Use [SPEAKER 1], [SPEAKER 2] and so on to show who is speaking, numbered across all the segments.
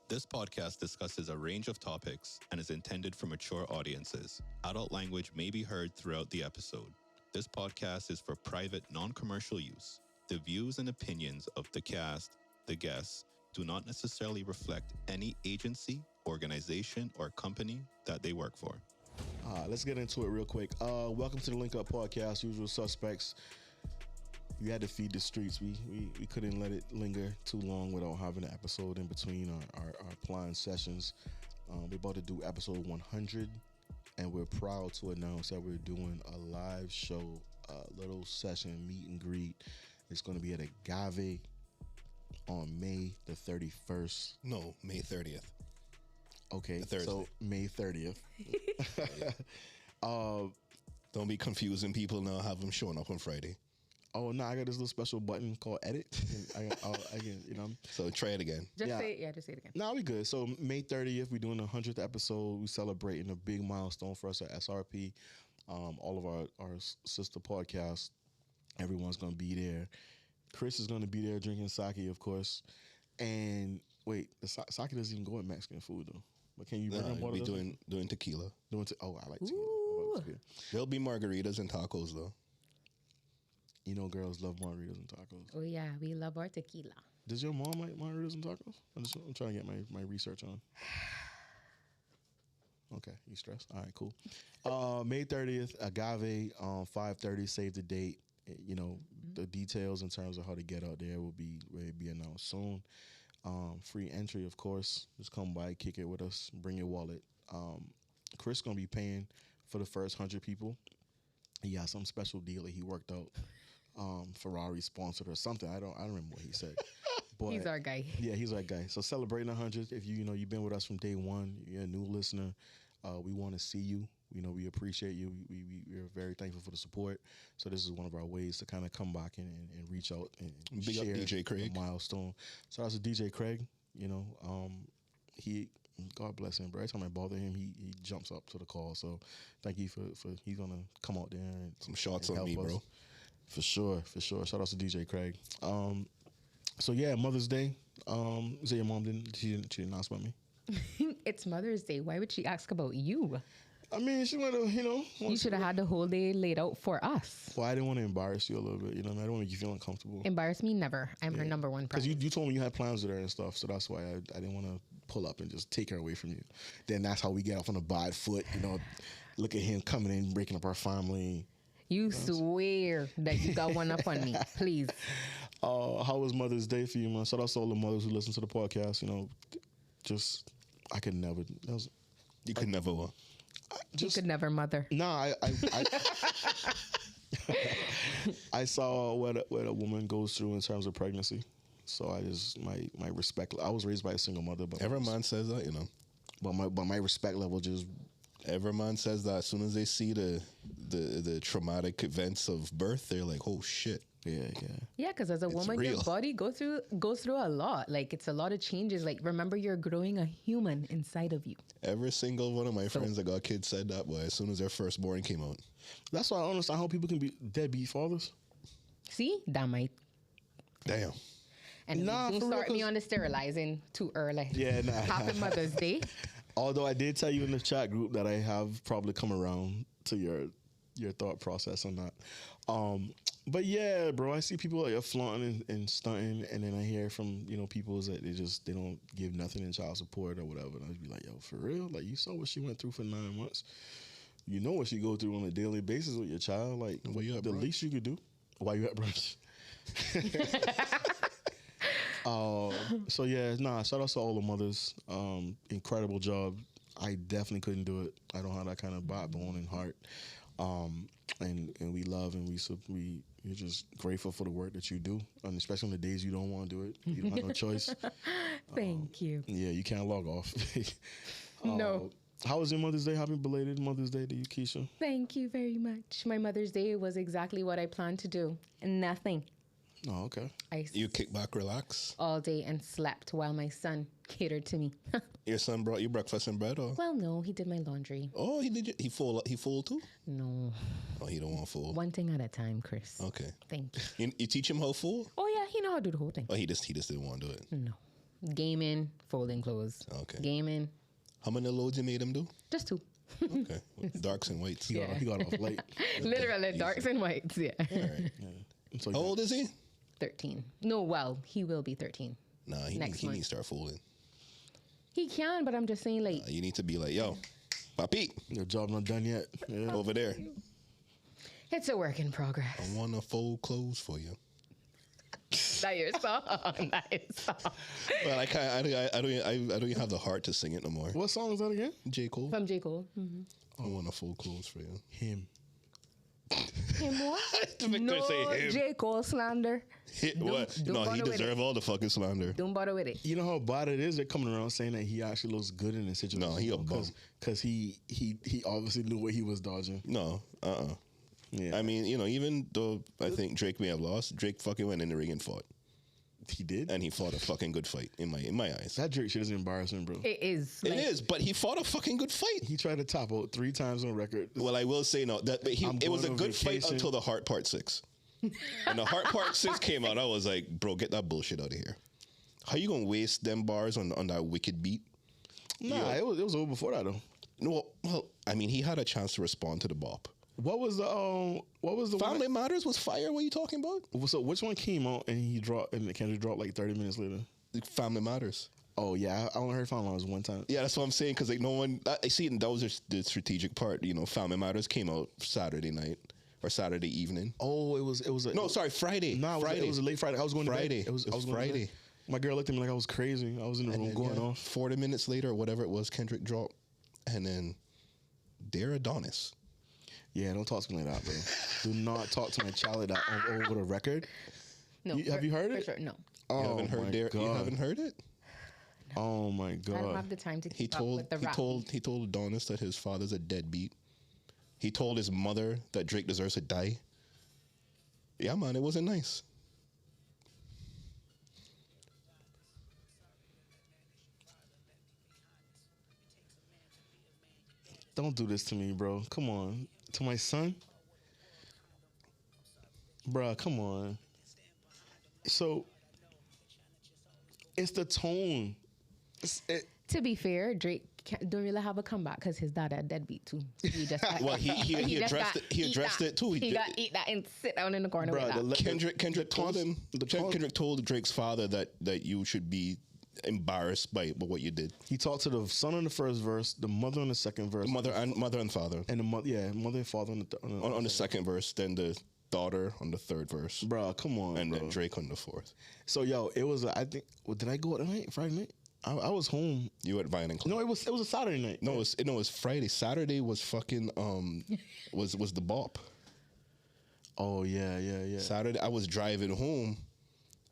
[SPEAKER 1] This podcast discusses a range of topics and is intended for mature audiences. Adult language may be heard throughout the episode. This podcast is for private, non-commercial use. The views and opinions of the cast, the guests, do not necessarily reflect any agency, organization, or company that they work for.
[SPEAKER 2] Let's get into it real quick. Welcome to the Link Up Podcast, Usual Suspects. We had to feed the streets. We couldn't let it linger too long without having an episode in between our planned sessions. We're about to do episode 100, and we're proud to announce that we're doing a live show, a little session, meet and greet. It's going to be at Agave on May the 31st.
[SPEAKER 3] No, May 30th.
[SPEAKER 2] Okay,
[SPEAKER 3] Thursday.
[SPEAKER 2] So May 30th.
[SPEAKER 3] Don't be confusing people now. Have them showing up on Friday.
[SPEAKER 2] Oh no, I got this little special button called edit. I can, you know.
[SPEAKER 3] So try it again.
[SPEAKER 4] Just say it again.
[SPEAKER 2] No, we good. So May 30th, we're doing the 100th episode. We celebrating a big milestone for us at SRP. All of our sister podcasts, everyone's gonna be there. Chris is gonna be there drinking sake, of course. And wait, the sake doesn't even go with Mexican food though. But can you bring up
[SPEAKER 3] We'll be doing tequila.
[SPEAKER 2] I like tequila.
[SPEAKER 3] There'll be margaritas and tacos though.
[SPEAKER 2] You know, girls love margaritas and tacos.
[SPEAKER 4] Oh yeah, we love our tequila.
[SPEAKER 2] Does your mom like margaritas and tacos? I'm trying to get my research on. Okay, you stressed? All right, cool. May 30th, Agave, 5:30. Save the date. You know, the details in terms of how to get out there will be announced soon. Free entry, of course. Just come by, kick it with us, bring your wallet. Chris gonna be paying for the first 100 people. He got some special deal that he worked out. Ferrari sponsored or something. I don't remember what he said. But
[SPEAKER 4] He's our guy.
[SPEAKER 2] Yeah, he's our guy. So celebrating 100. If you've been with us from day one, you're a new listener. We want to see you. We appreciate you. We're very thankful for the support. So this is one of our ways to kind of come back and reach out and
[SPEAKER 3] Big
[SPEAKER 2] share
[SPEAKER 3] up DJ Craig.
[SPEAKER 2] a milestone. So that's a DJ Craig. He, God bless him, bro. Every time I bother him, he jumps up to the call. So thank you for he's gonna come out there and
[SPEAKER 3] Some shots
[SPEAKER 2] and
[SPEAKER 3] on me,
[SPEAKER 2] help us.
[SPEAKER 3] bro.
[SPEAKER 2] For sure. Shout out to DJ Craig. So yeah, Mother's Day. So your mom she didn't ask about me.
[SPEAKER 4] It's Mother's Day. Why would she ask about you?
[SPEAKER 2] I mean, she went to,
[SPEAKER 4] You should have had the whole day laid out for us.
[SPEAKER 2] Well, I didn't want to embarrass you a little bit. I don't want to make you feel uncomfortable.
[SPEAKER 4] Embarrass me? Never. I'm her number one
[SPEAKER 2] Because
[SPEAKER 4] prize.
[SPEAKER 2] you told me you had plans with her and stuff, so that's why I didn't want to pull up and just take her away from you. Then that's how we get off on a bad foot. Look at him coming in, breaking up our family.
[SPEAKER 4] You swear that you got one up on me. Please.
[SPEAKER 2] How was Mother's Day for you, man? Shout out to all the mothers who listen to the podcast. I could never.
[SPEAKER 3] You could never.
[SPEAKER 4] You could never mother.
[SPEAKER 2] Nah, I saw what a woman goes through in terms of pregnancy. So I just my respect. I was raised by a single mother, but
[SPEAKER 3] Every man says that,
[SPEAKER 2] But my respect level just.
[SPEAKER 3] Every man says that as soon as they see the traumatic events of birth, they're like, oh shit.
[SPEAKER 2] Yeah.
[SPEAKER 4] Yeah, because as a woman,
[SPEAKER 3] real.
[SPEAKER 4] your body goes through a lot. Like, it's a lot of changes. Like, remember, you're growing a human inside of you.
[SPEAKER 3] Every single one of my friends that got kids said that, boy, as soon as their firstborn came out.
[SPEAKER 2] That's why I don't understand how people can be deadbeat fathers.
[SPEAKER 4] See? That might.
[SPEAKER 3] Damn.
[SPEAKER 4] And
[SPEAKER 2] Nah,
[SPEAKER 4] don't
[SPEAKER 2] for real,
[SPEAKER 4] start me
[SPEAKER 2] 'cause-
[SPEAKER 4] on the sterilizing too early.
[SPEAKER 2] Yeah, nah.
[SPEAKER 4] Happy Mother's Day.
[SPEAKER 2] Although I did tell you in the chat group that I have probably come around to your thought process on that. But yeah, bro, I see people like flaunting and stunting, and then I hear from people that they don't give nothing in child support or whatever. And I'd be like, yo, for real? Like, you saw what she went through for 9 months. You know what she go through on a daily basis with your child. Like,
[SPEAKER 3] Where you at,
[SPEAKER 2] the
[SPEAKER 3] brunch?
[SPEAKER 2] least you could do. Why you at brunch? So yeah, shout out to all the mothers. Incredible job. I definitely couldn't do it. I don't have that kind of backbone and heart. And we love and we're just grateful for the work that you do, and especially on the days you don't want to do it. You don't have no choice.
[SPEAKER 4] Thank you.
[SPEAKER 2] Yeah, you can't log off.
[SPEAKER 4] No.
[SPEAKER 2] How was your Mother's Day? Happy belated Mother's Day to you, Keisha.
[SPEAKER 4] Thank you very much. My Mother's Day was exactly what I planned to do. Nothing.
[SPEAKER 2] Oh, okay.
[SPEAKER 4] I
[SPEAKER 3] You kick back, relax.
[SPEAKER 4] all day and slept while my son catered to me.
[SPEAKER 3] Your son brought you breakfast and bread, or?
[SPEAKER 4] Well, no, he did my laundry.
[SPEAKER 3] Oh, he did. He full too?
[SPEAKER 4] No.
[SPEAKER 3] Oh, he don't want full.
[SPEAKER 4] One thing at a time, Chris.
[SPEAKER 3] Okay.
[SPEAKER 4] Thank you.
[SPEAKER 3] You teach him how full?
[SPEAKER 4] Oh, yeah, he know how to do the whole thing.
[SPEAKER 3] Oh, he just didn't want to do it.
[SPEAKER 4] No. Gaming, folding clothes.
[SPEAKER 3] Okay.
[SPEAKER 4] Gaming,
[SPEAKER 3] How many loads you made him do?
[SPEAKER 4] just 2.
[SPEAKER 3] Okay. Darks and whites.
[SPEAKER 2] He got off late.
[SPEAKER 4] Literally, darks and whites. Yeah.
[SPEAKER 3] All right.
[SPEAKER 2] So
[SPEAKER 3] How old is he?
[SPEAKER 4] 13. No, well, he will be 13.
[SPEAKER 3] Nah, he
[SPEAKER 4] Next
[SPEAKER 3] needs
[SPEAKER 4] month.
[SPEAKER 3] to start folding.
[SPEAKER 4] He can, but I'm just saying, like,
[SPEAKER 3] You need to be like, yo, Papi,
[SPEAKER 2] Your job not done yet. Yeah.
[SPEAKER 3] over there.
[SPEAKER 4] it's a work in progress.
[SPEAKER 3] I want to fold clothes for you.
[SPEAKER 4] That your song. That is song.
[SPEAKER 3] Well, I can't. I don't even have the heart to sing it no more.
[SPEAKER 2] What song is that again?
[SPEAKER 3] J. Cole.
[SPEAKER 4] From J. Cole.
[SPEAKER 3] I want to fold clothes for you.
[SPEAKER 2] Him.
[SPEAKER 4] Him what?
[SPEAKER 3] Victor
[SPEAKER 4] No
[SPEAKER 3] say him.
[SPEAKER 4] J. Cole slander.
[SPEAKER 3] What?
[SPEAKER 4] don't
[SPEAKER 3] No, he
[SPEAKER 4] bother with
[SPEAKER 3] deserve all the fucking slander.
[SPEAKER 4] Don't bother with it.
[SPEAKER 2] You know how bad it is? They're coming around saying that he actually looks good in this situation.
[SPEAKER 3] No, he a bum.
[SPEAKER 2] Because he obviously knew what he was dodging.
[SPEAKER 3] No,
[SPEAKER 2] Yeah.
[SPEAKER 3] I mean, even though I think Drake may have lost, Drake fucking went in the ring and fought,
[SPEAKER 2] He did?
[SPEAKER 3] and he fought a fucking good fight in my eyes.
[SPEAKER 2] That Drake shit is embarrassing, bro.
[SPEAKER 4] It is.
[SPEAKER 3] It is, but he fought a fucking good fight.
[SPEAKER 2] He tried to top out 3 times on record.
[SPEAKER 3] Well, I will say no. But
[SPEAKER 2] I'm
[SPEAKER 3] it was a
[SPEAKER 2] going on
[SPEAKER 3] good fight
[SPEAKER 2] vacation.
[SPEAKER 3] until the Heart Part 6. When the Heart Part 6 came out, I was like, bro, get that bullshit out of here. How you gonna waste them bars on that wicked beat?
[SPEAKER 2] Nah, it was over before that though.
[SPEAKER 3] No, well, I mean, he had a chance to respond to the bop.
[SPEAKER 2] What was the
[SPEAKER 3] Family Matters was fire. What are you talking about?
[SPEAKER 2] one? So which one came out and he dropped and Kendrick dropped like 30 minutes later?
[SPEAKER 3] Family Matters.
[SPEAKER 2] Oh yeah, I only heard Family Matters one time.
[SPEAKER 3] Yeah, that's what I'm saying. Because like no one, I see, and that was the strategic part. Family Matters came out Saturday night or Saturday evening.
[SPEAKER 2] Oh, it was
[SPEAKER 3] No, sorry, Friday.
[SPEAKER 2] No,
[SPEAKER 3] Friday.
[SPEAKER 2] it was a late Friday. I was going
[SPEAKER 3] Friday.
[SPEAKER 2] to bed. I was going to
[SPEAKER 3] Friday.
[SPEAKER 2] bed. My girl looked at me like I was crazy. I was in the room
[SPEAKER 3] And
[SPEAKER 2] going
[SPEAKER 3] then,
[SPEAKER 2] off.
[SPEAKER 3] 40 minutes later, or whatever it was, Kendrick dropped, and then Dear Adonis.
[SPEAKER 2] Yeah, don't talk to me like that, bro. Do not talk to my child like that over the record.
[SPEAKER 4] No.
[SPEAKER 2] Have you heard
[SPEAKER 4] for
[SPEAKER 2] it?
[SPEAKER 4] Sure, no.
[SPEAKER 2] Oh,
[SPEAKER 3] You haven't heard
[SPEAKER 2] my
[SPEAKER 3] Dare?
[SPEAKER 2] God.
[SPEAKER 3] You haven't heard it?
[SPEAKER 2] Oh my God.
[SPEAKER 4] I don't have the time to
[SPEAKER 3] He
[SPEAKER 4] keep up with the rap.
[SPEAKER 3] he told Adonis that his father's a deadbeat. He told his mother that Drake deserves to die. Yeah, man, it wasn't nice.
[SPEAKER 2] Don't do this to me, bro. Come on. To my son? Bruh, come on. So, it's the tone.
[SPEAKER 4] To be fair, Drake don't really have a comeback because his dad a deadbeat too. He just got,
[SPEAKER 3] Well, he
[SPEAKER 4] just
[SPEAKER 3] addressed
[SPEAKER 4] got
[SPEAKER 3] it. He
[SPEAKER 4] eat
[SPEAKER 3] addressed
[SPEAKER 4] that.
[SPEAKER 3] it too.
[SPEAKER 4] He got eat that and sit down in the corner
[SPEAKER 2] Bruh,
[SPEAKER 4] with that.
[SPEAKER 3] Kendrick told him.
[SPEAKER 2] the cause-
[SPEAKER 3] Kendrick told Drake's father that you should be embarrassed by what you did.
[SPEAKER 2] He talked to the son on the first verse, the mother on the second verse,
[SPEAKER 3] Mother and father
[SPEAKER 2] and the mother and father on the
[SPEAKER 3] on the second verse, then the daughter on the third verse,
[SPEAKER 2] Bruh, come on,
[SPEAKER 3] and
[SPEAKER 2] bro.
[SPEAKER 3] then Drake on the fourth.
[SPEAKER 2] So yo, it was I think. Well, did I go out tonight? Friday night? I was home.
[SPEAKER 3] You at Vine and Club.
[SPEAKER 2] No, it was a Saturday night.
[SPEAKER 3] No, it was Friday. Saturday was fucking was the bop.
[SPEAKER 2] Oh yeah.
[SPEAKER 3] Saturday I was driving home,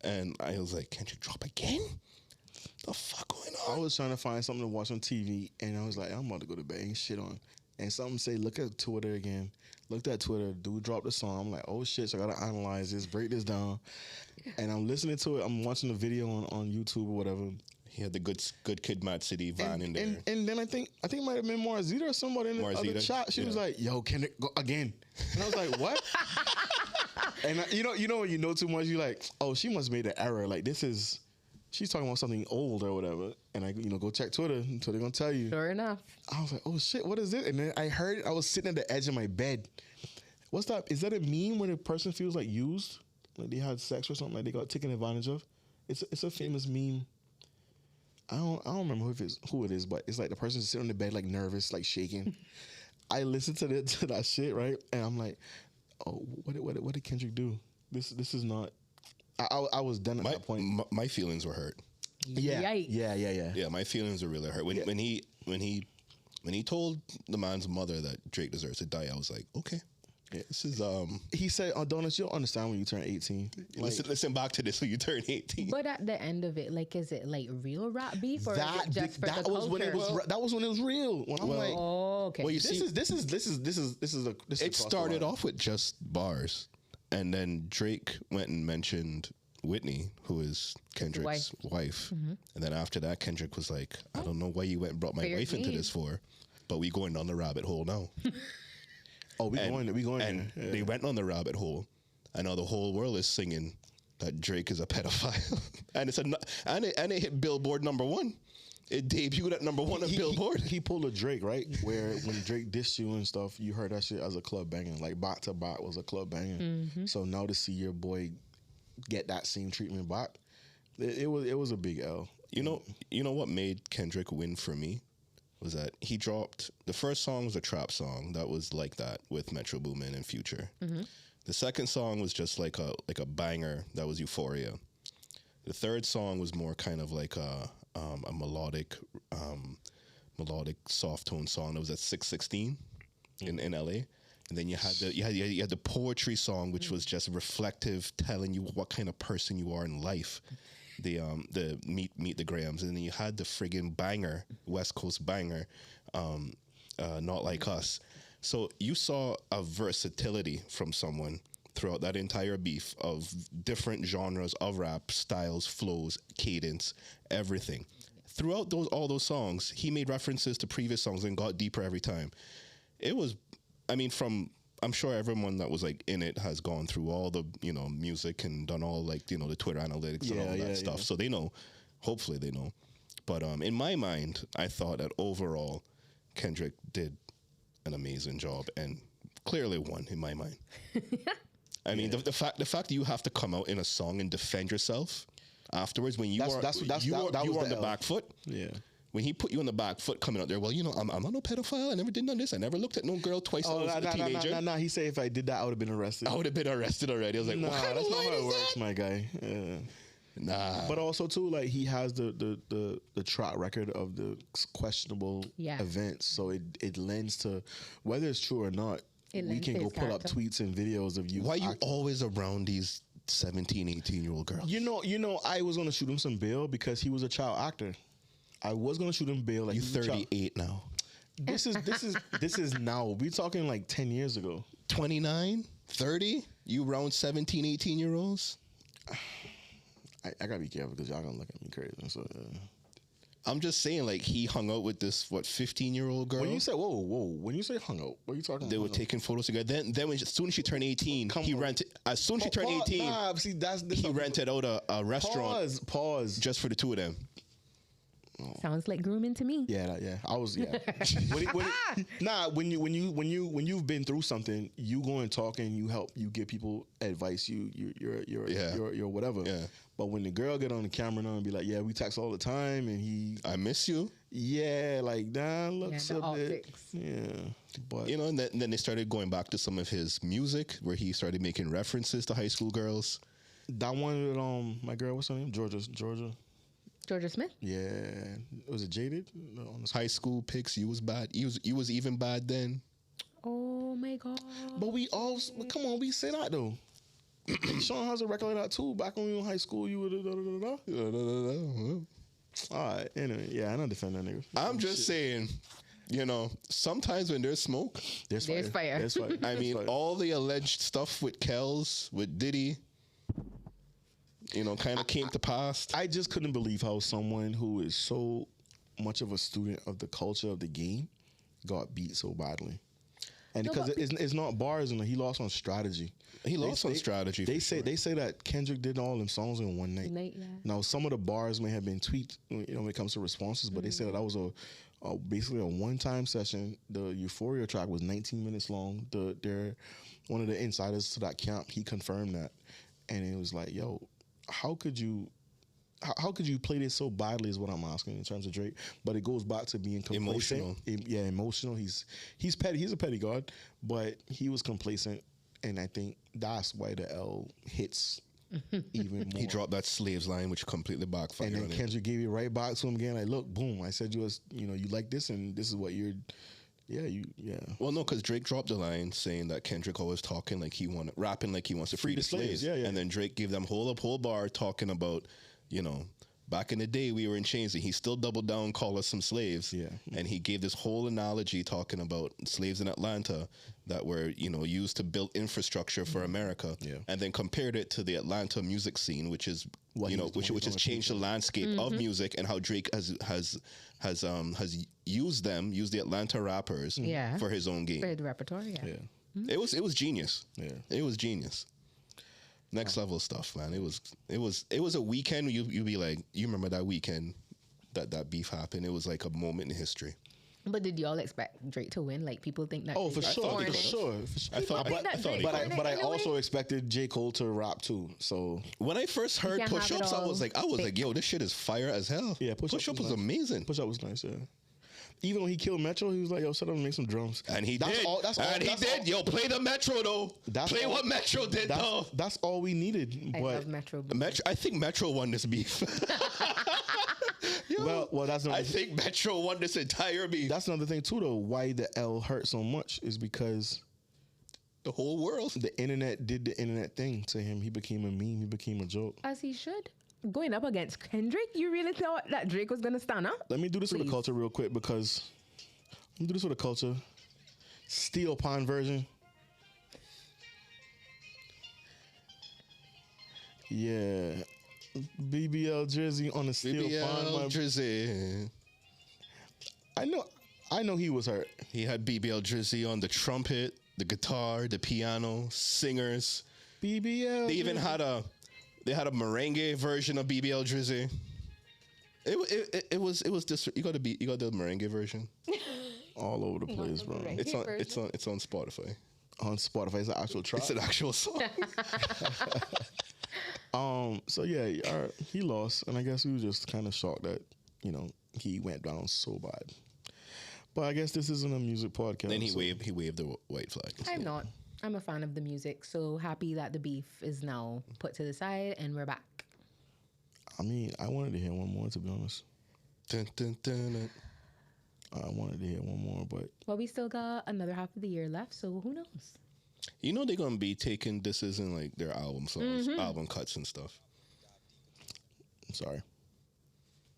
[SPEAKER 3] and I was like, "Can't you drop again? The fuck going
[SPEAKER 2] I
[SPEAKER 3] on?"
[SPEAKER 2] was trying to find something to watch on TV, and I was like, I'm about to go to bed. Ain't shit on. And something say, look at Twitter again. Looked at Twitter. Dude dropped the song. I'm like, oh shit. So I gotta analyze this, break this down. And I'm listening to it. I'm watching the video on YouTube or whatever.
[SPEAKER 3] He had the good Kid, Mad City Van in there.
[SPEAKER 2] And then I think it might have been Marzita or somebody in the other
[SPEAKER 3] Marzita?
[SPEAKER 2] chat. She was
[SPEAKER 3] Yeah.
[SPEAKER 2] like, "Yo, can it go again?" And I was like, "What?" And you know when you know too much, you're like, "Oh, she must have made an error. Like she's talking about something old or whatever." And I go check Twitter, and Twitter gonna tell you.
[SPEAKER 4] Sure enough.
[SPEAKER 2] I was like, "Oh shit, what is it?" And then I heard it. I was sitting at the edge of my bed. What's that? Is that a meme where the person feels like used, like they had sex or something, like they got taken advantage of? It's a famous meme. I don't remember who it is, but it's like the person sitting on the bed like nervous, like shaking. I listened to that shit, right? And I'm like, oh, what did Kendrick do? This is not. I was done at that point.
[SPEAKER 3] My feelings were hurt.
[SPEAKER 4] Yikes.
[SPEAKER 2] Yeah.
[SPEAKER 3] Yeah, my feelings were really hurt when he told the man's mother that Drake deserves to die. I was like, okay. Yeah, this is
[SPEAKER 2] He said, Adonis, you'll understand when you turn 18. Like,
[SPEAKER 3] listen back to this when you turn 18.
[SPEAKER 4] But at the end of it, like, is it like real rap beef or is
[SPEAKER 2] that
[SPEAKER 4] it just for
[SPEAKER 2] that
[SPEAKER 4] the
[SPEAKER 2] was when it
[SPEAKER 4] culture?
[SPEAKER 2] was that was when it was real. When I'm like,
[SPEAKER 4] Oh, okay.
[SPEAKER 3] Well, you
[SPEAKER 2] this
[SPEAKER 3] see,
[SPEAKER 2] is
[SPEAKER 3] it started off with just bars, and then Drake went and mentioned Whitney, who is Kendrick's wife.
[SPEAKER 4] Mm-hmm.
[SPEAKER 3] And then after that, Kendrick was like, I don't know why you went and brought my
[SPEAKER 4] Fair
[SPEAKER 3] wife into
[SPEAKER 4] game.
[SPEAKER 3] this for, but we going down the rabbit hole now.
[SPEAKER 2] Oh, we going
[SPEAKER 3] And
[SPEAKER 2] there. Yeah.
[SPEAKER 3] they went on the rabbit hole, and now the whole world is singing that Drake is a pedophile, and it hit Billboard #1. It debuted at #1 on Billboard.
[SPEAKER 2] He pulled a Drake, right? Where when Drake dissed you and stuff, you heard that shit as a club banger. Like Bot to Bot was a club banger. So now to see your boy get that same treatment back, it was a big L.
[SPEAKER 3] You know what made Kendrick win for me was that he dropped the first song was a trap song that was like that with Metro Boomin and Future. The second song was just like a banger that was Euphoria. The third song was more kind of like a melodic soft tone song that was at 616 in LA. And then you had the poetry song, which was just reflective, telling you what kind of person you are in life. The meet the Grahams, and then you had the friggin' banger, West Coast banger, Not Like Us. So you saw a versatility from someone throughout that entire beef of different genres of rap, styles, flows, cadence, everything. Throughout all those songs, he made references to previous songs and got deeper every time. It was, I'm sure everyone that was like in it has gone through all the, music and done all like, the Twitter analytics and all that stuff. So they know, hopefully they know. But in my mind, I thought that overall Kendrick did an amazing job and clearly won in my mind. I mean, the fact that you have to come out in a song and defend yourself afterwards when you are on the back foot.
[SPEAKER 2] Yeah.
[SPEAKER 3] When he put you on the back foot coming out there, well, I'm not no pedophile. I never did none of this. I never looked at no girl twice. I was a teenager.
[SPEAKER 2] Nah. He said if I did that, I would have been arrested.
[SPEAKER 3] I would have been arrested already. I was like,
[SPEAKER 2] nah,
[SPEAKER 3] what kind
[SPEAKER 2] that's
[SPEAKER 3] of
[SPEAKER 2] not
[SPEAKER 3] line
[SPEAKER 2] how it
[SPEAKER 3] is
[SPEAKER 2] works,
[SPEAKER 3] that?
[SPEAKER 2] my guy. Yeah.
[SPEAKER 3] Nah.
[SPEAKER 2] But also too, like he has the track record of the questionable events, so it lends to whether it's true or not. We can go pull up tweets and videos of you.
[SPEAKER 3] Why you always around these 17, 18-year-old girls?
[SPEAKER 2] You know, I was gonna shoot him some bail because he was a child actor. I was gonna shoot him bail. Like
[SPEAKER 3] you 38 now.
[SPEAKER 2] This is now. We're talking like 10 years ago.
[SPEAKER 3] 29, 30. You around 17, 18-year-olds.
[SPEAKER 2] I gotta be careful because y'all gonna look at me crazy. So
[SPEAKER 3] I'm just saying, like he hung out with this 15-year-old girl.
[SPEAKER 2] When you say whoa, when you say hung out, what are you talking about?
[SPEAKER 3] They were taking photos together. Then as soon as she turned 18, he rented. As soon as she turned 18, he rented out a restaurant.
[SPEAKER 2] Pause.
[SPEAKER 3] Just for the two of them.
[SPEAKER 4] Sounds like grooming to me.
[SPEAKER 2] Yeah. I was when you've been through something, you go and talk and you help, you give people advice, you're whatever. Yeah. But when the girl get on the camera now and be like, yeah, we text all the time, and I
[SPEAKER 3] miss you.
[SPEAKER 2] Yeah, like that looks a bit.
[SPEAKER 4] Optics.
[SPEAKER 2] Yeah, but
[SPEAKER 3] and then they started going back to some of his music where he started making references to high school girls.
[SPEAKER 2] That one with my girl, what's her name? Georgia Smith? Yeah. Was it Jaded?
[SPEAKER 3] High school pics, you was bad. You was even bad then.
[SPEAKER 4] Oh my God.
[SPEAKER 2] But we all, come on, we say that though. Sean has a record like that too. Back when we were in high school, you were all right. Anyway, yeah, I'm not defending that nigga.
[SPEAKER 3] I'm just saying, sometimes when there's smoke,
[SPEAKER 2] there's
[SPEAKER 4] fire.
[SPEAKER 2] There's fire.
[SPEAKER 3] I mean, all the alleged stuff with Kells, with Diddy, kind of came to pass.
[SPEAKER 2] I just couldn't believe how someone who is so much of a student of the culture of the game got beat so badly. And because it's not bars, he lost on strategy.
[SPEAKER 3] He lost on strategy.
[SPEAKER 2] They say that Kendrick did all them songs in one night.
[SPEAKER 4] Yeah.
[SPEAKER 2] Now some of the bars may have been tweaked, when it comes to responses, but they said that was basically a one-time session. The Euphoria track was 19 minutes long. One of the insiders to that camp, he confirmed that, and it was like, yo, how could you play this so badly is what I'm asking in terms of Drake. But it goes back to being complacent. Emotional. He's petty. He's a petty god, but he was complacent, and I think that's why the L hits even more.
[SPEAKER 3] He dropped that slaves line, which completely backfired.
[SPEAKER 2] And then Kendrick gave it right back to him again. Like, look, boom! I said you like this, and this is what you're. Yeah.
[SPEAKER 3] Well, no, because Drake dropped the line saying that Kendrick always talking like rapping like he wants to free the slaves.
[SPEAKER 2] Yeah.
[SPEAKER 3] And then Drake gave them whole bar talking about, back in the day we were in chains, and he still doubled down, call us some slaves.
[SPEAKER 2] Yeah.
[SPEAKER 3] And he gave this whole analogy talking about slaves in Atlanta that were, used to build infrastructure for America.
[SPEAKER 2] Yeah.
[SPEAKER 3] And then compared it to the Atlanta music scene, which is which has changed the landscape of music, and how Drake has used the Atlanta rappers for his own game.
[SPEAKER 4] For the repertoire, yeah.
[SPEAKER 3] It was genius.
[SPEAKER 2] Yeah.
[SPEAKER 3] It was genius. Next level stuff, man. It was a weekend. You be like, you remember that weekend that beef happened? It was like a moment in history.
[SPEAKER 4] But did y'all expect Drake to win? Like people think that.
[SPEAKER 2] Oh, for
[SPEAKER 4] Drake's
[SPEAKER 2] sure,
[SPEAKER 4] foreign.
[SPEAKER 2] for sure.
[SPEAKER 3] I thought,
[SPEAKER 4] think that Drake
[SPEAKER 2] But
[SPEAKER 4] won
[SPEAKER 2] I
[SPEAKER 4] anyway?
[SPEAKER 2] also expected J. Cole to rap too. So
[SPEAKER 3] when I first heard
[SPEAKER 4] can't
[SPEAKER 3] Push
[SPEAKER 4] have it
[SPEAKER 3] Ups, I
[SPEAKER 4] all.
[SPEAKER 3] was like, yo, this shit is fire as hell.
[SPEAKER 2] yeah,
[SPEAKER 3] Push Ups was
[SPEAKER 2] nice.
[SPEAKER 3] amazing.
[SPEAKER 2] Push Up was nice. Yeah. Even when he killed Metro, he was like, "Yo, set up and make some drums."
[SPEAKER 3] And he
[SPEAKER 2] That's
[SPEAKER 3] did.
[SPEAKER 2] all- that's all-
[SPEAKER 3] and he
[SPEAKER 2] that's
[SPEAKER 3] did.
[SPEAKER 2] all-
[SPEAKER 3] Yo, play the Metro though.
[SPEAKER 2] That's
[SPEAKER 3] Play
[SPEAKER 2] all-
[SPEAKER 3] what Metro did though.
[SPEAKER 2] That's all we needed.
[SPEAKER 4] I
[SPEAKER 2] But
[SPEAKER 4] love Metro. Boomin.
[SPEAKER 3] Metro, I think Metro won this beef. Yo,
[SPEAKER 2] well, that's
[SPEAKER 3] I
[SPEAKER 2] another,
[SPEAKER 3] think Metro won this entire beef.
[SPEAKER 2] that's another thing too. Though, why the L hurt so much is because
[SPEAKER 3] The whole world.
[SPEAKER 2] the internet did the internet thing to him. He became a meme. He became a joke.
[SPEAKER 4] As he should. Going up against Kendrick, you really thought that Drake was gonna stand up?
[SPEAKER 2] Let me do this with
[SPEAKER 4] Please.
[SPEAKER 2] the culture real quick because let me do this with the culture. Steel Pond version. Yeah. BBL Drizzy on the Steel Pond.
[SPEAKER 3] BBL Drizzy.
[SPEAKER 2] I know he was hurt.
[SPEAKER 3] He had BBL Drizzy on the trumpet, the guitar, the piano, singers.
[SPEAKER 2] BBL.
[SPEAKER 3] They even had a merengue version of BBL Drizzy. It was this. You got the merengue version.
[SPEAKER 2] all over the place, bro.
[SPEAKER 4] merengue.
[SPEAKER 3] It's on Spotify.
[SPEAKER 2] On Spotify, it's an actual track.
[SPEAKER 3] It's an actual song.
[SPEAKER 2] So yeah, he lost, and I guess we were just kind of shocked that he went down so bad. But I guess this isn't a music podcast.
[SPEAKER 3] Then he
[SPEAKER 2] so-
[SPEAKER 3] waved the white flag.
[SPEAKER 4] I'm not. I'm a fan of the music, so happy that the beef is now put to the side and we're back.
[SPEAKER 2] I mean, I wanted to hear one more, to be honest.
[SPEAKER 3] Dun, dun, dun, dun.
[SPEAKER 2] I wanted to hear one more, but
[SPEAKER 4] Well, we still got another half of the year left, so who knows?
[SPEAKER 3] You know they're gonna be taking this as in like their album songs, album cuts and stuff.
[SPEAKER 2] I'm sorry.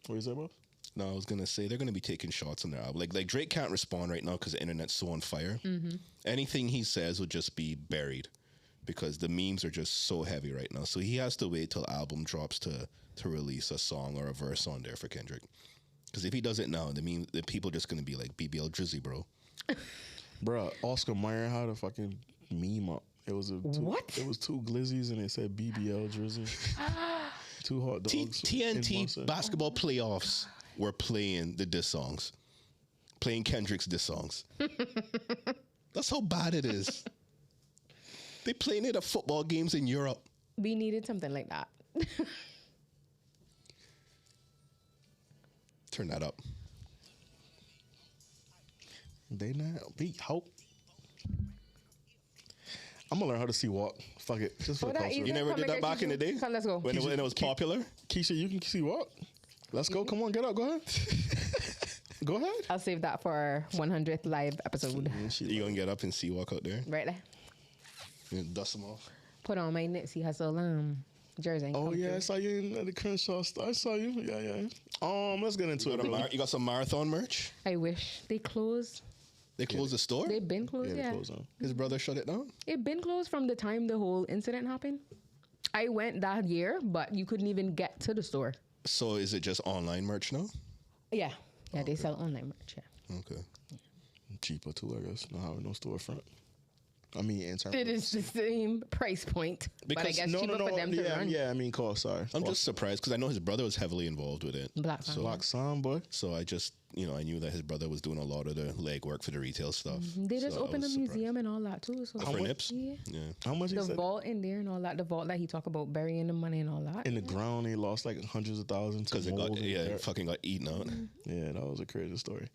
[SPEAKER 2] What is that, bro?
[SPEAKER 3] No, I was gonna say they're gonna be taking shots on their album. Like Drake can't respond right now because the internet's so on fire. Anything he says will just be buried because the memes are just so heavy right now. So he has to wait till album drops to release a song or a verse on there for Kendrick. Because if he does it now, the people are just gonna be like BBL Drizzy, bro.
[SPEAKER 2] Bruh, Oscar Mayer had a fucking meme up. It was
[SPEAKER 4] What?
[SPEAKER 2] It was two glizzies and it said BBL Drizzy. Two hot dogs. in
[SPEAKER 3] TNT
[SPEAKER 2] Boston.
[SPEAKER 3] basketball playoffs were playing the diss songs, playing Kendrick's diss songs. That's how bad it is. They playing it at football games in Europe.
[SPEAKER 4] We needed something like that.
[SPEAKER 3] Turn that up.
[SPEAKER 2] They not beat hope. I'm gonna learn how to see walk. Fuck it. Just for
[SPEAKER 4] Oh,
[SPEAKER 2] the
[SPEAKER 4] that
[SPEAKER 2] culture.
[SPEAKER 4] easy.
[SPEAKER 3] You never
[SPEAKER 4] Come
[SPEAKER 3] did
[SPEAKER 4] make
[SPEAKER 3] that
[SPEAKER 4] a
[SPEAKER 3] back in the day?
[SPEAKER 4] Come, let's go.
[SPEAKER 3] When it was popular?
[SPEAKER 2] Keisha, you can see walk. Let's go. Come on, get up. Go ahead. Go ahead.
[SPEAKER 4] I'll save that for our 100th live episode.
[SPEAKER 3] You gonna get up and see walk out there?
[SPEAKER 4] Right there.
[SPEAKER 3] And dust them off.
[SPEAKER 4] Put on my Nipsey Hussle jersey. and
[SPEAKER 2] Oh
[SPEAKER 4] come
[SPEAKER 2] yeah, I
[SPEAKER 4] through.
[SPEAKER 2] saw you in the Crenshaw store. I saw you. Yeah. Let's get into it.
[SPEAKER 3] You got some marathon merch?
[SPEAKER 4] I wish they closed.
[SPEAKER 3] They closed the store?
[SPEAKER 4] They've been closed, yeah.
[SPEAKER 2] close on.
[SPEAKER 3] His brother shut it down?
[SPEAKER 4] It been closed from the time the whole incident happened. I went that year, but you couldn't even get to the store.
[SPEAKER 3] So is it just online merch now?
[SPEAKER 4] Yeah. Yeah, they sell online merch, yeah.
[SPEAKER 3] Okay.
[SPEAKER 2] Cheaper too, I guess. Not having no storefront. I mean, in terms
[SPEAKER 4] It is the same price point, but I
[SPEAKER 3] Because-
[SPEAKER 4] guess cheaper for them to run.
[SPEAKER 2] Yeah, I mean, cost. Sorry.
[SPEAKER 3] I'm just surprised because I know his brother was heavily involved with it.
[SPEAKER 4] Black
[SPEAKER 3] So,
[SPEAKER 2] Black Sun, boy.
[SPEAKER 3] so I just, I knew that his brother was doing a lot of the legwork for the retail stuff.
[SPEAKER 4] They just
[SPEAKER 3] So I
[SPEAKER 4] opened a
[SPEAKER 3] was surprised.
[SPEAKER 4] museum and all that too. So
[SPEAKER 3] For Nips?
[SPEAKER 4] Yeah.
[SPEAKER 3] Yeah.
[SPEAKER 2] How much he
[SPEAKER 4] The
[SPEAKER 2] said?
[SPEAKER 4] vault in there and all that. The vault that he talked about burying the money and all that.
[SPEAKER 2] In the ground, they lost like hundreds of thousands.
[SPEAKER 3] Because it got,
[SPEAKER 2] yeah,
[SPEAKER 3] fucking got eaten out.
[SPEAKER 2] yeah, that was a crazy story.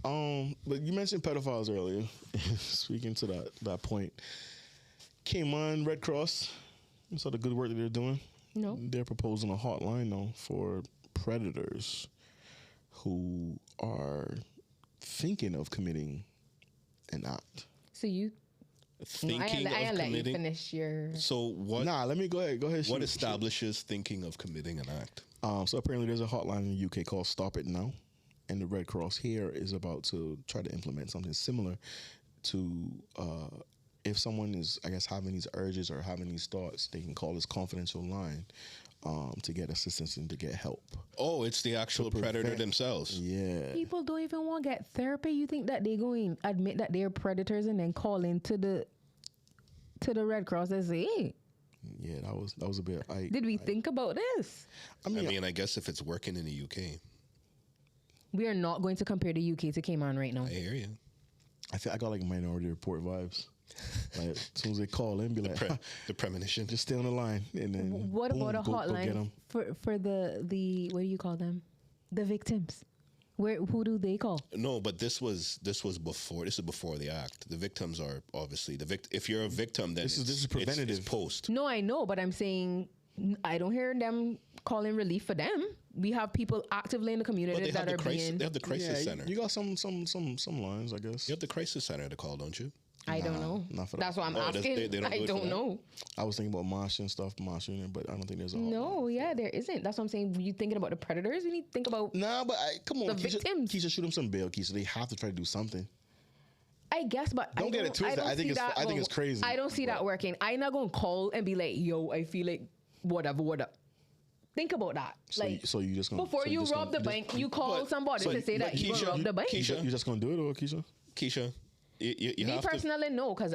[SPEAKER 2] But you mentioned pedophiles earlier. Speaking to that point, Cayman Red Cross. You saw the good work that they're doing.
[SPEAKER 4] No.
[SPEAKER 2] They're proposing a hotline now for predators who are thinking of committing an act.
[SPEAKER 4] So you,
[SPEAKER 3] Thinking
[SPEAKER 4] I
[SPEAKER 3] of
[SPEAKER 4] let you
[SPEAKER 3] committing.
[SPEAKER 4] finish your.
[SPEAKER 3] So what?
[SPEAKER 2] Nah, let me go ahead. Go ahead.
[SPEAKER 3] What
[SPEAKER 2] shoot.
[SPEAKER 3] establishes thinking of committing an act?
[SPEAKER 2] So apparently there's a hotline in the UK called Stop It Now. And the Red Cross here is about to try to implement something similar to if someone is, I guess, having these urges or having these thoughts, they can call this confidential line to get assistance and to get help.
[SPEAKER 3] Oh, it's the actual predator
[SPEAKER 2] prevent-
[SPEAKER 3] themselves.
[SPEAKER 2] Yeah.
[SPEAKER 4] People don't even want to get therapy. You think that they going to admit that they're predators and then call into the Red Cross and say, hey,
[SPEAKER 2] Yeah, that was a bit.
[SPEAKER 4] Did we think about this?
[SPEAKER 3] I mean, I guess if it's working in the UK,
[SPEAKER 4] We are not going to compare the UK to Cayman right now.
[SPEAKER 3] I hear you.
[SPEAKER 2] I got like Minority Report vibes. Like as soon as they call in, be like,
[SPEAKER 3] The premonition.
[SPEAKER 2] just stay on the line, and then
[SPEAKER 4] What
[SPEAKER 2] boom,
[SPEAKER 4] about a
[SPEAKER 2] go get
[SPEAKER 4] hotline
[SPEAKER 2] 'em.
[SPEAKER 4] for the what do you call them? The victims. Who do they call?
[SPEAKER 3] No, but this was before. This is before the act. The victims are obviously the victim. If you're a victim, then
[SPEAKER 2] This is preventative.
[SPEAKER 3] It's post.
[SPEAKER 4] No, I know, but I'm saying I don't hear them calling relief for them. We have people actively in the community
[SPEAKER 3] But they have
[SPEAKER 4] that
[SPEAKER 3] the
[SPEAKER 4] are
[SPEAKER 3] crisis.
[SPEAKER 4] being.
[SPEAKER 3] They have the crisis center.
[SPEAKER 2] You got some lines, I guess.
[SPEAKER 3] You have the crisis center to call, don't you?
[SPEAKER 4] I don't know.
[SPEAKER 2] not for
[SPEAKER 4] That's
[SPEAKER 2] that.
[SPEAKER 4] what I'm
[SPEAKER 3] Oh, that's-
[SPEAKER 4] asking.
[SPEAKER 3] they don't do
[SPEAKER 4] I
[SPEAKER 3] it for
[SPEAKER 4] don't
[SPEAKER 3] that?
[SPEAKER 4] know.
[SPEAKER 2] I was thinking about mosh and stuff, mosh unit, but I don't think there's a hotline.
[SPEAKER 4] No, yeah, there isn't. That's what I'm saying. You thinking about the predators? We need to think about.
[SPEAKER 2] Nah, but come on,
[SPEAKER 4] The
[SPEAKER 2] Keisha,
[SPEAKER 4] victims.
[SPEAKER 2] Keisha, shoot them some bail, Keisha. They have to try to do something.
[SPEAKER 4] I guess, but
[SPEAKER 2] Don't get it twisted. I think it's crazy.
[SPEAKER 4] I don't see that working. I'm not gonna call and be like, "Yo, I feel like whatever." Think about that.
[SPEAKER 2] So you just gonna
[SPEAKER 4] before you rob the bank, you call somebody to say that you gonna rob the bank.
[SPEAKER 3] Keisha,
[SPEAKER 2] You just gonna do it, or Keisha?
[SPEAKER 3] Keisha, you
[SPEAKER 4] Me
[SPEAKER 3] have to.
[SPEAKER 4] personally, no, because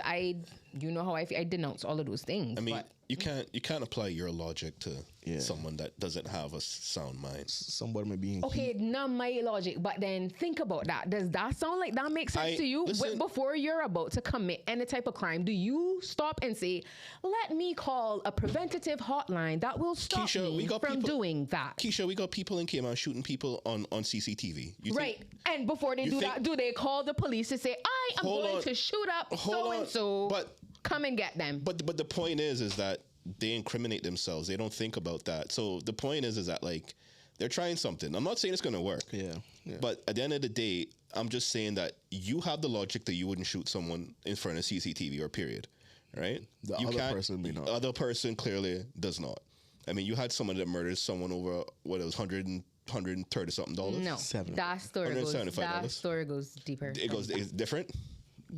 [SPEAKER 4] you know how I feel. I denounce all of those things.
[SPEAKER 3] I mean,
[SPEAKER 4] but
[SPEAKER 3] you can't apply your logic to
[SPEAKER 2] Yeah.
[SPEAKER 3] someone that doesn't have a sound mind.
[SPEAKER 2] Somebody may be in
[SPEAKER 4] okay, not my logic, but then think about that. Does that sound like that makes sense to you?
[SPEAKER 3] Listen,
[SPEAKER 4] Before you're about to commit any type of crime, do you stop and say, "Let me call a preventative hotline that will stop
[SPEAKER 3] Keisha, we
[SPEAKER 4] me
[SPEAKER 3] got
[SPEAKER 4] from
[SPEAKER 3] people-
[SPEAKER 4] doing that"?
[SPEAKER 3] Keisha, we got people in Cayman shooting people on CCTV. You
[SPEAKER 4] Right.
[SPEAKER 3] Think,
[SPEAKER 4] And before they
[SPEAKER 3] you
[SPEAKER 4] do
[SPEAKER 3] think-
[SPEAKER 4] that, do they call the police to say, "I am
[SPEAKER 3] Hold
[SPEAKER 4] going
[SPEAKER 3] on.
[SPEAKER 4] to shoot up
[SPEAKER 3] Hold
[SPEAKER 4] so
[SPEAKER 3] on.
[SPEAKER 4] and so,
[SPEAKER 3] But-
[SPEAKER 4] come and get them"?
[SPEAKER 3] but the point is that they incriminate themselves. They don't think about that. So the point is that like they're trying something. I'm not saying it's gonna work.
[SPEAKER 2] Yeah.
[SPEAKER 3] But at the end of the day, I'm just saying that you have the logic that you wouldn't shoot someone in front of CCTV or period, right?
[SPEAKER 2] The
[SPEAKER 3] you
[SPEAKER 2] other
[SPEAKER 3] can't-
[SPEAKER 2] person may not.
[SPEAKER 3] The other person clearly does not. I mean, you had someone that murdered someone over what it was $130 something dollars.
[SPEAKER 4] No,
[SPEAKER 2] $7.
[SPEAKER 4] that story goes.
[SPEAKER 3] $175.
[SPEAKER 4] That story goes deeper.
[SPEAKER 3] It's different,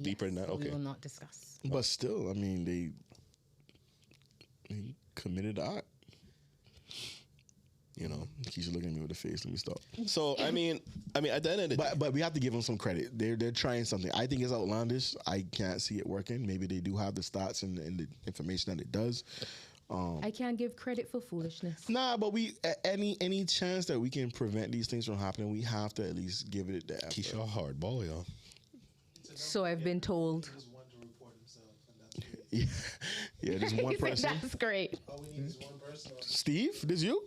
[SPEAKER 3] deeper than that.
[SPEAKER 4] We
[SPEAKER 3] Okay.
[SPEAKER 4] will not discuss.
[SPEAKER 2] But still, I mean, they committed the act.
[SPEAKER 3] You know.
[SPEAKER 2] Keisha looking at me with a face. Let me stop.
[SPEAKER 3] So I mean, at the end of the day,
[SPEAKER 2] But we have to give them some credit. They're trying something. I think it's outlandish. I can't see it working. Maybe they do have the stats and the information that it does.
[SPEAKER 4] I can't give credit for foolishness.
[SPEAKER 2] Nah, but any chance that we can prevent these things from happening, we have to at least give it the effort.
[SPEAKER 3] Keisha, a hard ball, y'all.
[SPEAKER 4] So I've been told.
[SPEAKER 5] Just one to report himself, and that's it.
[SPEAKER 2] Yeah, there's one
[SPEAKER 4] He said,
[SPEAKER 2] person.
[SPEAKER 4] that's great.
[SPEAKER 5] All we need is one person.
[SPEAKER 2] Steve, this you?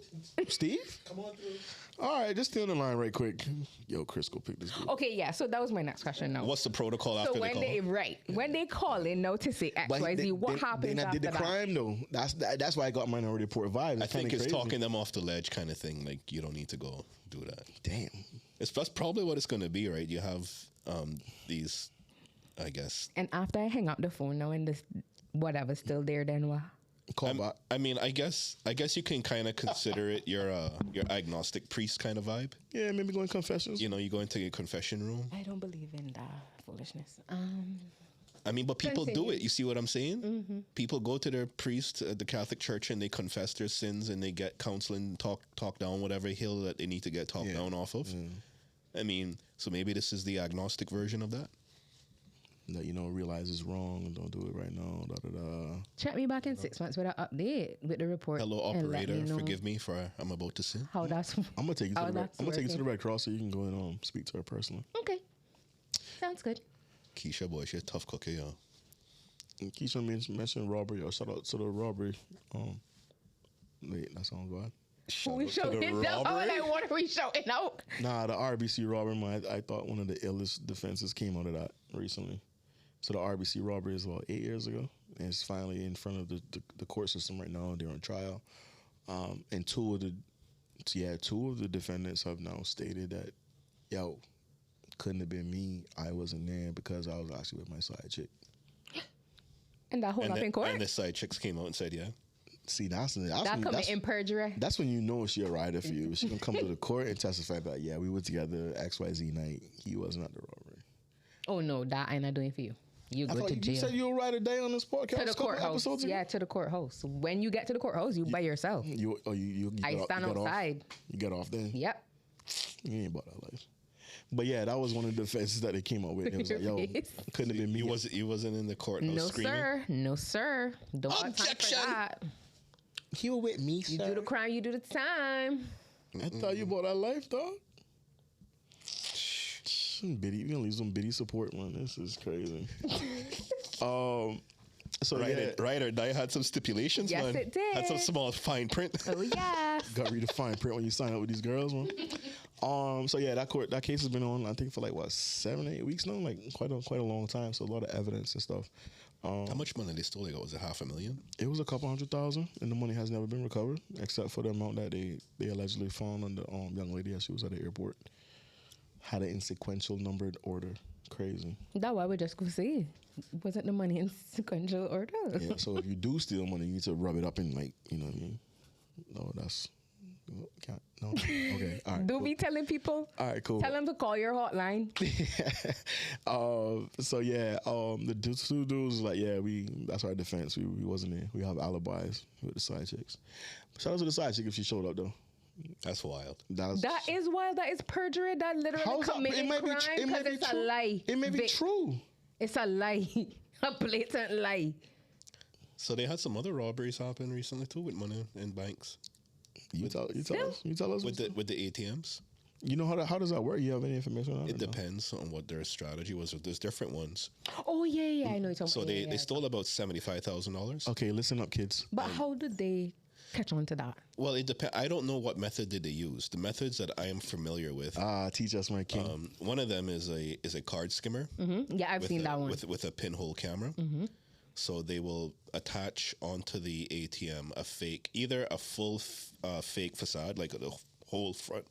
[SPEAKER 2] Steve?
[SPEAKER 5] Come on through.
[SPEAKER 2] All right, just stay on the line right quick. Yo, Chris, go pick this dude.
[SPEAKER 4] Okay, yeah. So that was my next question. Now,
[SPEAKER 3] What's the protocol after
[SPEAKER 4] so
[SPEAKER 3] the call?
[SPEAKER 4] when they call in now to say X, Y, Z, what happens
[SPEAKER 2] They
[SPEAKER 4] after
[SPEAKER 2] did the
[SPEAKER 4] that?
[SPEAKER 2] crime though. That's why I got Minority Report vibes.
[SPEAKER 3] I think it's
[SPEAKER 2] crazy.
[SPEAKER 3] talking them off the ledge kind of thing. Like you don't need to go do that.
[SPEAKER 2] Damn.
[SPEAKER 3] That's probably what it's going to be, right? You have these, I guess.
[SPEAKER 4] And after I hang up the phone now and this whatever's still there, then what?
[SPEAKER 2] Call back.
[SPEAKER 3] I mean, I guess you can kind of consider it your agnostic priest kind of vibe.
[SPEAKER 2] Yeah, maybe going confessions.
[SPEAKER 3] You know, you go into a confession room.
[SPEAKER 4] I don't believe in that foolishness.
[SPEAKER 3] I mean, but people do
[SPEAKER 4] Continue.
[SPEAKER 3] it. You see what I'm saying? People go to their priest at the Catholic Church and they confess their sins and they get counseling, talk down whatever hill that they need to get talked down off of. I mean, so maybe this is the agnostic version of that.
[SPEAKER 2] That realize it's wrong and don't do it right now. Da, da, da.
[SPEAKER 4] Check me back in 6 months with an update with the report.
[SPEAKER 3] Hello,
[SPEAKER 4] and let
[SPEAKER 3] operator.
[SPEAKER 4] me know
[SPEAKER 3] Forgive me for I'm about to sin.
[SPEAKER 4] how that's.
[SPEAKER 2] I'm gonna take you to
[SPEAKER 4] how
[SPEAKER 2] the Red,
[SPEAKER 4] that's
[SPEAKER 2] I'm gonna take you to the
[SPEAKER 4] working.
[SPEAKER 2] Red Cross so you can go and speak to her personally.
[SPEAKER 4] Okay, sounds good.
[SPEAKER 3] Keisha, boy, she's a tough cookie, y'all.
[SPEAKER 2] And Keisha mentioned robbery. Or shout out to the robbery. Wait, that sounds bad.
[SPEAKER 4] Who we shouting out? Like, what are we shouting out?
[SPEAKER 2] Nah, the RBC robbery. I thought one of the illest defenses came out of that recently. So the RBC robbery is about 8 years ago, and it's finally in front of the court system right now. They're on trial, and two of the defendants have now stated that, yo, couldn't have been me. I wasn't there because I was actually with my side chick.
[SPEAKER 4] And that hold up in court.
[SPEAKER 3] And the side chicks came out and said, yeah.
[SPEAKER 2] See, that's
[SPEAKER 4] committing perjury.
[SPEAKER 2] That's when you know she a rider for you. She gonna come to the court and testify that, yeah, we were together XYZ night. He wasn't at the robbery.
[SPEAKER 4] Oh no, that I'm not doing for you. You
[SPEAKER 2] I
[SPEAKER 4] go
[SPEAKER 2] thought
[SPEAKER 4] to
[SPEAKER 2] you
[SPEAKER 4] jail.
[SPEAKER 2] said you were ride a day on this podcast.
[SPEAKER 4] To the
[SPEAKER 2] couple
[SPEAKER 4] courthouse.
[SPEAKER 2] episodes ago?
[SPEAKER 4] Yeah, to the courthouse. When you get to the courthouse, you by yourself.
[SPEAKER 2] You
[SPEAKER 4] I stand
[SPEAKER 2] got
[SPEAKER 4] outside.
[SPEAKER 2] Off. You got off then?
[SPEAKER 4] Yep.
[SPEAKER 2] You ain't about that life. But yeah, that was one of the defenses that they came up with. It was like, yo, couldn't have been me.
[SPEAKER 3] You wasn't in the courthouse
[SPEAKER 4] No,
[SPEAKER 3] screaming?
[SPEAKER 4] sir. No, sir. Don't have time for
[SPEAKER 3] Objection.
[SPEAKER 4] that.
[SPEAKER 2] He was with me,
[SPEAKER 4] You do the crime, you do the time.
[SPEAKER 2] I thought you bought that life, dog. Biddy, you gonna leave some biddy support, man. This is crazy. So
[SPEAKER 3] Right or Die had some stipulations,
[SPEAKER 4] Yes,
[SPEAKER 3] man.
[SPEAKER 4] it did.
[SPEAKER 3] Had some small fine print.
[SPEAKER 4] Oh, yes.
[SPEAKER 2] got to read the fine print when you sign up with these girls, man. So yeah, that case has been on, I think, for like what, 7-8 weeks now, like quite a long time. So a lot of evidence and stuff.
[SPEAKER 3] How much money they stole? Like, was it $500,000?
[SPEAKER 2] It was a couple $100,000, and the money has never been recovered except for the amount that they allegedly found on the young lady as she was at the airport. Had an insequential numbered order. Crazy.
[SPEAKER 4] That's why we just go see. Wasn't the money in sequential order?
[SPEAKER 2] Yeah. So if you do steal money, you need to rub it up in, like, you know what I mean? No, that's can't. No. Okay. All right.
[SPEAKER 4] Do
[SPEAKER 2] cool.
[SPEAKER 4] be telling people.
[SPEAKER 2] All right. Cool.
[SPEAKER 4] Tell them to call your hotline.
[SPEAKER 2] So yeah, the two dudes like, yeah, that's our defense. We wasn't there. We have alibis with the side chicks. Shout out to the side chick if she showed up though.
[SPEAKER 3] That's wild.
[SPEAKER 4] That is wild. That is perjury. That literally committing crime because it's a lie.
[SPEAKER 2] It may be true.
[SPEAKER 4] It's a lie. A blatant lie.
[SPEAKER 3] So they had some other robberies happen recently too with money in banks.
[SPEAKER 2] You tell us
[SPEAKER 3] With the ATMs.
[SPEAKER 2] You know how does that work? You have any information on that?
[SPEAKER 3] It depends on what their strategy was. There's different ones.
[SPEAKER 4] Oh yeah, I know you're talking
[SPEAKER 3] So
[SPEAKER 4] about.
[SPEAKER 3] they stole about $75,000.
[SPEAKER 2] Okay, listen up, kids.
[SPEAKER 4] But how did they catch on to that?
[SPEAKER 3] Well, it depends. I don't know what method did they use. The methods that I am familiar with.
[SPEAKER 2] Teach us, my king.
[SPEAKER 3] One of them is a card skimmer.
[SPEAKER 4] Mm-hmm. Yeah, I've seen that one.
[SPEAKER 3] With a pinhole camera.
[SPEAKER 4] Mm-hmm.
[SPEAKER 3] So they will attach onto the ATM either a full fake facade, like the whole front.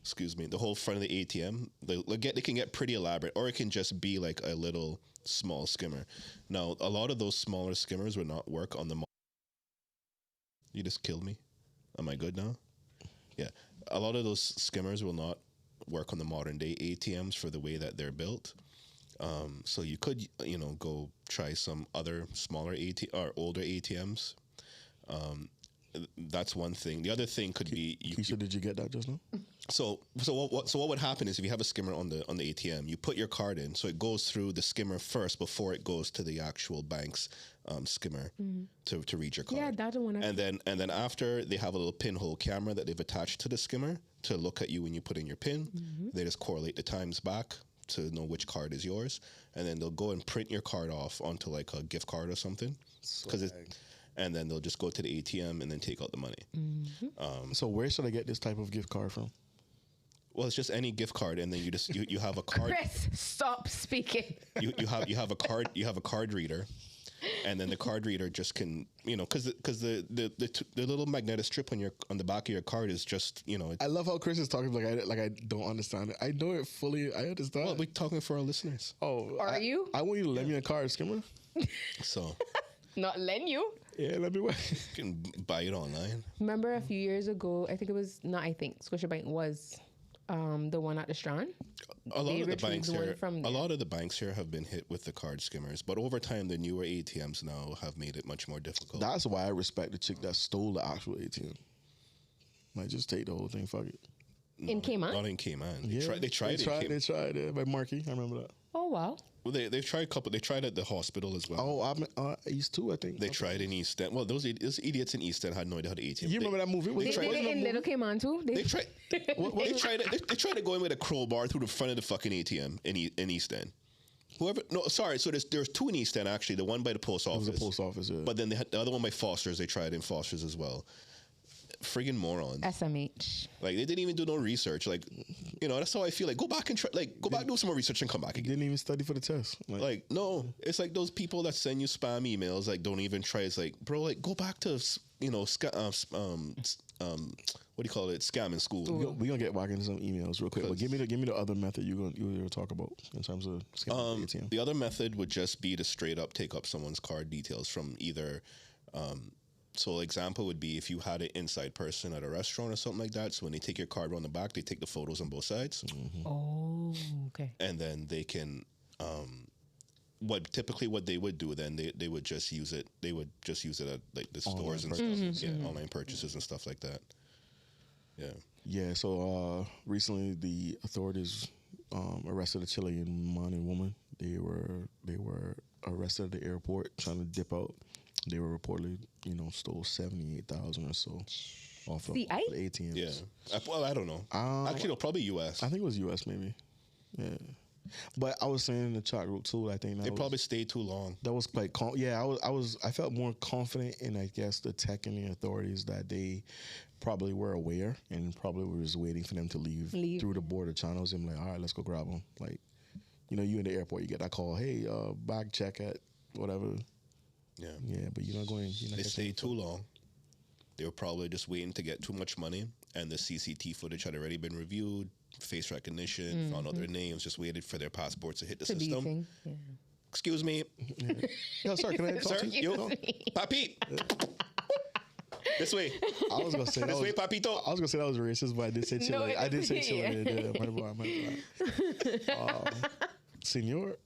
[SPEAKER 3] Excuse me, the whole front of the ATM. They can get pretty elaborate, or it can just be like a little small skimmer. Now, a lot of those smaller skimmers would not work on the. You just killed me. Am I good now? Yeah, a lot of those skimmers will not work on the modern day ATMs for the way that they're built. So you could, go try some other smaller or older ATMs. That's one thing. The other thing could be.
[SPEAKER 2] Keisha, did you get that just now?
[SPEAKER 3] So what would happen is if you have a skimmer on the ATM, you put your card in, so it goes through the skimmer first before it goes to the actual bank's skimmer to read your card.
[SPEAKER 4] Yeah, that's the one.
[SPEAKER 3] And then after they have a little pinhole camera that they've attached to the skimmer to look at you when you put in your PIN. They just correlate the times back to know which card is yours, and then they'll go and print your card off onto like a gift card or something, and then they'll just go to the ATM and then take out the money.
[SPEAKER 2] So where should I get this type of gift card from?
[SPEAKER 3] Well, it's just any gift card, and then you have a card.
[SPEAKER 4] Chris, stop speaking.
[SPEAKER 3] you have a card reader, and then the card reader just can because the little magnetic strip on the back of your card is just
[SPEAKER 2] I love how Chris is talking like I don't understand it. I know it fully. I understand.
[SPEAKER 3] Well, we're talking for our listeners.
[SPEAKER 2] Oh,
[SPEAKER 4] Are you?
[SPEAKER 2] I want you to lend me a card skimmer.
[SPEAKER 3] So
[SPEAKER 4] Not lend you.
[SPEAKER 2] Yeah, let me.
[SPEAKER 3] you can buy it online.
[SPEAKER 4] Remember a few years ago, Scotiabank was the one at the Strand.
[SPEAKER 3] A lot
[SPEAKER 4] They
[SPEAKER 3] of the
[SPEAKER 4] retrieved
[SPEAKER 3] banks
[SPEAKER 4] one
[SPEAKER 3] here,
[SPEAKER 4] from
[SPEAKER 3] a
[SPEAKER 4] there.
[SPEAKER 3] lot of the banks here have been hit with the card skimmers, but over time, the newer ATMs now have made it much more difficult.
[SPEAKER 2] That's why I respect the chick that stole the actual ATM. Might just take the whole thing. Fuck it.
[SPEAKER 4] In Cayman?
[SPEAKER 3] Not in Cayman.
[SPEAKER 2] Yeah,
[SPEAKER 3] They tried
[SPEAKER 2] They tried it by Marky. I remember that.
[SPEAKER 4] Oh, wow.
[SPEAKER 3] Well, they've tried a couple. They tried at the hospital as well.
[SPEAKER 2] Oh, East too, I think.
[SPEAKER 3] They tried in East End. Well, those idiots in East End had no idea how to ATM.
[SPEAKER 2] You remember that movie?
[SPEAKER 4] They did it in Little Cayman too.
[SPEAKER 3] They tried. They tried to go in with a crowbar through the front of the fucking ATM in East End. So there's two in East End actually. The one by the post office.
[SPEAKER 2] It was the post office, yeah.
[SPEAKER 3] But then they had the other one by Foster's. They tried in Foster's as well. Friggin' morons.
[SPEAKER 4] SMH.
[SPEAKER 3] Like they didn't even do no research. Like, that's how I feel. Like go back and try. Like go back, do some more research, and come back again.
[SPEAKER 2] Didn't even study for the test.
[SPEAKER 3] Like no, it's like those people that send you spam emails. Like don't even try. It's like, bro, like go back to what do you call it? Scam in school.
[SPEAKER 2] We're gonna get back into some emails real quick. But give me the other method you were gonna talk about in terms of scamming the ATM.
[SPEAKER 3] The other method would just be to straight up take up someone's card details from either. So example would be if you had an inside person at a restaurant or something like that. So when they take your card around the back, they take the photos on both sides.
[SPEAKER 4] Oh, okay.
[SPEAKER 3] And then they can, what they would do then, they would just use it. They would just use it at like the stores and stuff. Yeah, online purchases and stuff like that. Yeah.
[SPEAKER 2] Yeah, so recently the authorities arrested a Chilean man and woman. They were arrested at the airport trying to dip out. They were reportedly, stole 78,000 or so off of the ATMs.
[SPEAKER 3] Yeah. Well, I don't know. Actually, no, probably U.S.
[SPEAKER 2] I think it was U.S. maybe. Yeah. But I was saying in the chat group too. I think
[SPEAKER 3] They probably stayed too long.
[SPEAKER 2] that was quite. I felt more confident in, I guess, the tech and the authorities that they probably were aware and probably were just waiting for them to leave through the border channels. And like, all right, let's go grab them. Like, you in the airport, you get that call. Hey, bag check at whatever.
[SPEAKER 3] Yeah.
[SPEAKER 2] Yeah, but you're not going.
[SPEAKER 3] They stayed too long. They were probably just waiting to get too much money, and the CCT footage had already been reviewed, face recognition, found out their names, just waited for their passports to hit the system.
[SPEAKER 4] Yeah.
[SPEAKER 3] Excuse me.
[SPEAKER 2] Yeah. Yo, sir, can I talk
[SPEAKER 3] Sir,
[SPEAKER 2] to you?
[SPEAKER 3] yo, papi. This way.
[SPEAKER 2] I was gonna say
[SPEAKER 3] This way, papito.
[SPEAKER 2] I was gonna say that was racist, but I did say Chile. I did say Chile.
[SPEAKER 4] yeah.
[SPEAKER 2] My bad. Senor.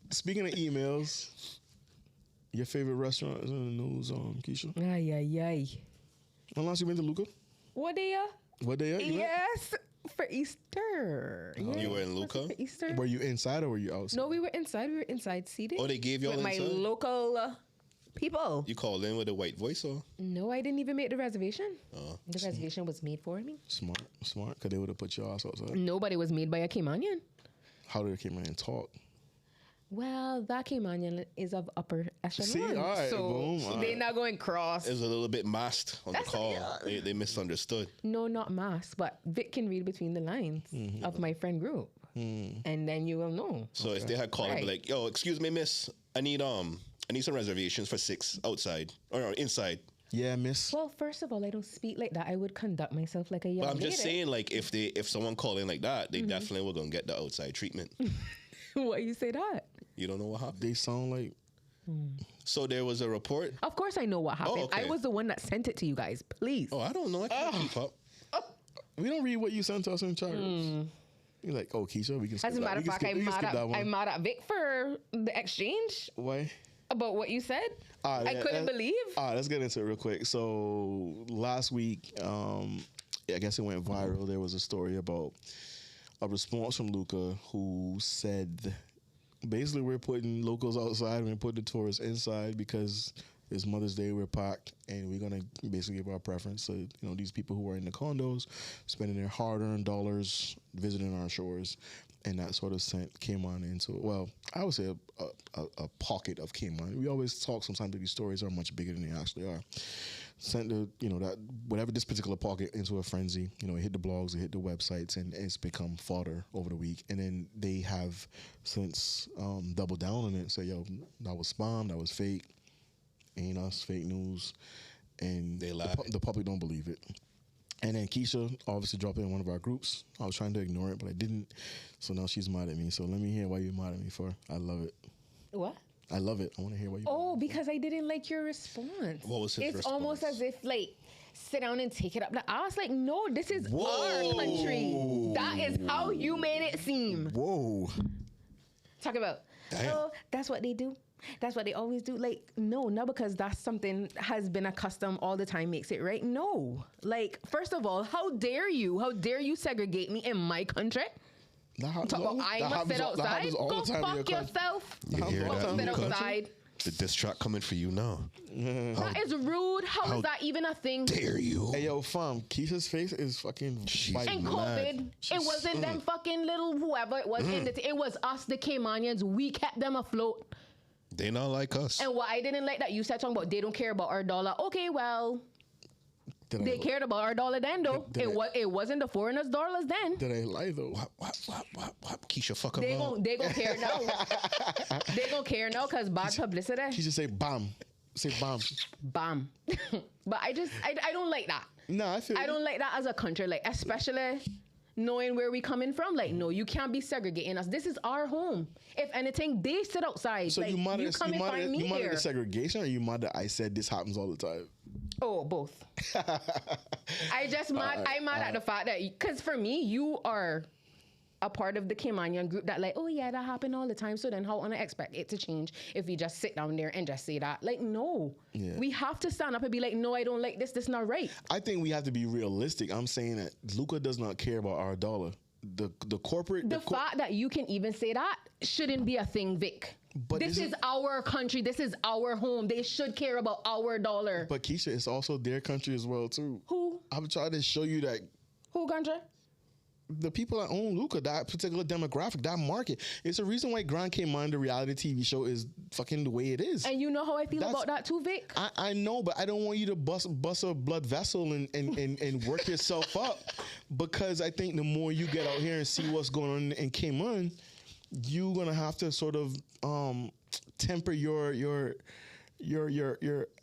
[SPEAKER 2] Speaking of emails, your favorite restaurant is in the news, Keisha.
[SPEAKER 4] Ay.
[SPEAKER 2] When last you been to Luca?
[SPEAKER 4] What day?
[SPEAKER 2] What day? You went?
[SPEAKER 4] Yes, for Easter.
[SPEAKER 3] You were in
[SPEAKER 4] Was it
[SPEAKER 3] Luca?
[SPEAKER 4] for Easter.
[SPEAKER 2] Were you inside or were you outside?
[SPEAKER 4] No, we were inside. We were inside seated.
[SPEAKER 3] Oh, they gave you all
[SPEAKER 4] with my
[SPEAKER 3] inside?
[SPEAKER 4] local people.
[SPEAKER 3] You called in with a white voice, or?
[SPEAKER 4] No, I didn't even make the reservation. The reservation was made for me.
[SPEAKER 2] Smart, because they would have put your ass outside.
[SPEAKER 4] Nobody was made by a Caymanian.
[SPEAKER 2] How did they come in and talk?
[SPEAKER 4] Well, that Caymanian is of upper echelon.
[SPEAKER 2] See, all right,
[SPEAKER 4] so
[SPEAKER 2] boom, all
[SPEAKER 4] they're
[SPEAKER 2] right.
[SPEAKER 4] not going cross.
[SPEAKER 3] It was a little bit masked on the call. They misunderstood.
[SPEAKER 4] No, not mass, but Vic can read between the lines of my friend group. And then you will know.
[SPEAKER 3] So if they had called and be like, yo, excuse me, miss, I need some reservations for 6 outside or inside.
[SPEAKER 2] Yeah, miss.
[SPEAKER 4] Well, first of all, I don't speak like that. I would conduct myself like a young
[SPEAKER 3] But I'm
[SPEAKER 4] lady.
[SPEAKER 3] just saying, like, if someone called in like that, they definitely were gonna get the outside treatment.
[SPEAKER 4] Why you say that?
[SPEAKER 3] You don't know what happened?
[SPEAKER 2] They sound like
[SPEAKER 3] So there was a report.
[SPEAKER 4] Of course I know what happened.
[SPEAKER 3] okay.
[SPEAKER 4] I was the one that sent it to you guys. Please.
[SPEAKER 3] Oh, I don't know. I can't keep up.
[SPEAKER 2] we don't read what you sent to us in chat. You're like, oh, Keisha, we can skip
[SPEAKER 4] As a
[SPEAKER 2] that.
[SPEAKER 4] matter of fact,
[SPEAKER 2] we can skip that one.
[SPEAKER 4] I'm mad at Vic for the exchange
[SPEAKER 2] Why?
[SPEAKER 4] about what you said. I couldn't believe.
[SPEAKER 2] Let's get into it real quick. So last week, I guess it went viral. There was a story about a response from Luca who said, basically, we're putting locals outside and we're putting the tourists inside because it's Mother's Day, we're packed, and we're gonna basically give our preference to these people who are in the condos, spending their hard-earned dollars visiting our shores, and that sort of sent Cayman into, well, I would say a pocket of Cayman. We always talk sometimes that these stories are much bigger than they actually are. Sent that whatever this particular pocket into a frenzy. It hit the blogs, it hit the websites, and it's become fodder over the week. And then they have since doubled down on it and say, yo, that was spam, that was fake, ain't us, fake news, and
[SPEAKER 3] They lied.
[SPEAKER 2] the public don't believe it. And then Keisha obviously dropped it in one of our groups. I was trying to ignore it, but I didn't. So now she's mad at me. So let me hear why you're mad at me for. I love it.
[SPEAKER 4] What?
[SPEAKER 2] I love it. I want to hear why you.
[SPEAKER 4] Oh, because I didn't like your response.
[SPEAKER 3] What was his
[SPEAKER 4] It's
[SPEAKER 3] response?
[SPEAKER 4] almost as if sit down and take it up the ass. Like, no, this is our country. That is how you made it seem.
[SPEAKER 2] Whoa.
[SPEAKER 4] Talk about,
[SPEAKER 3] Damn.
[SPEAKER 4] oh, that's what they do. That's what they always do. Like, no, not because that's something has been a custom all the time makes it right. No. Like, first of all, how dare you? How dare you segregate me in my country? Talk about I must sit outside. Go fuck yourself.
[SPEAKER 3] You hear
[SPEAKER 4] Go
[SPEAKER 3] that,
[SPEAKER 4] sit
[SPEAKER 3] Luca?
[SPEAKER 4] outside.
[SPEAKER 3] The diss track coming for you now.
[SPEAKER 4] That is rude. How is that even a thing?
[SPEAKER 3] Dare you?
[SPEAKER 2] Hey, yo, fam, Keisha's face is fucking biting.
[SPEAKER 4] And
[SPEAKER 3] mad.
[SPEAKER 4] COVID, it wasn't them fucking little whoever it was in it was us, the Caymanians. We kept them afloat.
[SPEAKER 3] They not like us.
[SPEAKER 4] And what I didn't like that you said talking about they don't care about our dollar. Okay, well, they cared about our dollar then though. It wasn't the foreigners' dollars then.
[SPEAKER 2] Did I lie though?
[SPEAKER 3] What? Keisha, fuck
[SPEAKER 4] They
[SPEAKER 3] him up.
[SPEAKER 4] gon' care now. They gon' care now because bad publicity.
[SPEAKER 2] Keisha say bam. Say bam.
[SPEAKER 4] Bam. But I don't like that.
[SPEAKER 2] Nah, I feel.
[SPEAKER 4] I don't like that as a country, like especially knowing where we coming from. Like, no, you can't be segregating us. This is our home. If anything, they sit outside.
[SPEAKER 2] So
[SPEAKER 4] like,
[SPEAKER 2] you mad at
[SPEAKER 4] come and find me
[SPEAKER 2] you mad
[SPEAKER 4] here.
[SPEAKER 2] at the segregation, or you mad that I said this happens all the time?
[SPEAKER 4] Oh, both. I'm mad at the fact that, because for me, you are a part of the Caymanian group that like, oh yeah, that happen all the time. So then how on I expect it to change if we just sit down there and just say that? Like, no.
[SPEAKER 2] Yeah.
[SPEAKER 4] We have to stand up and be like, no, I don't like this. This is not right.
[SPEAKER 2] I think we have to be realistic. I'm saying that Luca does not care about our dollar. The corporate...
[SPEAKER 4] The fact that you can even say that shouldn't be a thing, Vic.
[SPEAKER 2] But
[SPEAKER 4] this is our country. This is our home. They should care about our dollar.
[SPEAKER 2] But Keisha, it's also their country as well, too.
[SPEAKER 4] Who?
[SPEAKER 2] I'm trying to show you that
[SPEAKER 4] Who country?
[SPEAKER 2] the people that own Luca, that particular demographic, that market, it's a reason why Grand Cayman, the reality TV show, is fucking the way it is.
[SPEAKER 4] And you know how I feel about that too, Vic?
[SPEAKER 2] I know, but I don't want you to bust a blood vessel and work yourself up, because I think the more you get out here and see what's going on in Cayman, you're gonna have to sort of temper your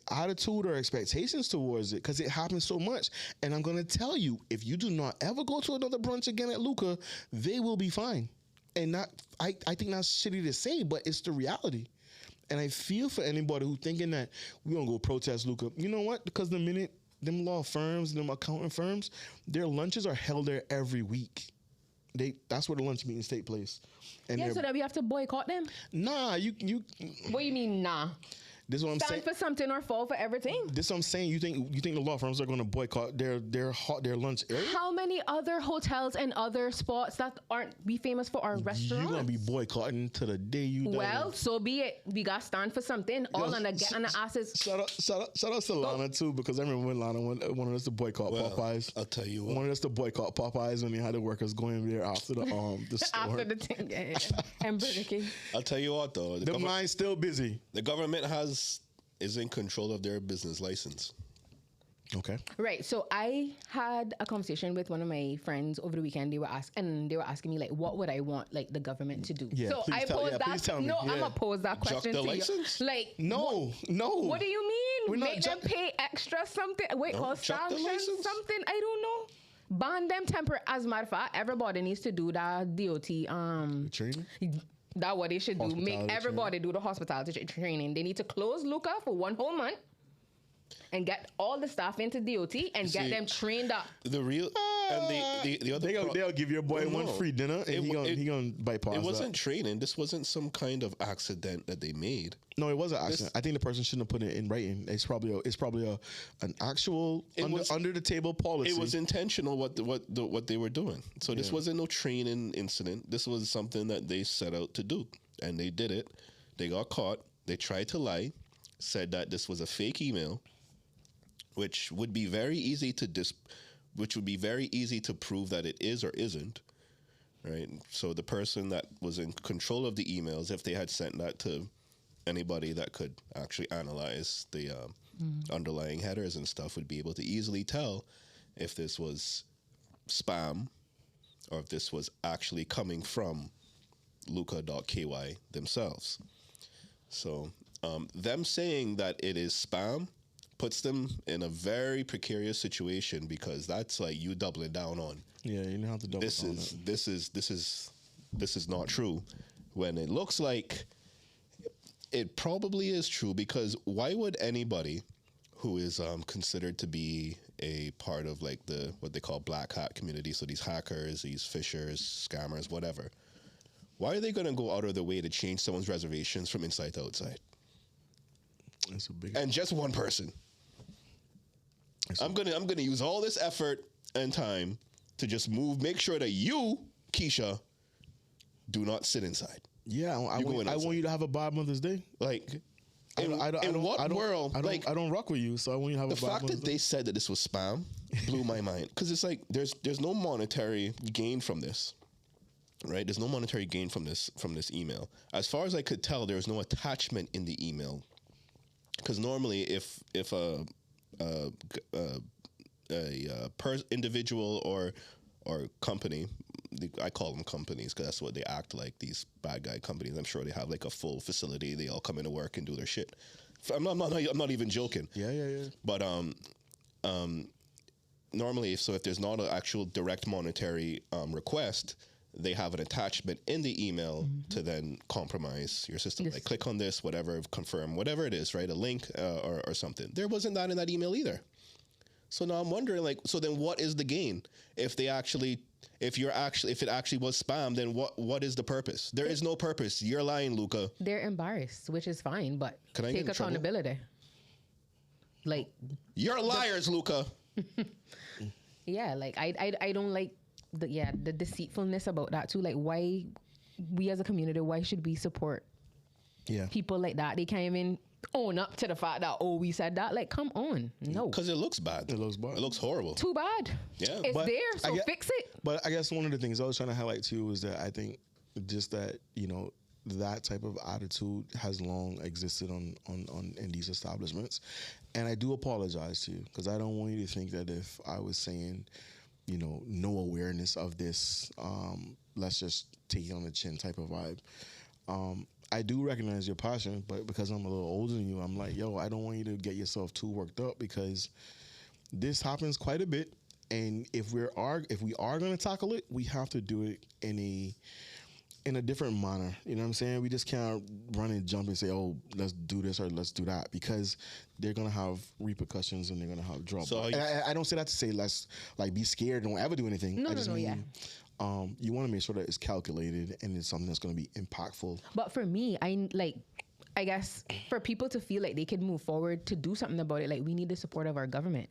[SPEAKER 2] attitude or expectations towards it, because it happens so much. And I'm gonna tell you, if you do not ever go to another brunch again at Luca, they will be fine. And I think that's shitty to say, but it's the reality. And I feel for anybody who thinking that we gonna go protest Luca. You know what? Because the minute them law firms, them accounting firms, their lunches are held there every week. That's where the lunch meetings take place. And
[SPEAKER 4] Yeah, so that we have to boycott them?
[SPEAKER 2] nah, you.
[SPEAKER 4] What do you mean, nah?
[SPEAKER 2] This is what I'm saying.
[SPEAKER 4] Stand for something or fall for everything?
[SPEAKER 2] This is what I'm saying. You think the law firms are going to boycott their lunch area?
[SPEAKER 4] How many other hotels and other spots that aren't be famous for our restaurants?
[SPEAKER 2] You're going to be boicotting to the day you die.
[SPEAKER 4] Well, so be it. We got to stand for something. All on the asses.
[SPEAKER 2] Shout out to Lana too, because I remember when Lana wanted us to boycott Popeyes.
[SPEAKER 3] I'll tell you what.
[SPEAKER 2] Wanted us to boycott Popeyes when they had the workers going there after the store.
[SPEAKER 4] After the thing, and Burger King.
[SPEAKER 3] I'll tell you what, though.
[SPEAKER 2] The line's still busy.
[SPEAKER 3] The government is in control of their business license.
[SPEAKER 2] Okay.
[SPEAKER 4] Right. So I had a conversation with one of my friends over the weekend. They were asking me like, what would I want like the government to do?
[SPEAKER 2] Yeah,
[SPEAKER 4] so
[SPEAKER 2] please
[SPEAKER 4] I posed that.
[SPEAKER 2] please tell me.
[SPEAKER 4] No,
[SPEAKER 2] Yeah.
[SPEAKER 4] I'm gonna pose that question
[SPEAKER 3] the
[SPEAKER 4] to
[SPEAKER 3] license?
[SPEAKER 4] you. Like,
[SPEAKER 2] No.
[SPEAKER 4] what do you mean?
[SPEAKER 2] We're not
[SPEAKER 4] Make them pay extra something? Wait,
[SPEAKER 3] No,
[SPEAKER 4] call
[SPEAKER 3] chuck the
[SPEAKER 4] sanctions
[SPEAKER 3] license.
[SPEAKER 4] something? I don't know. Ban them temper. As a matter of fact, everybody needs to do that DOT.
[SPEAKER 2] Training?
[SPEAKER 4] That's what they should do. Make
[SPEAKER 2] Hospitality
[SPEAKER 4] everybody do the hospitality training. They need to close Luca for 1 whole month and get all the staff into DOT and get
[SPEAKER 3] See,
[SPEAKER 4] them trained up.
[SPEAKER 3] The real and the other
[SPEAKER 2] They'll give your boy one
[SPEAKER 3] No.
[SPEAKER 2] free dinner, and he gonna bypass
[SPEAKER 3] It wasn't
[SPEAKER 2] that.
[SPEAKER 3] training. This wasn't some kind of accident that they made.
[SPEAKER 2] No, it was an accident. I think the person shouldn't have put it in writing. It's probably an actual under the table policy.
[SPEAKER 3] It was intentional what they were doing. So this wasn't no training incident. This was something that they set out to do, and they did it. They got caught. They tried to lie, said that this was a fake email, which would be very easy to prove that it is or isn't. Right. So the person that was in control of the emails, if they had sent that to anybody that could actually analyze the underlying headers and stuff, would be able to easily tell if this was spam or if this was actually coming from Luca.ky themselves. So them saying that it is spam puts them in a very precarious situation, because that's like you doubling down on
[SPEAKER 2] Yeah, you know how to double
[SPEAKER 3] this
[SPEAKER 2] down
[SPEAKER 3] is not true, when it looks like it probably is true. Because why would anybody who is considered to be a part of like what they call black hat community, so these hackers, these phishers, scammers, whatever, why are they going to go out of their way to change someone's reservations from inside to outside?
[SPEAKER 2] That's a big.
[SPEAKER 3] And just one person. I'm gonna use all this effort and time to just make sure that you, Keisha, do not sit inside.
[SPEAKER 2] Yeah, I want you to have a bad Mother's Day.
[SPEAKER 3] Like,
[SPEAKER 2] In
[SPEAKER 3] what world?
[SPEAKER 2] I don't rock with you, so I want you to have
[SPEAKER 3] The
[SPEAKER 2] a bad
[SPEAKER 3] fact
[SPEAKER 2] Mother's
[SPEAKER 3] that
[SPEAKER 2] Day.
[SPEAKER 3] they said that this was spam blew my mind, because it's like there's no monetary gain from this, right? There's no monetary gain from this email. As far as I could tell, there was no attachment in the email, because normally if a individual or company, I call them companies because that's what they act like, these bad guy companies. I'm sure they have like a full facility. They all come into work and do their shit. I'm not even joking.
[SPEAKER 2] Yeah.
[SPEAKER 3] But normally, if there's not an actual direct monetary request, they have an attachment in the email to then compromise your system.
[SPEAKER 4] Yes.
[SPEAKER 3] Like, click on this, whatever, confirm, whatever it is, right? A link or something. There wasn't that in that email either. So now I'm wondering, like, so then what is the gain if If it actually was spam, then what is the purpose? There is no purpose. You're lying, Luca.
[SPEAKER 4] They're embarrassed, which is fine, but
[SPEAKER 3] Can I get
[SPEAKER 4] take
[SPEAKER 3] in trouble?
[SPEAKER 4] accountability. Like,
[SPEAKER 3] You're liars, Luca.
[SPEAKER 4] yeah, like I don't like the deceitfulness about that too. Like, why we as a community, why should we support
[SPEAKER 2] Yeah.
[SPEAKER 4] people like that? They can't even own up to the fact that, oh, we said that. Like, come on. No.
[SPEAKER 3] Because it looks bad.
[SPEAKER 2] It looks bad.
[SPEAKER 3] It looks horrible.
[SPEAKER 4] Too bad.
[SPEAKER 3] Yeah.
[SPEAKER 4] It's
[SPEAKER 2] But
[SPEAKER 4] there,
[SPEAKER 2] I
[SPEAKER 4] so
[SPEAKER 2] get-
[SPEAKER 4] fix it.
[SPEAKER 2] But I guess one of the things I was trying to highlight too is that I think just that, you know, that type of attitude has long existed on in these establishments. And I do apologize to you because I don't want you to think that if I was saying, you know, no awareness of this, let's just take it on the chin type of vibe. I do recognize your passion, but because I'm a little older than you, I'm like, yo, I don't want you to get yourself too worked up because this happens quite a bit. And if we are going to tackle it, we have to do it in a different manner. You know what I'm saying? We just can't run and jump and say, oh, let's do this or let's do that, because they're going to have repercussions and they're going to have drop.
[SPEAKER 3] So
[SPEAKER 2] And I don't say that to say let's like be scared and don't ever do anything.
[SPEAKER 4] No,
[SPEAKER 2] I just
[SPEAKER 4] no,
[SPEAKER 2] mean you want to make sure that it's calculated and it's something that's going to be impactful.
[SPEAKER 4] But for me, I guess for people to feel like they could move forward to do something about it, like, we need the support of our government.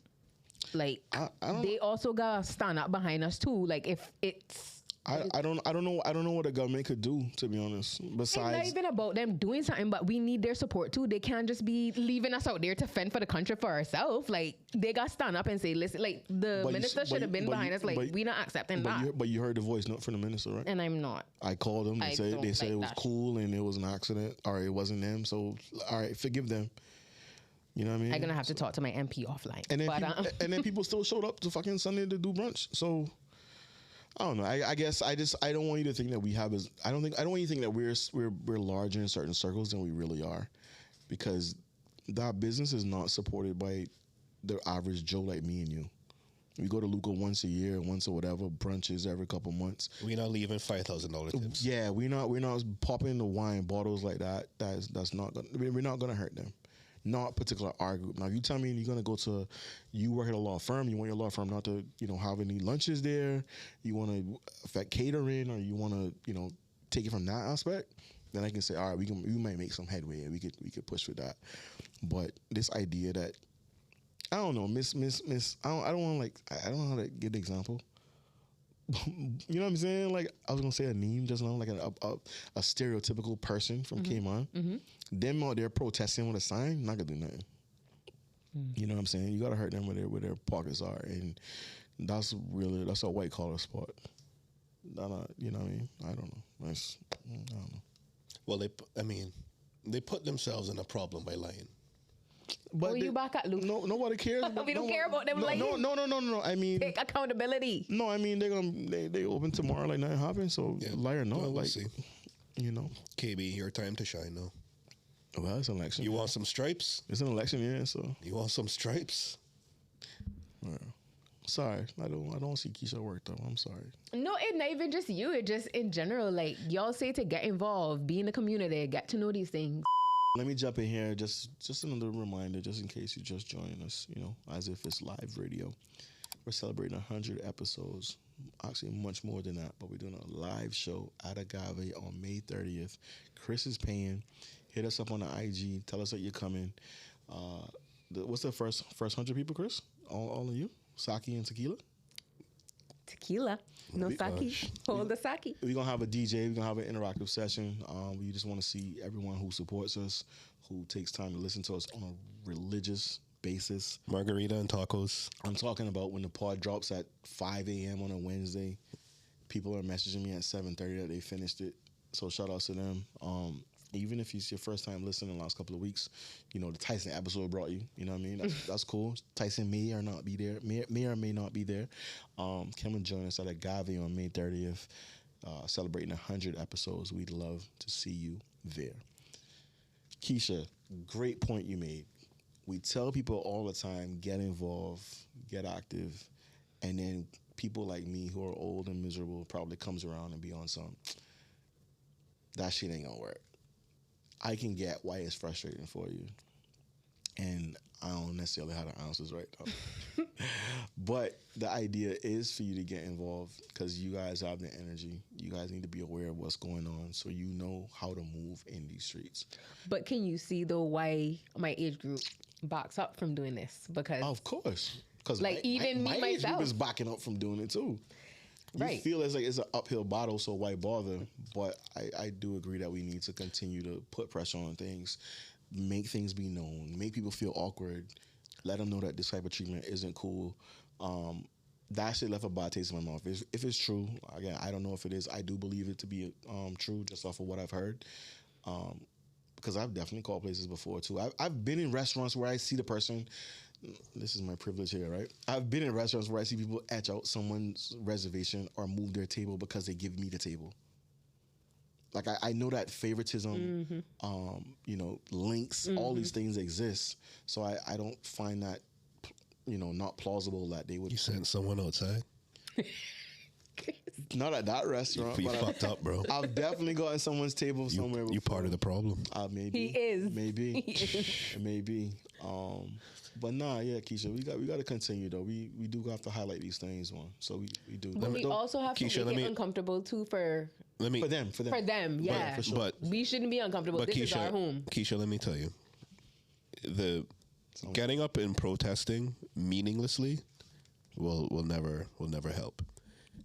[SPEAKER 4] Like,
[SPEAKER 2] I don't-
[SPEAKER 4] they also gotta stand up behind us too. Like, if it's
[SPEAKER 2] I don't know what the government could do, to be honest.
[SPEAKER 4] not
[SPEAKER 2] Besides,
[SPEAKER 4] even about them doing something, but we need their support too. They can't just be leaving us out there to fend for the country for ourselves. Like, they got to stand up and say, listen, like, the
[SPEAKER 2] But you-
[SPEAKER 4] minister
[SPEAKER 2] but
[SPEAKER 4] should have
[SPEAKER 2] you-
[SPEAKER 4] been
[SPEAKER 2] but
[SPEAKER 4] behind
[SPEAKER 2] you-
[SPEAKER 4] us. Like,
[SPEAKER 2] but-
[SPEAKER 4] we not accepting that.
[SPEAKER 2] but you heard the voice note from the minister, right?
[SPEAKER 4] And I'm not.
[SPEAKER 2] I called them.
[SPEAKER 4] I
[SPEAKER 2] They
[SPEAKER 4] don't
[SPEAKER 2] said
[SPEAKER 4] like
[SPEAKER 2] it was
[SPEAKER 4] that
[SPEAKER 2] cool and it was an accident, or it wasn't them. So, all right, forgive them. You know what I mean?
[SPEAKER 4] I'm gonna have to talk to my MP offline.
[SPEAKER 2] And then,
[SPEAKER 4] but,
[SPEAKER 2] people, and then people still showed up to fucking Sunday to do brunch. So, I don't know. I guess I don't want you to think that we have as I don't want you to think that we're larger in certain circles than we really are, because that business is not supported by the average Joe like me and you. We go to Luca once a year, once or whatever, brunches every couple months.
[SPEAKER 3] We're not leaving $5,000 tips.
[SPEAKER 2] Yeah, we're not popping the wine bottles like that. That's not gonna, we're not gonna hurt them. Not particular our group. Now, if you tell me you're gonna you work at a law firm, you want your law firm not to, have any lunches there, you want to affect catering, or you want to, take it from that aspect, then I can say, all right, we might make some headway and we could push for that. But this idea that, I don't know, Miss, I don't want to I don't know how to give the example. You know what I'm saying? Like, I was gonna say a name just now, like a stereotypical person from Cayman. Them out there protesting with a sign, not gonna do nothing. You know what I'm saying? You gotta hurt them where their pockets are, and that's a white collar sport. You know what I mean? I don't know. I don't know.
[SPEAKER 3] Well, they put themselves in a problem by lying.
[SPEAKER 2] But
[SPEAKER 4] Oh, you back at Luke.
[SPEAKER 2] No, nobody cares.
[SPEAKER 4] We don't care about them lying.
[SPEAKER 2] No. I mean,
[SPEAKER 4] Take accountability.
[SPEAKER 2] no. I mean, they open tomorrow like nothing happened. So lie or not,
[SPEAKER 3] Well, we'll
[SPEAKER 2] like
[SPEAKER 3] see.
[SPEAKER 2] KB,
[SPEAKER 3] your time to shine now.
[SPEAKER 2] Well, it's an election.
[SPEAKER 3] You want some stripes?
[SPEAKER 2] It's an election year, so.
[SPEAKER 3] You want some stripes?
[SPEAKER 2] Yeah. Sorry, I don't see Keisha work though. I'm sorry.
[SPEAKER 4] No, it's not even just you. It just in general. Like, y'all say to get involved, be in the community, get to know these things.
[SPEAKER 2] Let me jump in here. Just another reminder, just in case you just joined us. As if it's live radio. We're celebrating 100 episodes. Actually, much more than that. But we're doing a live show at Agave on May 30th. Chris is paying. Hit us up on the IG. Tell us that you're coming. What's the first 100 people, Chris? All of you? Sake and tequila?
[SPEAKER 4] Tequila, no sake. Hold the sake.
[SPEAKER 2] We're going to have a DJ. We're going to have an interactive session. We just want to see everyone who supports us, who takes time to listen to us on a religious basis.
[SPEAKER 3] Margarita and tacos.
[SPEAKER 2] I'm talking about when the pod drops at 5 a.m. on a Wednesday. People are messaging me at 7:30 that they finished it. So shout outs to them. Even if it's your first time listening the last couple of weeks, the Tyson episode brought you. You know what I mean? That's cool. Tyson may or not be there. May or may not be there. Come and join us at Agave on May 30th, celebrating 100 episodes. We'd love to see you there. Keisha, great point you made. We tell people all the time, get involved, get active, and then people like me who are old and miserable probably comes around and be on some. That shit ain't gonna work. I can get why it's frustrating for you. And I don't necessarily have the answers right now. But the idea is for you to get involved because you guys have the energy. You guys need to be aware of what's going on so you know how to move in these streets.
[SPEAKER 4] But can you see though why my age group backs up from doing this? Because
[SPEAKER 2] Of course. Because
[SPEAKER 4] Like, even me
[SPEAKER 2] my age group
[SPEAKER 4] myself.
[SPEAKER 2] is backing up from doing it too. You
[SPEAKER 4] Right.
[SPEAKER 2] feel it's like it's an uphill battle, so why bother? But I do agree that we need to continue to put pressure on things, make things be known, make people feel awkward, let them know that this type of treatment isn't cool. That shit left a bad taste in my mouth. If it's true, again, I don't know if it is. I do believe it to be true just off of what I've heard. Because I've definitely called places before too. I've been in restaurants where I see the person. This is my privilege here, right? I've been in restaurants where I see people etch out someone's reservation or move their table because they give me the table. Like I know that favoritism, links, all these things exist. So I don't find that, not plausible that they would.
[SPEAKER 3] You sent someone outside.
[SPEAKER 2] Not at that restaurant.
[SPEAKER 3] You
[SPEAKER 2] but
[SPEAKER 3] fucked up, bro.
[SPEAKER 2] I've definitely gotten someone's table somewhere.
[SPEAKER 3] You part of the problem.
[SPEAKER 2] Maybe
[SPEAKER 4] He is.
[SPEAKER 2] Maybe.
[SPEAKER 4] He is.
[SPEAKER 2] Maybe. But yeah, Keisha, we got to continue though. We do have to highlight these things, man. So we do.
[SPEAKER 4] But we also have
[SPEAKER 3] Keisha,
[SPEAKER 4] to
[SPEAKER 3] let
[SPEAKER 4] make
[SPEAKER 3] me-
[SPEAKER 4] it uncomfortable too for
[SPEAKER 3] Let me.
[SPEAKER 2] for them.
[SPEAKER 4] them. Yeah,
[SPEAKER 2] for sure.
[SPEAKER 3] But
[SPEAKER 4] we shouldn't be uncomfortable.
[SPEAKER 3] But
[SPEAKER 4] This is our home.
[SPEAKER 3] Keisha, let me tell you, the getting up and protesting meaninglessly will never help.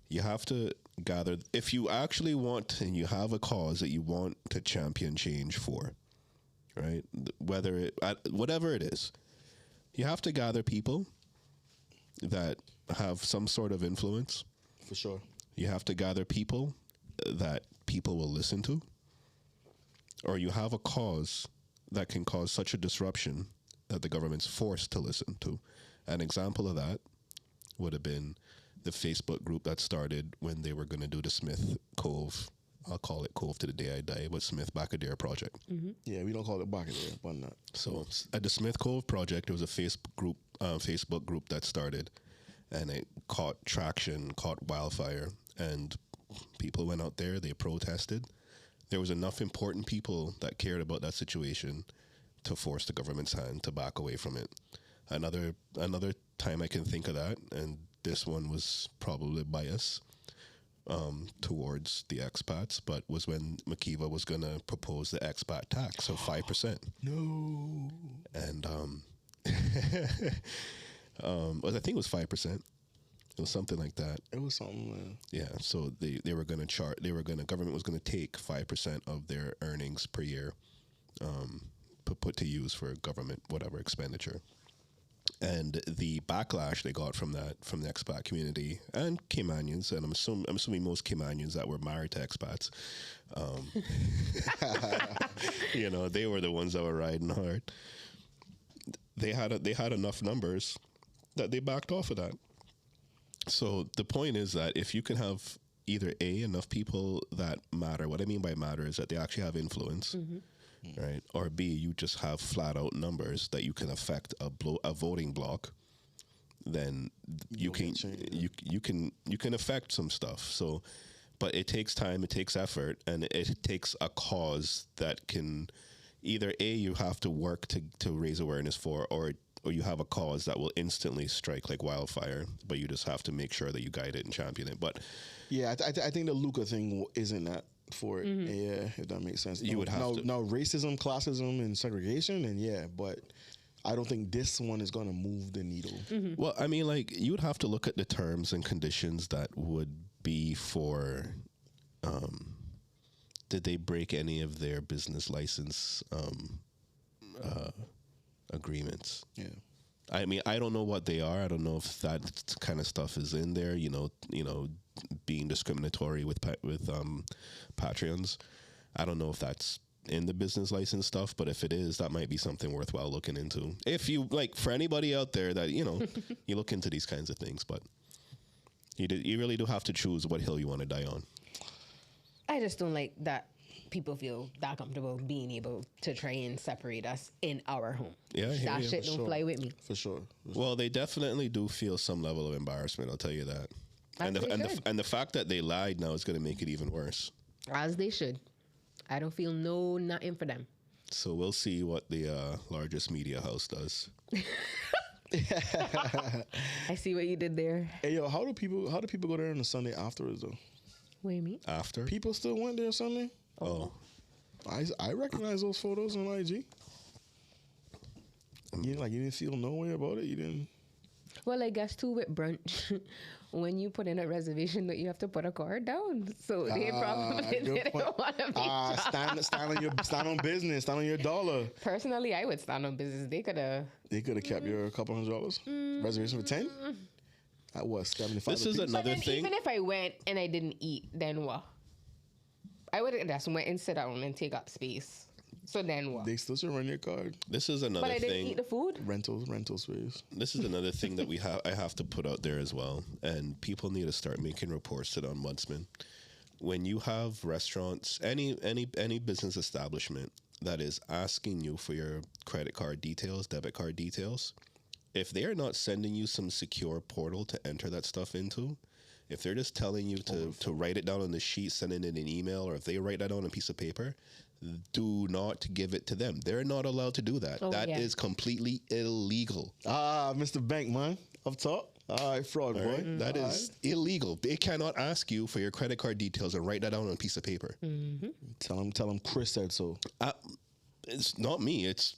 [SPEAKER 3] You have to gather. If you actually want and you have a cause that you want to champion change for, right? Whatever it is, you have to gather people that have some sort of influence.
[SPEAKER 2] For sure.
[SPEAKER 3] You have to gather people that people will listen to, or you have a cause that can cause such a disruption that the government's forced to listen to. An example of that would have been the Facebook group that started when they were going to do the Smith Cove, I'll call it Cove to the Day I Die, but Smith Bacadere project.
[SPEAKER 2] Yeah, we don't call it bucket there, but not.
[SPEAKER 3] So at the Smith Cove project, there was a Facebook group that started, and it caught traction, caught wildfire, and people went out there, they protested. There was enough important people that cared about that situation to force the government's hand to back away from it. Another time I can think of that, and this one was probably biased towards the expats, but was when Makiva was going to propose the expat tax of 5%.
[SPEAKER 2] No.
[SPEAKER 3] And I think it was 5%. It was something like that.
[SPEAKER 2] It was something.
[SPEAKER 3] Yeah, so they were going to government was going to take 5% of their earnings per year, put to use for government whatever expenditure. And the backlash they got from the expat community and Caymanians, and I'm assuming most Caymanians that were married to expats, they were the ones that were riding hard. They had enough numbers that they backed off of that. So the point is that if you can have either enough people that matter, what I mean by matter is that they actually have influence, right? Or B, you just have flat out numbers that you can affect a voting block, then you can affect some stuff. So, but it takes time, it takes effort, and it takes a cause that can either you have to work to raise awareness for, or you have a cause that will instantly strike like wildfire, but you just have to make sure that you guide it and champion it. But
[SPEAKER 2] yeah, I think the Luca thing isn't that for it. Yeah, if that makes sense.
[SPEAKER 3] You would have to.
[SPEAKER 2] Now, racism, classism, and segregation, and yeah, but I don't think this one is going to move the needle.
[SPEAKER 3] Well, I mean, like, you would have to look at the terms and conditions that would be for, did they break any of their business license agreements?
[SPEAKER 2] Yeah.
[SPEAKER 3] I mean, I don't know what they are. I don't know if that kind of stuff is in there, being discriminatory with Patreons. I don't know if that's in the business license stuff, but if it is, that might be something worthwhile looking into. If you, like, for anybody out there that, you look into these kinds of things, but you really do have to choose what hill you want to die on.
[SPEAKER 4] I just don't like that people feel that comfortable being able to try and separate us in our home.
[SPEAKER 3] Yeah, I hear
[SPEAKER 4] that
[SPEAKER 3] you.
[SPEAKER 4] shit don't fly with me.
[SPEAKER 2] For sure.
[SPEAKER 3] Well, they definitely do feel some level of embarrassment, I'll tell you that.
[SPEAKER 4] And
[SPEAKER 3] The fact that they lied now is going to make it even worse.
[SPEAKER 4] As they should. I don't feel nothing for them.
[SPEAKER 3] So we'll see what the largest media house does.
[SPEAKER 4] I see what you did there.
[SPEAKER 2] Hey yo, how do people go there on the Sunday afterwards though?
[SPEAKER 4] What do you mean?
[SPEAKER 3] After?
[SPEAKER 2] People still went there Sunday?
[SPEAKER 3] Oh.
[SPEAKER 2] I recognize those photos on IG. You didn't feel no way about it. You didn't.
[SPEAKER 4] Well, I guess too with brunch, when you put in a reservation, that you have to put a card down. So they probably
[SPEAKER 2] good
[SPEAKER 4] didn't
[SPEAKER 2] point.
[SPEAKER 4] want to be
[SPEAKER 2] Stand on business, stand on your dollar.
[SPEAKER 4] Personally, I would stand on business. They could have.
[SPEAKER 2] They could have kept your couple $100. Reservation for 10. That was 75.
[SPEAKER 3] This is
[SPEAKER 2] apiece.
[SPEAKER 3] another
[SPEAKER 4] Then
[SPEAKER 3] thing.
[SPEAKER 4] even if I went and I didn't eat, then what? I would have just went and sit down and take up space. So then what?
[SPEAKER 2] They still should run your card.
[SPEAKER 3] This is another
[SPEAKER 4] But I didn't
[SPEAKER 3] thing.
[SPEAKER 4] eat the food.
[SPEAKER 2] Rental space.
[SPEAKER 3] This is another thing that I have to put out there as well, and people need to start making reports to the ombudsman. When you have restaurants, any business establishment that is asking you for your credit card details, debit card details, if they are not sending you some secure portal to enter that stuff into, if they're just telling you to write it down on the sheet, send it in an email, or if they write that down on a piece of paper, do not give it to them. They're not allowed to do that.
[SPEAKER 4] Oh,
[SPEAKER 3] That is
[SPEAKER 4] yeah.
[SPEAKER 3] completely illegal.
[SPEAKER 2] Mr. Bankman, up top. All right, fraud boy.
[SPEAKER 3] Right? That is illegal. They cannot ask you for your credit card details and write that down on a piece of paper.
[SPEAKER 2] Tell him Chris said so.
[SPEAKER 3] It's not me. It's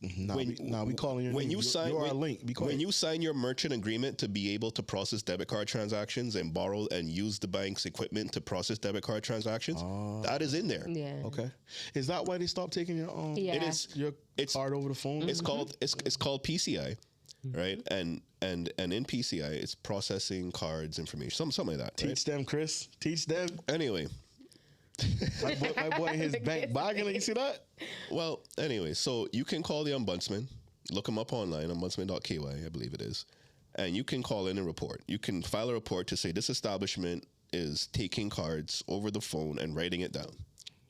[SPEAKER 2] we calling your
[SPEAKER 3] when
[SPEAKER 2] name.
[SPEAKER 3] you sign
[SPEAKER 2] you're our link. Be quiet.
[SPEAKER 3] when you sign your merchant agreement to be able to process debit card transactions and borrow and use the bank's equipment to process debit card transactions, that is in there.
[SPEAKER 4] Yeah.
[SPEAKER 2] Okay. Is that why they stopped taking your
[SPEAKER 4] Yeah.
[SPEAKER 3] It is.
[SPEAKER 2] your card over the phone?
[SPEAKER 3] It's called PCI, right? And in PCI, it's processing cards information, something like that. Right?
[SPEAKER 2] Teach them, Chris. Teach them.
[SPEAKER 3] Anyway,
[SPEAKER 2] My boy in his bank bargaining. You see that?
[SPEAKER 3] well, anyway, so you can call the ombudsman, look him up online, ombudsman.ky, I believe it is, and you can call in and report. You can file a report to say this establishment is taking cards over the phone and writing it down.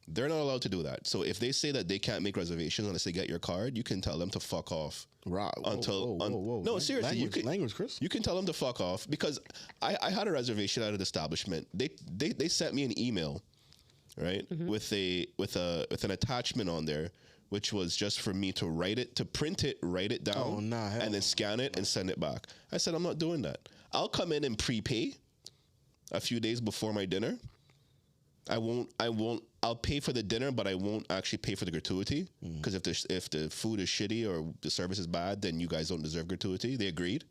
[SPEAKER 3] They're not allowed to do that. So if they say that they can't make reservations unless they get your card, you can tell them to fuck off.
[SPEAKER 2] Right.
[SPEAKER 3] Whoa. No, seriously,
[SPEAKER 2] Language, Chris.
[SPEAKER 3] You can tell them to fuck off because I had a reservation at an establishment. They sent me an email, right, with an attachment on there, which was just for me to print it, write it down, and then scan it and send it back. I said, I'm not doing that. I'll come in and prepay a few days before my dinner. I'll pay for the dinner, but I won't actually pay for the gratuity because if the food is shitty or the service is bad, then you guys don't deserve gratuity. They agreed,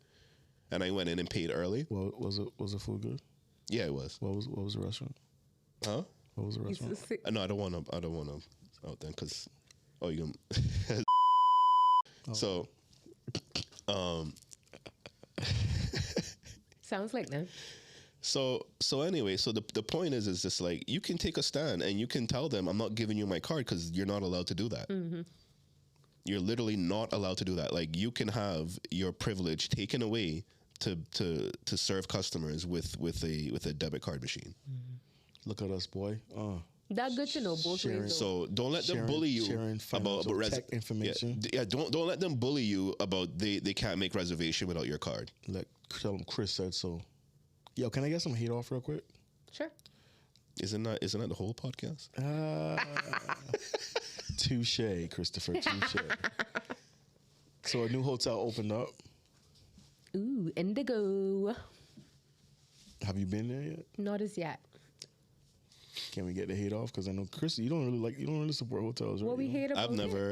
[SPEAKER 3] and I went in and paid early.
[SPEAKER 2] Well, was the food good?
[SPEAKER 3] Yeah, it was.
[SPEAKER 2] What was the restaurant?
[SPEAKER 3] Huh?
[SPEAKER 2] What was the restaurant?
[SPEAKER 3] No, I don't want to out then because you can. So,
[SPEAKER 4] Sounds like them.
[SPEAKER 3] So anyway, so the point is just like you can take a stand and you can tell them I'm not giving you my card because you're not allowed to do that. You're literally not allowed to do that. Like you can have your privilege taken away to serve customers with a debit card machine.
[SPEAKER 2] Look at us, boy.
[SPEAKER 4] That's good to know both ways. though.
[SPEAKER 3] So don't let them bully you about
[SPEAKER 2] tech information.
[SPEAKER 3] Yeah, don't let them bully you about they can't make reservation without your card.
[SPEAKER 2] Tell them Chris said so. Yo, can I get some hate off real quick?
[SPEAKER 4] Sure.
[SPEAKER 3] Isn't that the whole podcast?
[SPEAKER 2] Touche, Christopher. Touche. So a new hotel opened up.
[SPEAKER 4] Ooh, Indigo.
[SPEAKER 2] Have you been there yet?
[SPEAKER 4] Not as yet.
[SPEAKER 2] Can we get the hate off? Because I know Chris, you don't really support hotels, right?
[SPEAKER 4] What we hate about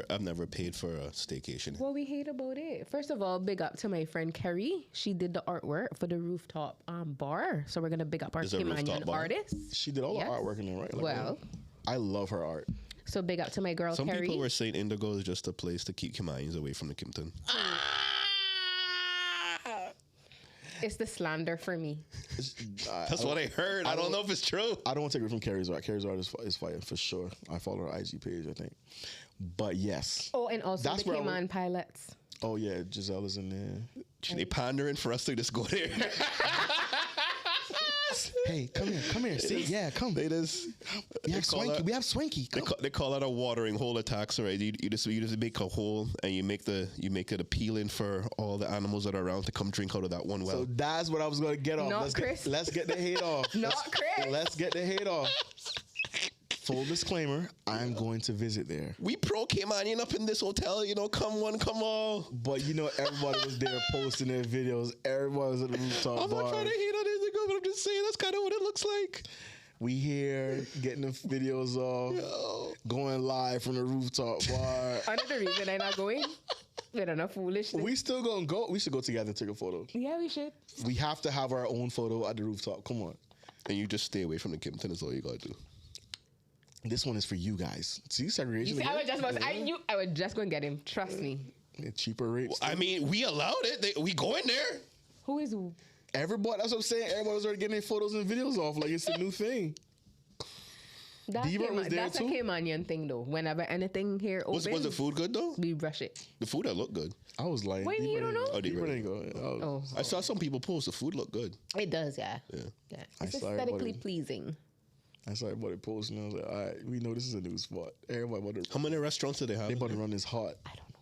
[SPEAKER 3] I've never paid for a staycation.
[SPEAKER 4] What we hate about it? First of all, big up to my friend Kerry. She did the artwork for the rooftop bar. So we're gonna big up our
[SPEAKER 3] There's a
[SPEAKER 4] Cayman
[SPEAKER 3] rooftop bar?
[SPEAKER 4] artists.
[SPEAKER 2] She did all
[SPEAKER 4] Yes.
[SPEAKER 2] the artwork in there, right?
[SPEAKER 4] Well.
[SPEAKER 2] I love her art.
[SPEAKER 4] So big up to my girl
[SPEAKER 3] Some
[SPEAKER 4] Kerry.
[SPEAKER 3] people were saying Indigo is just a place to keep Kimayans away from the Kimpton.
[SPEAKER 4] It's the slander for me.
[SPEAKER 3] That's what I heard. I don't know if it's true.
[SPEAKER 2] I don't want to take it from Carrie's art. Carrie's art is fire for sure. I follow her IG page, I think. But yes.
[SPEAKER 4] Oh, and also
[SPEAKER 2] That's
[SPEAKER 4] the
[SPEAKER 2] where I
[SPEAKER 4] Cayman pilots.
[SPEAKER 2] Oh yeah, Giselle is in there.
[SPEAKER 3] They pandering for us to just go there.
[SPEAKER 2] Hey, come here. See, yeah, come.
[SPEAKER 3] They just
[SPEAKER 2] We have Swanky. We have Swanky. Come.
[SPEAKER 3] they call that a watering hole attacks, right? You just make a hole and you make it appealing for all the animals that are around to come drink out of that one well.
[SPEAKER 2] So that's what I was gonna get off.
[SPEAKER 4] Not Chris.
[SPEAKER 2] Let's get the hate off.
[SPEAKER 4] Not Chris.
[SPEAKER 2] Let's get the hate off. Full disclaimer, I'm going to visit there.
[SPEAKER 3] We pro Caymanian up in this hotel, you know, come one, come all.
[SPEAKER 2] But you know, everybody was there posting their videos. Everybody was at the rooftop
[SPEAKER 3] I'm
[SPEAKER 2] bar.
[SPEAKER 3] not trying to hate on anything, but I'm just saying that's kind of what it looks like.
[SPEAKER 2] We here getting the videos off, going live from the rooftop bar.
[SPEAKER 4] Another reason I'm not going. We're not foolish.
[SPEAKER 2] We still gonna go. We should go together and take a photo.
[SPEAKER 4] Yeah, we should.
[SPEAKER 2] We have to have our own photo at the rooftop. Come on.
[SPEAKER 3] And you just stay away from the Kimpton is all you gotta do.
[SPEAKER 2] This one is for you guys. See segregation.
[SPEAKER 4] You see,
[SPEAKER 2] again?
[SPEAKER 4] I was just going to get him. Trust me.
[SPEAKER 2] Yeah, cheaper rates.
[SPEAKER 3] I mean, we allowed it. We go in there.
[SPEAKER 4] Who is who?
[SPEAKER 2] Everybody. That's what I'm saying. Everybody was already getting their photos and videos off. Like it's a new thing. D-Bar was there
[SPEAKER 4] That's
[SPEAKER 2] too?
[SPEAKER 4] a Caymanian thing, though. Whenever anything here opens,
[SPEAKER 3] Was the food good though?
[SPEAKER 4] we rush it.
[SPEAKER 3] The food that looked good.
[SPEAKER 2] I was like,
[SPEAKER 4] Wait, you don't know?
[SPEAKER 3] Oh,
[SPEAKER 2] D-Bar
[SPEAKER 3] D-Bar.
[SPEAKER 2] didn't go.
[SPEAKER 4] Oh,
[SPEAKER 3] I saw some people post the food looked good.
[SPEAKER 4] it does, yeah.
[SPEAKER 3] Yeah.
[SPEAKER 4] It's
[SPEAKER 2] saw
[SPEAKER 4] aesthetically
[SPEAKER 2] everybody.
[SPEAKER 4] pleasing.
[SPEAKER 2] I saw everybody posting. I was like, all right, we know this is a new spot. Everybody about to,
[SPEAKER 3] How many restaurants do they have?
[SPEAKER 2] they
[SPEAKER 3] in
[SPEAKER 2] about to
[SPEAKER 3] there?
[SPEAKER 2] run this hot.
[SPEAKER 4] I don't know.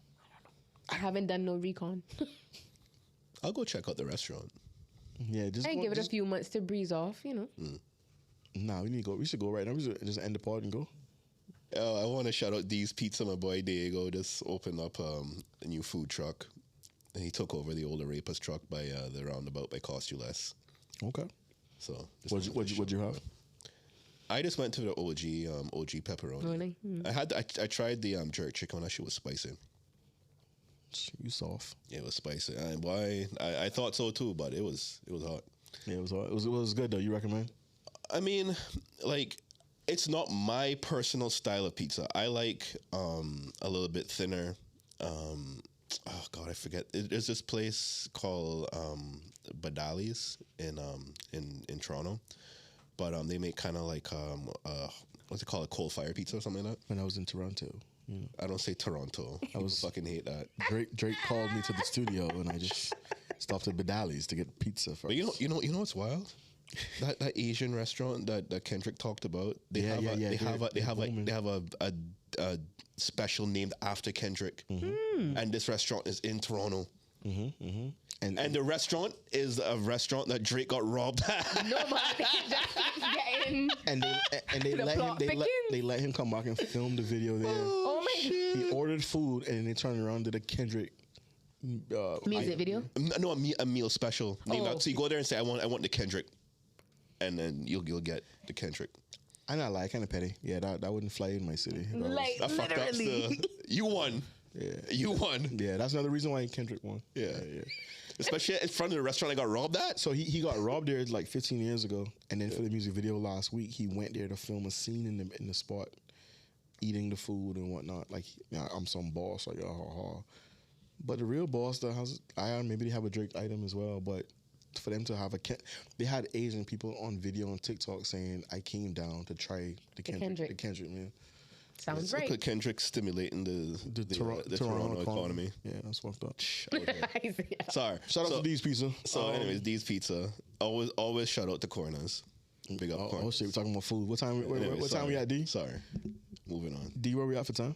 [SPEAKER 4] I haven't done no recon.
[SPEAKER 3] I'll go check out the restaurant.
[SPEAKER 2] Yeah, just
[SPEAKER 4] I
[SPEAKER 2] go,
[SPEAKER 4] give it a
[SPEAKER 2] just,
[SPEAKER 4] few months to breeze off, you know.
[SPEAKER 2] Nah, we need to go. We should go right now. We should just end the pod and go.
[SPEAKER 3] I want to shout out D's Pizza. My boy Diego just opened up a new food truck. And he took over the older Rapist truck by the roundabout by Cost You Less.
[SPEAKER 2] Okay.
[SPEAKER 3] So just
[SPEAKER 2] What'd you have?
[SPEAKER 3] I just went to the OG pepperoni.
[SPEAKER 4] Really?
[SPEAKER 3] I tried the jerk chicken. That shit was spicy.
[SPEAKER 2] You soft.
[SPEAKER 3] Yeah, it was spicy. I thought so too, but it was hot.
[SPEAKER 2] Yeah, it was hot. It was good though. You recommend?
[SPEAKER 3] I mean, like, it's not my personal style of pizza. I like a little bit thinner. Oh God, I forget. There's this place called Badali's in Toronto, but they make kind of like what's it called, a coal fire pizza or something like that.
[SPEAKER 2] When I was in Toronto, you know,
[SPEAKER 3] I don't say Toronto. I fucking hate that.
[SPEAKER 2] Drake called me to the studio and I just stopped at Badali's to get pizza first.
[SPEAKER 3] But you know what's wild? That Asian restaurant that Kendrick talked about. They have a special named after Kendrick, and this restaurant is in Toronto. And the restaurant is a restaurant that Drake got robbed at.
[SPEAKER 4] Nobody just getting.
[SPEAKER 2] and they
[SPEAKER 4] The
[SPEAKER 2] let him
[SPEAKER 4] plot
[SPEAKER 2] they let him come back and film the video there.
[SPEAKER 4] Oh my God.
[SPEAKER 2] He ordered food and then they turned around to the Kendrick
[SPEAKER 4] Music video?
[SPEAKER 3] No, a meal special named
[SPEAKER 4] Oh.
[SPEAKER 3] out. So you go there and say, I want the Kendrick, and then you'll get the Kendrick.
[SPEAKER 2] I'm not like kind of petty. Yeah, that wouldn't fly in my city. That was-
[SPEAKER 4] Like,
[SPEAKER 3] I fucked up
[SPEAKER 4] literally.
[SPEAKER 3] still. You won.
[SPEAKER 2] yeah,
[SPEAKER 3] You won.
[SPEAKER 2] yeah. That's another reason why Kendrick won.
[SPEAKER 3] Yeah. Especially in front of the restaurant I got robbed at.
[SPEAKER 2] So he got robbed there like 15 years ago, and then for the music video last week, he went there to film a scene in the spot, eating the food and whatnot. Like, yeah, I'm some boss, like, But the real boss that has, maybe they have a Drake item as well, but for them to have they had Asian people on video on TikTok saying, I came down to try the Kendrick, man.
[SPEAKER 4] Sounds
[SPEAKER 3] Look
[SPEAKER 4] right.
[SPEAKER 3] at Kendrick stimulating the Toronto economy.
[SPEAKER 2] Yeah, that's fucked up.
[SPEAKER 3] Sorry.
[SPEAKER 2] Shout out to D's Pizza.
[SPEAKER 3] Anyways, D's Pizza. Always shout out to Corners. Big up Corners.
[SPEAKER 2] Oh shit, we're talking about food. What time?
[SPEAKER 3] Anyways,
[SPEAKER 2] What time we at, D?
[SPEAKER 3] Sorry. Moving on.
[SPEAKER 2] D, where we at for time?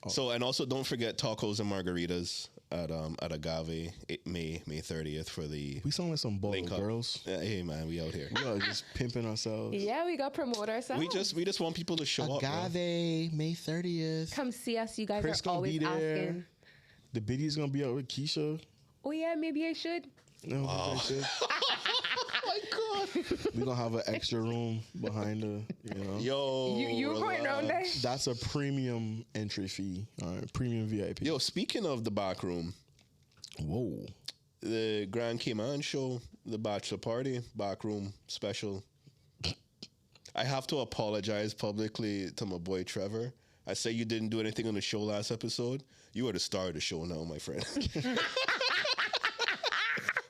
[SPEAKER 3] So, and also don't forget tacos and margaritas at Agave, May 30th for the
[SPEAKER 2] We sound like some bald
[SPEAKER 3] link up.
[SPEAKER 2] girls.
[SPEAKER 3] Yeah, hey man, we out here.
[SPEAKER 2] We are just pimping ourselves.
[SPEAKER 4] Yeah, we got to promote ourselves.
[SPEAKER 3] We just want people to show up. Man.
[SPEAKER 2] Agave, May 30th.
[SPEAKER 4] Come see us. You guys
[SPEAKER 2] Chris
[SPEAKER 4] are
[SPEAKER 2] gonna
[SPEAKER 4] always
[SPEAKER 2] be there.
[SPEAKER 4] asking.
[SPEAKER 2] The Biddy's gonna be out with Keisha.
[SPEAKER 4] Oh, yeah, maybe I should.
[SPEAKER 2] No,
[SPEAKER 3] Oh my god.
[SPEAKER 2] we're gonna have an extra room behind the, you know.
[SPEAKER 3] Yo.
[SPEAKER 4] You going around there?
[SPEAKER 2] That's a premium entry fee. All right, premium VIP.
[SPEAKER 3] Yo, speaking of the back room,
[SPEAKER 2] Whoa.
[SPEAKER 3] the Grand Cayman show, the bachelor party, back room special. I have to apologize publicly to my boy Trevor. I say you didn't do anything on the show last episode. You are the star of the show now, my friend.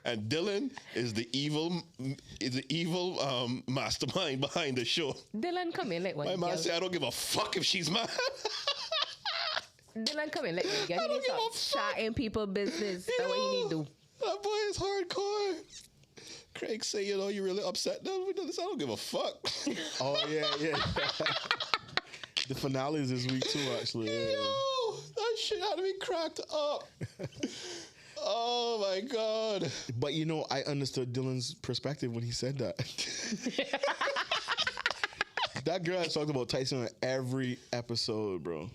[SPEAKER 3] And Dylan is the evil mastermind behind the show.
[SPEAKER 4] Dylan, come in. Let one
[SPEAKER 3] My man
[SPEAKER 4] girl.
[SPEAKER 3] say, I don't give a fuck if she's mad.
[SPEAKER 4] Dylan, come in. Let me get
[SPEAKER 3] I don't
[SPEAKER 4] you
[SPEAKER 3] give a
[SPEAKER 4] stop
[SPEAKER 3] fuck.
[SPEAKER 4] chatting people business. That's what you need to do.
[SPEAKER 3] That boy is hardcore. Craig say, you really upset now with this. I don't give a fuck.
[SPEAKER 2] Oh yeah. The finale is this week too, actually. Yeah.
[SPEAKER 3] Yo, that shit had to be cracked up. Oh my god.
[SPEAKER 2] But I understood Dylan's perspective when he said that. That girl has talked about Tyson on every episode, bro.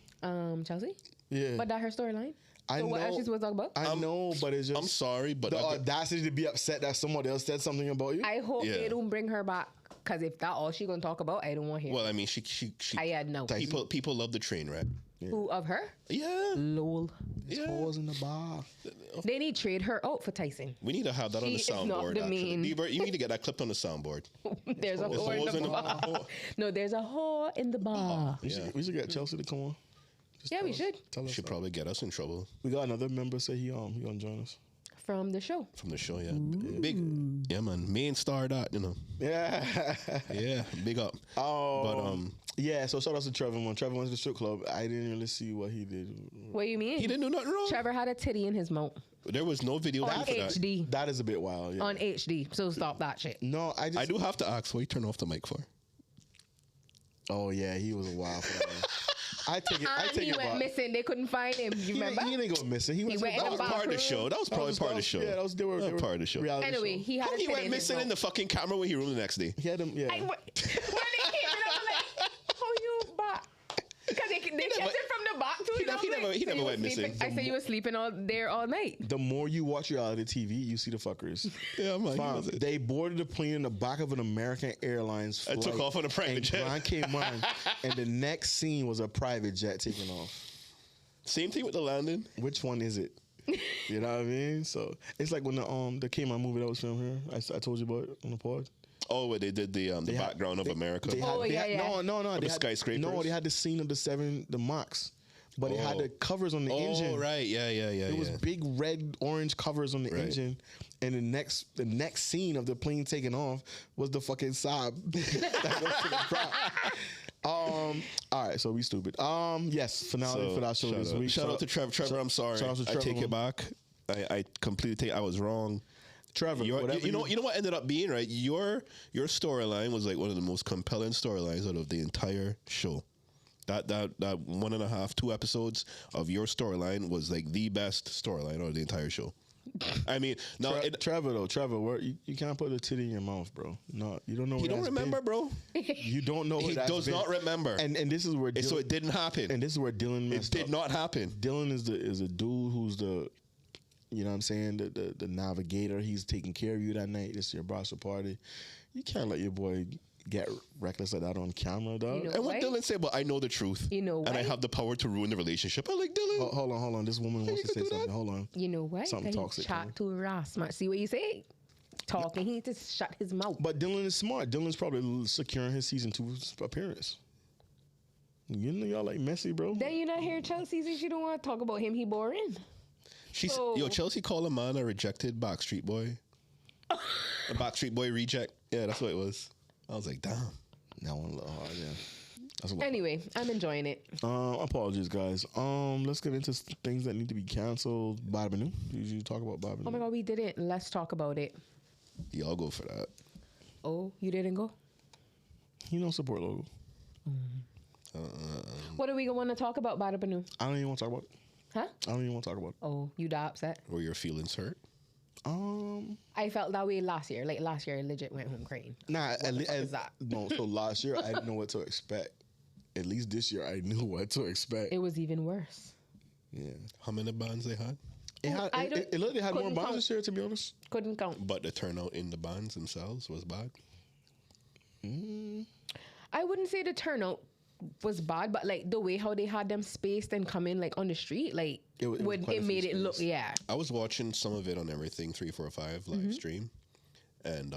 [SPEAKER 4] Chelsea.
[SPEAKER 2] Yeah.
[SPEAKER 4] But that her storyline.
[SPEAKER 2] I
[SPEAKER 4] So what else
[SPEAKER 2] know.
[SPEAKER 4] she supposed to talk about?
[SPEAKER 2] I know, but it's just
[SPEAKER 3] I'm sorry, but
[SPEAKER 2] the audacity to be upset that somebody else said something about you.
[SPEAKER 4] I hope
[SPEAKER 3] Yeah.
[SPEAKER 4] they don't bring her back. Cause if that all she gonna talk about, I don't want to hear.
[SPEAKER 3] well, I mean, she
[SPEAKER 4] I had no.
[SPEAKER 3] people love the train wreck.
[SPEAKER 4] Who of her?
[SPEAKER 3] Yeah,
[SPEAKER 4] Lol.
[SPEAKER 3] yeah.
[SPEAKER 2] Holes in the bar.
[SPEAKER 4] They need to trade her out for Tyson.
[SPEAKER 3] We need to have that on the
[SPEAKER 4] She is not
[SPEAKER 3] soundboard.
[SPEAKER 4] the
[SPEAKER 3] Actually,
[SPEAKER 4] main-
[SPEAKER 3] D-Bird, you need to get that clipped on the soundboard.
[SPEAKER 4] There's a whore
[SPEAKER 3] holes
[SPEAKER 4] in the bar. No, there's a whore in the bar.
[SPEAKER 2] We should get Chelsea to come on. Just
[SPEAKER 4] Yeah,
[SPEAKER 2] tell
[SPEAKER 4] we
[SPEAKER 2] us-
[SPEAKER 4] should.
[SPEAKER 2] Tell us.
[SPEAKER 3] Should probably get us in trouble
[SPEAKER 2] We got another member say he gonna join us.
[SPEAKER 4] From the show.
[SPEAKER 3] from the show. Yeah, big. Yeah, man, main star that
[SPEAKER 2] Yeah.
[SPEAKER 3] Yeah, big up.
[SPEAKER 2] Oh.
[SPEAKER 3] But
[SPEAKER 2] Yeah. So shout out to Trevor. When Trevor went to the strip club, I didn't really see what he did.
[SPEAKER 4] What do you mean?
[SPEAKER 3] he didn't do nothing wrong.
[SPEAKER 4] Trevor had a titty in his mouth
[SPEAKER 3] There was no video
[SPEAKER 4] on
[SPEAKER 3] for that.
[SPEAKER 4] HD.
[SPEAKER 2] That is a bit wild. Yeah.
[SPEAKER 4] On HD. So stop that shit.
[SPEAKER 2] No, I just.
[SPEAKER 3] I do have to ask, what you turn off the mic for?
[SPEAKER 2] Oh yeah, he was a wild for that one. I take it. I
[SPEAKER 4] And
[SPEAKER 2] take
[SPEAKER 4] he
[SPEAKER 2] it
[SPEAKER 4] went
[SPEAKER 2] back.
[SPEAKER 4] missing. They couldn't find him. You
[SPEAKER 2] He
[SPEAKER 4] remember?
[SPEAKER 2] didn't go missing. He went.
[SPEAKER 4] went
[SPEAKER 2] to
[SPEAKER 4] in
[SPEAKER 3] That
[SPEAKER 4] the
[SPEAKER 3] was part of the
[SPEAKER 4] bathroom.
[SPEAKER 3] show. That was probably part of the show.
[SPEAKER 2] Yeah, that was they were
[SPEAKER 3] part of the show.
[SPEAKER 2] reality
[SPEAKER 4] Anyway,
[SPEAKER 2] show.
[SPEAKER 4] he had
[SPEAKER 3] How
[SPEAKER 4] a
[SPEAKER 3] he
[SPEAKER 4] titty
[SPEAKER 3] went
[SPEAKER 4] in his
[SPEAKER 3] missing in
[SPEAKER 4] mouth.
[SPEAKER 3] the fucking camera when he room the next day?
[SPEAKER 2] He had him. Yeah.
[SPEAKER 4] When they came in, I was like, how you back? Because they kept
[SPEAKER 3] never-
[SPEAKER 4] it from the back too.
[SPEAKER 3] he
[SPEAKER 4] and I
[SPEAKER 3] never- he
[SPEAKER 4] was
[SPEAKER 3] never-
[SPEAKER 4] like,
[SPEAKER 3] he
[SPEAKER 4] so
[SPEAKER 3] never
[SPEAKER 4] you
[SPEAKER 3] went
[SPEAKER 4] were sleeping-
[SPEAKER 3] missing.
[SPEAKER 4] I said you were sleeping all night.
[SPEAKER 2] The more you watch reality TV, you see the fuckers.
[SPEAKER 3] Yeah, I'm like,
[SPEAKER 2] Fam, they boarded the plane in the back of an American Airlines flight.
[SPEAKER 3] I took off on a private
[SPEAKER 2] and
[SPEAKER 3] jet.
[SPEAKER 2] Grand Cayman, and the next scene was a private jet taking off.
[SPEAKER 3] Same thing with the landing.
[SPEAKER 2] Which one is it? You know what I mean? So it's like when the Cayman movie that was filmed here. I told you about it on the pod.
[SPEAKER 3] Oh, where they did the
[SPEAKER 2] They had-
[SPEAKER 3] background of America.
[SPEAKER 2] They had,
[SPEAKER 4] Oh,
[SPEAKER 2] they
[SPEAKER 4] yeah,
[SPEAKER 2] had-
[SPEAKER 4] yeah.
[SPEAKER 2] No.
[SPEAKER 3] the
[SPEAKER 2] They had,
[SPEAKER 3] skyscrapers?
[SPEAKER 2] No, they had the scene of the Max, but it had
[SPEAKER 3] Oh.
[SPEAKER 2] the covers on the engine.
[SPEAKER 3] Oh, right. Yeah.
[SPEAKER 2] It was big red, orange covers on the
[SPEAKER 3] Right.
[SPEAKER 2] engine, and the next scene of the plane taking off was the fucking Saab that goes to the front. All right, so we stupid. Yes, finale for that show this week.
[SPEAKER 3] Shout out to Trevor. Trevor, I'm sorry.
[SPEAKER 2] shout out to
[SPEAKER 3] I take
[SPEAKER 2] Trevor.
[SPEAKER 3] it back. I completely take. I was wrong.
[SPEAKER 2] Trevor.
[SPEAKER 3] You
[SPEAKER 2] whatever
[SPEAKER 3] know what ended up being, right? Your storyline was like one of the most compelling storylines out of the entire show. That 1.5, 2 episodes of your storyline was like the best storyline out of the entire show. I mean, now
[SPEAKER 2] Trevor, you can't put a titty in your mouth, bro. No, you don't know.
[SPEAKER 3] he
[SPEAKER 2] where
[SPEAKER 3] don't
[SPEAKER 2] that's
[SPEAKER 3] remember,
[SPEAKER 2] been.
[SPEAKER 3] bro.
[SPEAKER 2] You don't know. Where
[SPEAKER 3] He
[SPEAKER 2] that's
[SPEAKER 3] does
[SPEAKER 2] been.
[SPEAKER 3] not remember,
[SPEAKER 2] And this is where
[SPEAKER 3] And so it didn't happen.
[SPEAKER 2] and this is where Dylan
[SPEAKER 3] It
[SPEAKER 2] messed
[SPEAKER 3] did
[SPEAKER 2] up.
[SPEAKER 3] not happen.
[SPEAKER 2] Dylan is a dude who's the, you know what I'm saying, the navigator. He's taking care of you that night. It's your bachelor party. You can't let your boy get reckless like that on camera, dog.
[SPEAKER 4] You know
[SPEAKER 3] And what
[SPEAKER 4] Right?
[SPEAKER 3] Dylan said, but I know the truth.
[SPEAKER 4] You know
[SPEAKER 3] and I
[SPEAKER 4] what?
[SPEAKER 3] have the power to ruin the relationship. I'm like, Dylan.
[SPEAKER 2] Hold on. This woman wants to
[SPEAKER 3] you
[SPEAKER 2] say
[SPEAKER 3] could do
[SPEAKER 2] something.
[SPEAKER 3] that?
[SPEAKER 2] Hold on.
[SPEAKER 4] You know what?
[SPEAKER 2] Something
[SPEAKER 4] He
[SPEAKER 2] toxic coming.
[SPEAKER 4] chat to harassment. See what you say? Talking. He needs to shut his mouth.
[SPEAKER 2] But Dylan is smart. Dylan's probably securing his season 2 appearance. You know y'all like messy, bro.
[SPEAKER 4] Then you're not here, Chelsea. Since you don't want to talk about him, he boring.
[SPEAKER 3] She's
[SPEAKER 4] Oh.
[SPEAKER 3] Chelsea called a man a rejected Backstreet Boy. A Backstreet Boy reject. Yeah, that's what it was. I was like, damn.
[SPEAKER 2] That one a little hard, yeah. That's a lot.
[SPEAKER 4] Anyway, I'm enjoying it.
[SPEAKER 2] Apologies, guys. Let's get into things that need to be canceled. Barbados. You talk about Barbados.
[SPEAKER 4] Oh my God, we didn't. Let's talk about it.
[SPEAKER 3] Y'all go for that.
[SPEAKER 4] Oh, you didn't go?
[SPEAKER 2] You don't support logo.
[SPEAKER 4] What are we going to talk about, Bada Banu?
[SPEAKER 2] I don't even want to talk about it.
[SPEAKER 4] Huh?
[SPEAKER 2] I don't even want to talk about it.
[SPEAKER 4] Oh, you die upset?
[SPEAKER 3] Were your feelings hurt?
[SPEAKER 4] I felt that way last year. Like last year, I legit went home crying.
[SPEAKER 2] Nah,
[SPEAKER 4] is that?
[SPEAKER 2] No, so last year I didn't know what to expect. At least this year I knew what to expect.
[SPEAKER 4] It was even worse.
[SPEAKER 2] Yeah.
[SPEAKER 3] How many bands they had?
[SPEAKER 2] It literally had more
[SPEAKER 4] couldn't
[SPEAKER 2] bonds
[SPEAKER 4] count.
[SPEAKER 2] this year, to be honest.
[SPEAKER 4] Couldn't count.
[SPEAKER 3] But the turnout in the bands themselves was bad.
[SPEAKER 4] I wouldn't say the turnout was bad, but like the way how they had them spaced and come in like on the street, like
[SPEAKER 2] It was
[SPEAKER 4] when
[SPEAKER 2] quite a
[SPEAKER 4] it
[SPEAKER 2] few
[SPEAKER 4] made it look,
[SPEAKER 2] spaced.
[SPEAKER 4] yeah.
[SPEAKER 3] I was watching some of it on Everything 345 live stream. And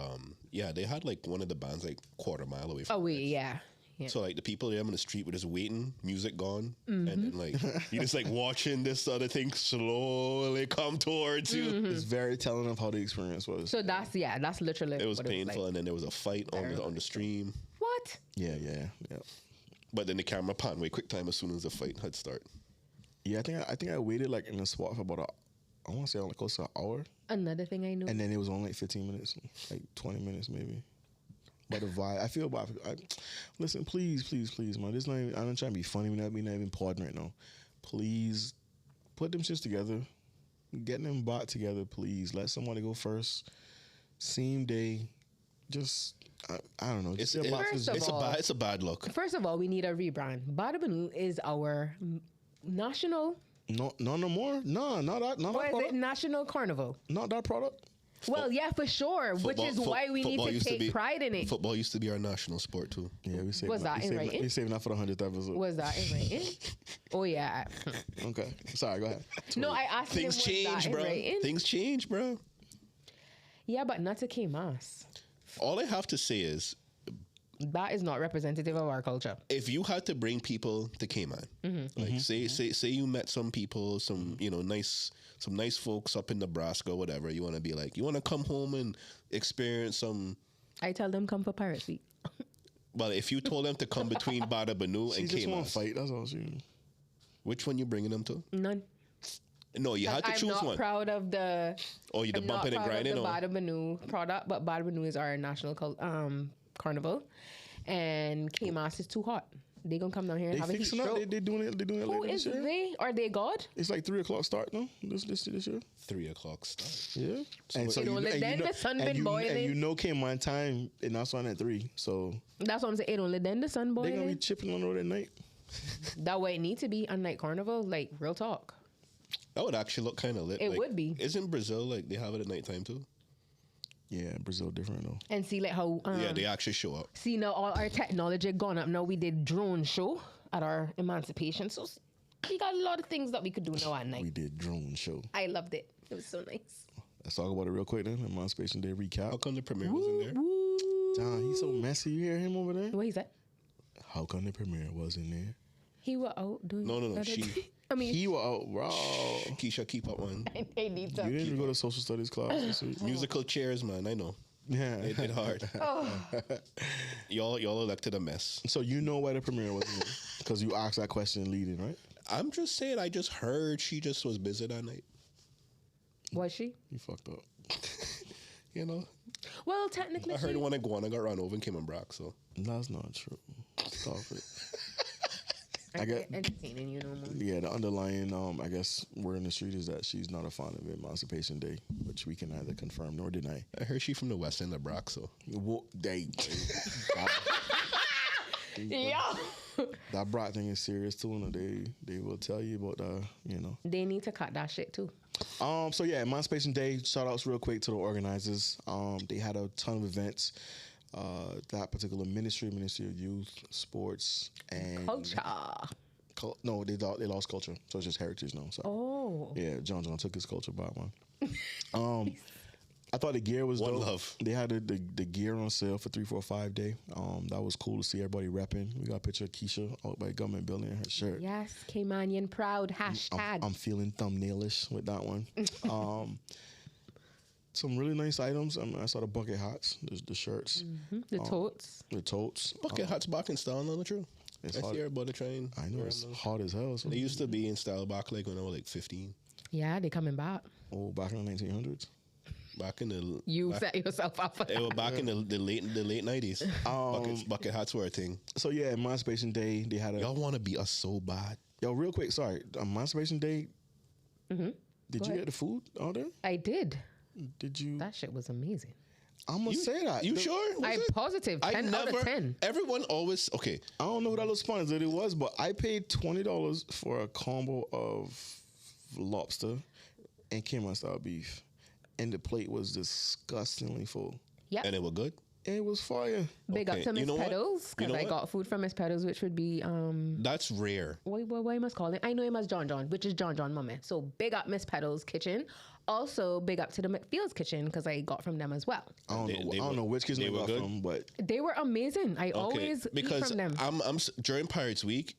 [SPEAKER 3] yeah, they had like one of the bands like quarter mile away from
[SPEAKER 4] Oh, wait, yeah. Yeah.
[SPEAKER 3] So like the people there on the street were just waiting, music gone, and then like you just like watching this other thing slowly come towards you.
[SPEAKER 2] It's very telling of how the experience was.
[SPEAKER 4] So that's literally
[SPEAKER 3] It was
[SPEAKER 4] what
[SPEAKER 3] painful,
[SPEAKER 4] It was like.
[SPEAKER 3] and then there was a fight on the stream.
[SPEAKER 4] What?
[SPEAKER 2] Yeah.
[SPEAKER 3] But then the camera pan way quick time as soon as the fight had started.
[SPEAKER 2] Yeah, I think I waited like in the spot for about I want to say like close to an hour,
[SPEAKER 4] Another thing I know.
[SPEAKER 2] and then it was only like 15 minutes, like 20 minutes maybe. But the vibe, I feel bad. Listen, please, man. This not even, I'm not trying to be funny. We're not even podding right now. Please put them shits together. Get them bought together, please. Let somebody go first. Same day. Just I don't know.
[SPEAKER 3] It's,
[SPEAKER 2] Your
[SPEAKER 3] it-
[SPEAKER 2] box
[SPEAKER 4] First
[SPEAKER 2] is-
[SPEAKER 4] of all-
[SPEAKER 3] it's a bad look.
[SPEAKER 4] First of all, we need a rebrand. Badabanu is our national,
[SPEAKER 2] no more. No, not that. Not
[SPEAKER 4] or
[SPEAKER 2] that
[SPEAKER 4] is it
[SPEAKER 2] product.
[SPEAKER 4] National Carnival?
[SPEAKER 2] Not that product.
[SPEAKER 4] Well, yeah, for sure, which is why we need
[SPEAKER 3] football
[SPEAKER 4] to
[SPEAKER 3] used
[SPEAKER 4] take
[SPEAKER 3] be-
[SPEAKER 4] pride in it.
[SPEAKER 3] Football used to be our national sport too.
[SPEAKER 2] Yeah, we saved
[SPEAKER 4] Was that in writing?
[SPEAKER 2] We saving that for the 100th episode.
[SPEAKER 4] Was that in writing? Oh, yeah.
[SPEAKER 2] Okay, sorry. Go ahead.
[SPEAKER 4] No, I asked him,
[SPEAKER 3] Things
[SPEAKER 4] was that
[SPEAKER 3] change,
[SPEAKER 4] in
[SPEAKER 3] bro.
[SPEAKER 4] writing?
[SPEAKER 3] Things change, bro.
[SPEAKER 4] Yeah, but not to Caymas.
[SPEAKER 3] All I have to say is,
[SPEAKER 4] That is not representative of our culture.
[SPEAKER 3] if you had to bring people to Cayman, like say you met some people, some nice folks up in Nebraska, whatever, you want to be like, you want to come home and experience some.
[SPEAKER 4] I tell them come for Pirate Week.
[SPEAKER 3] Well, if you told them to come between Badabanu
[SPEAKER 2] She
[SPEAKER 3] and
[SPEAKER 2] just want
[SPEAKER 3] Cayman,
[SPEAKER 2] to fight. That's all she.
[SPEAKER 3] which one you bringing them to?
[SPEAKER 4] None.
[SPEAKER 3] No, you had to
[SPEAKER 4] I'm
[SPEAKER 3] choose
[SPEAKER 4] not
[SPEAKER 3] one.
[SPEAKER 4] proud of the.
[SPEAKER 3] Oh, you the
[SPEAKER 4] I'm not
[SPEAKER 3] bumping and
[SPEAKER 4] proud
[SPEAKER 3] grinding.
[SPEAKER 4] of the
[SPEAKER 3] Or?
[SPEAKER 4] Badabanu product, but Badabanu is our national carnival, and Caymas is too hot. They gonna come down here and
[SPEAKER 2] They
[SPEAKER 4] have a heat
[SPEAKER 2] fixing up.
[SPEAKER 4] stroke.
[SPEAKER 2] They doing it. They doing it
[SPEAKER 4] Who
[SPEAKER 2] later
[SPEAKER 4] is
[SPEAKER 2] this year.
[SPEAKER 4] they? Are they God?
[SPEAKER 2] It's like 3:00 start. No, this year.
[SPEAKER 3] 3:00 start.
[SPEAKER 2] Yeah. And
[SPEAKER 4] It only then the sun been
[SPEAKER 2] and
[SPEAKER 4] boiling.
[SPEAKER 2] you know, came my time, and that's on at 3. So
[SPEAKER 4] That's what I'm saying. It only then the sun
[SPEAKER 2] they gonna be
[SPEAKER 4] boiling.
[SPEAKER 2] chipping on the road at night.
[SPEAKER 4] That way it need to be on night carnival. Like real talk.
[SPEAKER 3] That would actually look kind of lit.
[SPEAKER 4] It
[SPEAKER 3] Like,
[SPEAKER 4] would be.
[SPEAKER 3] Isn't Brazil like they have it at nighttime too?
[SPEAKER 2] Yeah, Brazil different though.
[SPEAKER 4] And see like how
[SPEAKER 3] Yeah, they actually show up.
[SPEAKER 4] see now all our technology gone up. Now we did drone show at our emancipation. So we got a lot of things that we could do now at night.
[SPEAKER 2] We did drone show.
[SPEAKER 4] I loved it. It was so nice.
[SPEAKER 2] Let's talk about it real quick then. Emancipation Day
[SPEAKER 3] How
[SPEAKER 2] recap.
[SPEAKER 3] come the premiere was in there?
[SPEAKER 2] John, he's so messy. You hear him over there?
[SPEAKER 4] What he said?
[SPEAKER 2] How come the premiere was in there?
[SPEAKER 4] He was out doing.
[SPEAKER 3] No,
[SPEAKER 4] other
[SPEAKER 3] she.
[SPEAKER 4] things. I mean,
[SPEAKER 2] He was out raw.
[SPEAKER 3] Keisha, keep up, man.
[SPEAKER 4] they need
[SPEAKER 2] You
[SPEAKER 4] to.
[SPEAKER 2] didn't even go to social studies class this week.
[SPEAKER 3] Musical chairs, man. I know.
[SPEAKER 2] Yeah.
[SPEAKER 3] It hit hard.
[SPEAKER 4] Oh,
[SPEAKER 3] Y'all elected a mess.
[SPEAKER 2] So you know why the premiere was in there? Because you asked that question leading, right?
[SPEAKER 3] I'm just saying. I just heard she just was busy that night.
[SPEAKER 4] was she?
[SPEAKER 2] You fucked up.
[SPEAKER 3] You know,
[SPEAKER 4] Well, technically,
[SPEAKER 3] I heard
[SPEAKER 4] she,
[SPEAKER 3] one iguana got run over and came and back. So
[SPEAKER 2] That's not true. Stop it.
[SPEAKER 4] I
[SPEAKER 2] I get-
[SPEAKER 4] get entertaining you no more.
[SPEAKER 2] Yeah, the underlying, I guess, word in the street is that she's not a fan of Emancipation Day, which we can neither confirm nor deny.
[SPEAKER 3] I heard she from the west end of Brock. So
[SPEAKER 4] Yeah.
[SPEAKER 2] that Brock thing is serious too, and they will tell you about
[SPEAKER 4] They need to cut that shit too.
[SPEAKER 2] So yeah, Emancipation Day. Shout outs real quick to the organizers. They had a ton of events. That particular Ministry of Youth, Sports, and
[SPEAKER 4] Culture.
[SPEAKER 2] No, they lost culture, so it's just heritage now. So
[SPEAKER 4] Oh.
[SPEAKER 2] yeah, John took his culture back one. I thought the gear was
[SPEAKER 3] One
[SPEAKER 2] dope.
[SPEAKER 3] love.
[SPEAKER 2] They had the gear on sale for 3, 4, 5 day. That was cool to see everybody repping. We got a picture of Keisha out by the government building in her shirt.
[SPEAKER 4] Yes, Caymanian proud hashtag.
[SPEAKER 2] I'm feeling thumbnailish with that one. Some really nice items. I saw the bucket hats, the shirts,
[SPEAKER 4] the totes.
[SPEAKER 2] the totes.
[SPEAKER 3] bucket hats back in style now, true.
[SPEAKER 2] It's
[SPEAKER 3] I
[SPEAKER 2] hot.
[SPEAKER 3] see everybody trying.
[SPEAKER 2] I know it's
[SPEAKER 3] wearing those.
[SPEAKER 2] hot as hell. So.
[SPEAKER 3] They used to be in style back like when I was like 15.
[SPEAKER 4] Yeah, they coming back.
[SPEAKER 2] Oh, back in the 1900s.
[SPEAKER 3] Back in the
[SPEAKER 4] You
[SPEAKER 3] back,
[SPEAKER 4] set yourself up for
[SPEAKER 3] it
[SPEAKER 4] that.
[SPEAKER 3] was back in the late 90s. Bucket hats were a thing.
[SPEAKER 2] So yeah, Emancipation Day. They had a
[SPEAKER 3] Y'all want to be us so bad.
[SPEAKER 2] yo real quick. Sorry, Emancipation Day. Did
[SPEAKER 4] Go
[SPEAKER 2] you
[SPEAKER 4] ahead.
[SPEAKER 2] get the food out there?
[SPEAKER 4] I did.
[SPEAKER 2] Did you?
[SPEAKER 4] That shit was amazing.
[SPEAKER 2] I'm gonna say that.
[SPEAKER 3] You sure? Was
[SPEAKER 4] I'm
[SPEAKER 3] it?
[SPEAKER 4] positive.
[SPEAKER 3] I
[SPEAKER 4] 10 out of 10.
[SPEAKER 3] Everyone always okay.
[SPEAKER 2] I don't know who that little sponsor it was, but I paid $20 for a combo of lobster and Cayman style beef, and the plate was disgustingly full.
[SPEAKER 4] Yep.
[SPEAKER 3] And it was good.
[SPEAKER 2] It was fire.
[SPEAKER 4] Big
[SPEAKER 3] Okay.
[SPEAKER 4] up to
[SPEAKER 3] You
[SPEAKER 4] Miss
[SPEAKER 3] know what?
[SPEAKER 4] Pedals,
[SPEAKER 3] You
[SPEAKER 4] because
[SPEAKER 3] know
[SPEAKER 4] I
[SPEAKER 3] what?
[SPEAKER 4] got food from Miss Pedals, which would be
[SPEAKER 3] That's rare.
[SPEAKER 4] what you must call it? I know him as John, which is John Mummy. So big up Miss Pedals Kitchen. Also big up to the McField's Kitchen because I got from them as well.
[SPEAKER 2] I don't
[SPEAKER 3] They
[SPEAKER 2] know. I
[SPEAKER 3] were-
[SPEAKER 2] don't know which kitchen
[SPEAKER 3] they
[SPEAKER 2] I
[SPEAKER 3] were
[SPEAKER 2] got
[SPEAKER 3] good?
[SPEAKER 2] from, but
[SPEAKER 4] They were amazing. I always eat
[SPEAKER 3] because
[SPEAKER 4] from them.
[SPEAKER 3] I'm during Pirates Week.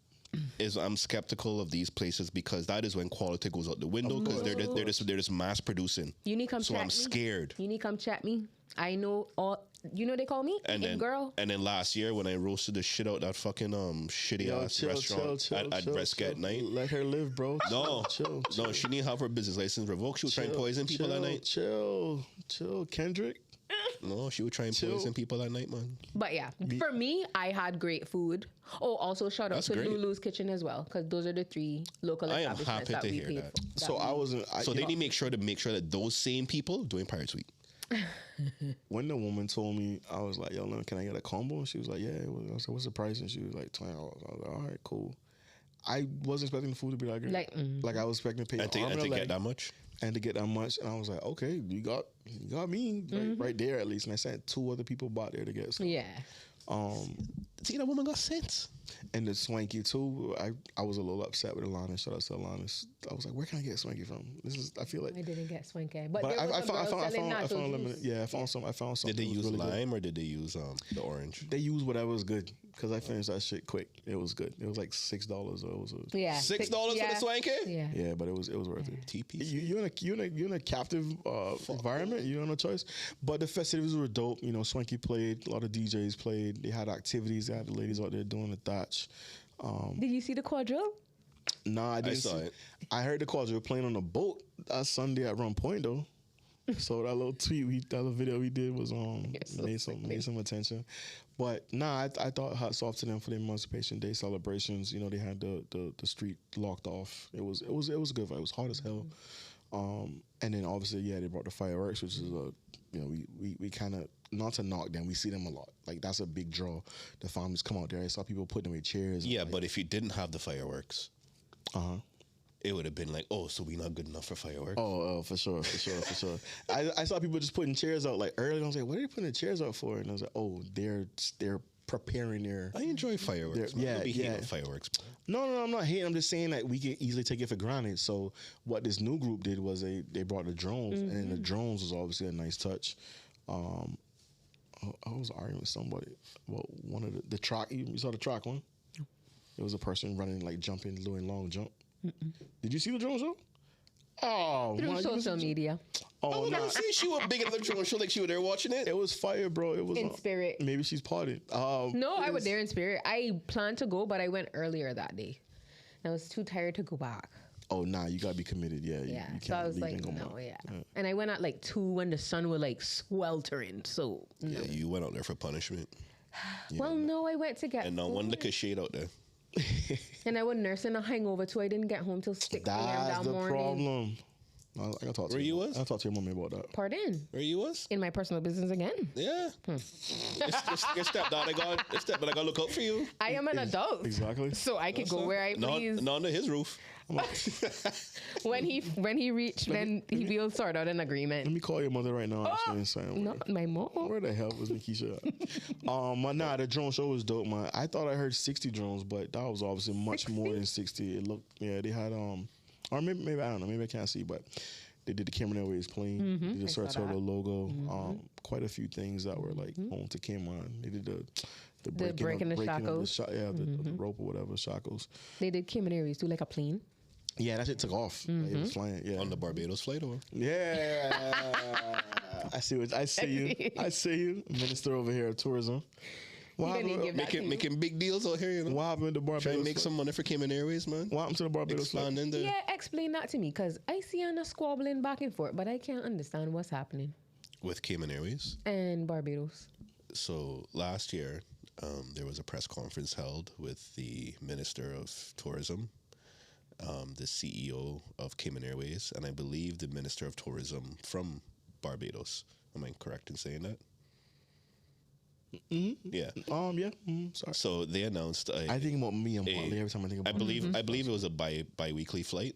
[SPEAKER 3] I'm skeptical of these places because that is when quality goes out the window because they're just mass producing.
[SPEAKER 4] You need come
[SPEAKER 3] So
[SPEAKER 4] chat
[SPEAKER 3] I'm
[SPEAKER 4] me.
[SPEAKER 3] scared.
[SPEAKER 4] You need come chat me. I know all. You know they call me
[SPEAKER 3] And then,
[SPEAKER 4] girl.
[SPEAKER 3] and then last year when I roasted the shit out that fucking shitty
[SPEAKER 2] yo,
[SPEAKER 3] ass restaurant at Bresca at night.
[SPEAKER 2] Let her live, bro.
[SPEAKER 3] No,
[SPEAKER 2] chill.
[SPEAKER 3] no, she didn't have her business license revoked. She was trying to poison people that night.
[SPEAKER 2] Chill, Kendrick.
[SPEAKER 3] No, she was trying to
[SPEAKER 2] Chill.
[SPEAKER 3] poison people that night, man.
[SPEAKER 4] But yeah, for me, I had great food. Oh, also shout out
[SPEAKER 3] That's
[SPEAKER 4] to
[SPEAKER 3] great.
[SPEAKER 4] Lulu's Kitchen as well, because those are the 3 local
[SPEAKER 3] I am
[SPEAKER 4] establishments
[SPEAKER 3] happy
[SPEAKER 4] that
[SPEAKER 3] to
[SPEAKER 4] we
[SPEAKER 3] hear
[SPEAKER 4] paid
[SPEAKER 3] that.
[SPEAKER 4] for.
[SPEAKER 2] So I wasn't.
[SPEAKER 3] So they need to make sure that those same people doing Pirates Week.
[SPEAKER 2] when the woman told me, I was like, yo, Lynn, can I get a combo? And she was like, yeah. I said, what's the price? And she was like, $20. I was like, all right, cool. I wasn't expecting the food to be that good. Like I was expecting to pay
[SPEAKER 3] And to get that much?
[SPEAKER 2] And to get that much. And I was like, okay, you got me right there at least. And I sent 2 other people back there to get some.
[SPEAKER 4] Yeah.
[SPEAKER 3] See, that woman got sense.
[SPEAKER 2] And the swanky too. I was a little upset with Alana. Shout out to Alana. I was like, where can I get swanky from? I feel like
[SPEAKER 4] I didn't get swanky, but
[SPEAKER 2] I
[SPEAKER 4] there was
[SPEAKER 2] found
[SPEAKER 4] selling
[SPEAKER 2] lemonade. Yeah, I found some.
[SPEAKER 3] Did they use
[SPEAKER 2] really
[SPEAKER 3] lime or did they use the orange?
[SPEAKER 2] They used whatever was good because I finished that shit quick. It was good. It was like $6. Or it was
[SPEAKER 4] yeah,
[SPEAKER 3] $6 for the swanky?
[SPEAKER 4] Yeah.
[SPEAKER 2] but it was worth it.
[SPEAKER 3] TP.
[SPEAKER 2] You're in a captive environment. You don't have no choice. But the festivities were dope. You know, Swanky played. A lot of DJs played. They had activities. They had the ladies out there doing the thatch.
[SPEAKER 4] Did you see the quadrille?
[SPEAKER 2] Nah, I didn't.
[SPEAKER 3] saw it.
[SPEAKER 2] I heard the quadrille playing on a boat that Sunday at Rum Point though. So that little tweet, that little video we did was made some attention. But nah, I thought hats off to them for the Emancipation Day celebrations. You know, they had the street locked off. It was a good fight. It was hot as hell. And then obviously, they brought the fireworks, which is we kind of, not to knock them, we see them a lot. Like that's a big draw. The families come out there. I saw people putting away chairs.
[SPEAKER 3] Yeah, but if you didn't have the fireworks, it would have been like, oh, so we not good enough for fireworks.
[SPEAKER 2] Oh, for sure. I saw people just putting chairs out like early. I was like, what are they putting the chairs out for? And I was like, oh, they're preparing their.
[SPEAKER 3] I enjoy fireworks. Man. Don't be hating on fireworks.
[SPEAKER 2] No, I'm not hating. I'm just saying that we can easily take it for granted. So what this new group did was they brought the drones, and the drones was obviously a nice touch. I was arguing with somebody about one of the track. You saw the track one? It was a person running, like jumping, doing long jump. Did you see the drone show? Oh,
[SPEAKER 4] Through social media.
[SPEAKER 2] Oh,
[SPEAKER 3] I never see she was big enough to show like she was there watching it.
[SPEAKER 2] It was fire, bro. It was
[SPEAKER 4] In spirit.
[SPEAKER 2] Maybe she's potted.
[SPEAKER 4] No, I was there in spirit. I planned to go, but I went earlier that day. I was too tired to go back.
[SPEAKER 2] Oh, nah, you gotta be committed. Yeah,
[SPEAKER 4] Yeah.
[SPEAKER 2] You
[SPEAKER 4] So I was like, no, yeah. And I went at like 2 when the sun was like sweltering. So no.
[SPEAKER 3] Yeah, you went out there for punishment.
[SPEAKER 4] Well, no, I went to get
[SPEAKER 3] And not
[SPEAKER 4] food.
[SPEAKER 3] one lick of shade out there.
[SPEAKER 4] And I was nursing a hangover too. I didn't get home till 6 a.m.
[SPEAKER 2] That's
[SPEAKER 4] that
[SPEAKER 2] the
[SPEAKER 4] morning.
[SPEAKER 2] problem. I gotta talk to
[SPEAKER 3] Where you was?
[SPEAKER 2] I'll talk to your mommy about that.
[SPEAKER 4] Pardon?
[SPEAKER 3] Where you was?
[SPEAKER 4] In my personal business again.
[SPEAKER 3] Yeah. Your stepdad, I gotta look out for you.
[SPEAKER 4] I am an adult.
[SPEAKER 2] Exactly.
[SPEAKER 4] So I can go where I please.
[SPEAKER 3] Not under his roof.
[SPEAKER 4] When he reached, then he will sort out an agreement.
[SPEAKER 2] Let me call your mother right now. Actually, and say,
[SPEAKER 4] Not my mom.
[SPEAKER 2] where the hell was Nikisha at? The drone show was dope, man. I thought I heard 60 drones, but that was obviously much more than 60. It looked, they had, or maybe, I don't know, maybe I can't see, but they did the Cayman Airways plane, they did the Sartorial logo, quite a few things that were like home to Cayman. They did the breaking
[SPEAKER 4] the shackles.
[SPEAKER 2] The rope or whatever, shackles.
[SPEAKER 4] They did Cayman Airways too, like a plane.
[SPEAKER 2] Yeah, that shit took off. Like, it was flying. Yeah,
[SPEAKER 3] On the Barbados flight or?
[SPEAKER 2] yeah. I see you. I see you, Minister over here of Tourism. What happened?
[SPEAKER 3] Making big deals out here, you know.
[SPEAKER 2] What happened to Barbados?
[SPEAKER 3] Trying to make some money for Cayman Airways, man.
[SPEAKER 2] What happened to the Barbados flight?
[SPEAKER 3] Expanding the.
[SPEAKER 4] Yeah, explain that to me, because I see Anna squabbling back and forth, but I can't understand what's happening.
[SPEAKER 3] With Cayman Airways.
[SPEAKER 4] And Barbados.
[SPEAKER 3] So last year, there was a press conference held with the Minister of Tourism, the CEO of Cayman Airways, and I believe the Minister of Tourism from Barbados. Am I correct in saying that?
[SPEAKER 2] Mm-hmm.
[SPEAKER 3] Yeah.
[SPEAKER 2] Yeah. Sorry.
[SPEAKER 3] So they announced.
[SPEAKER 2] I think about me and Motley every time I think about.
[SPEAKER 3] I believe it was a bi-weekly flight,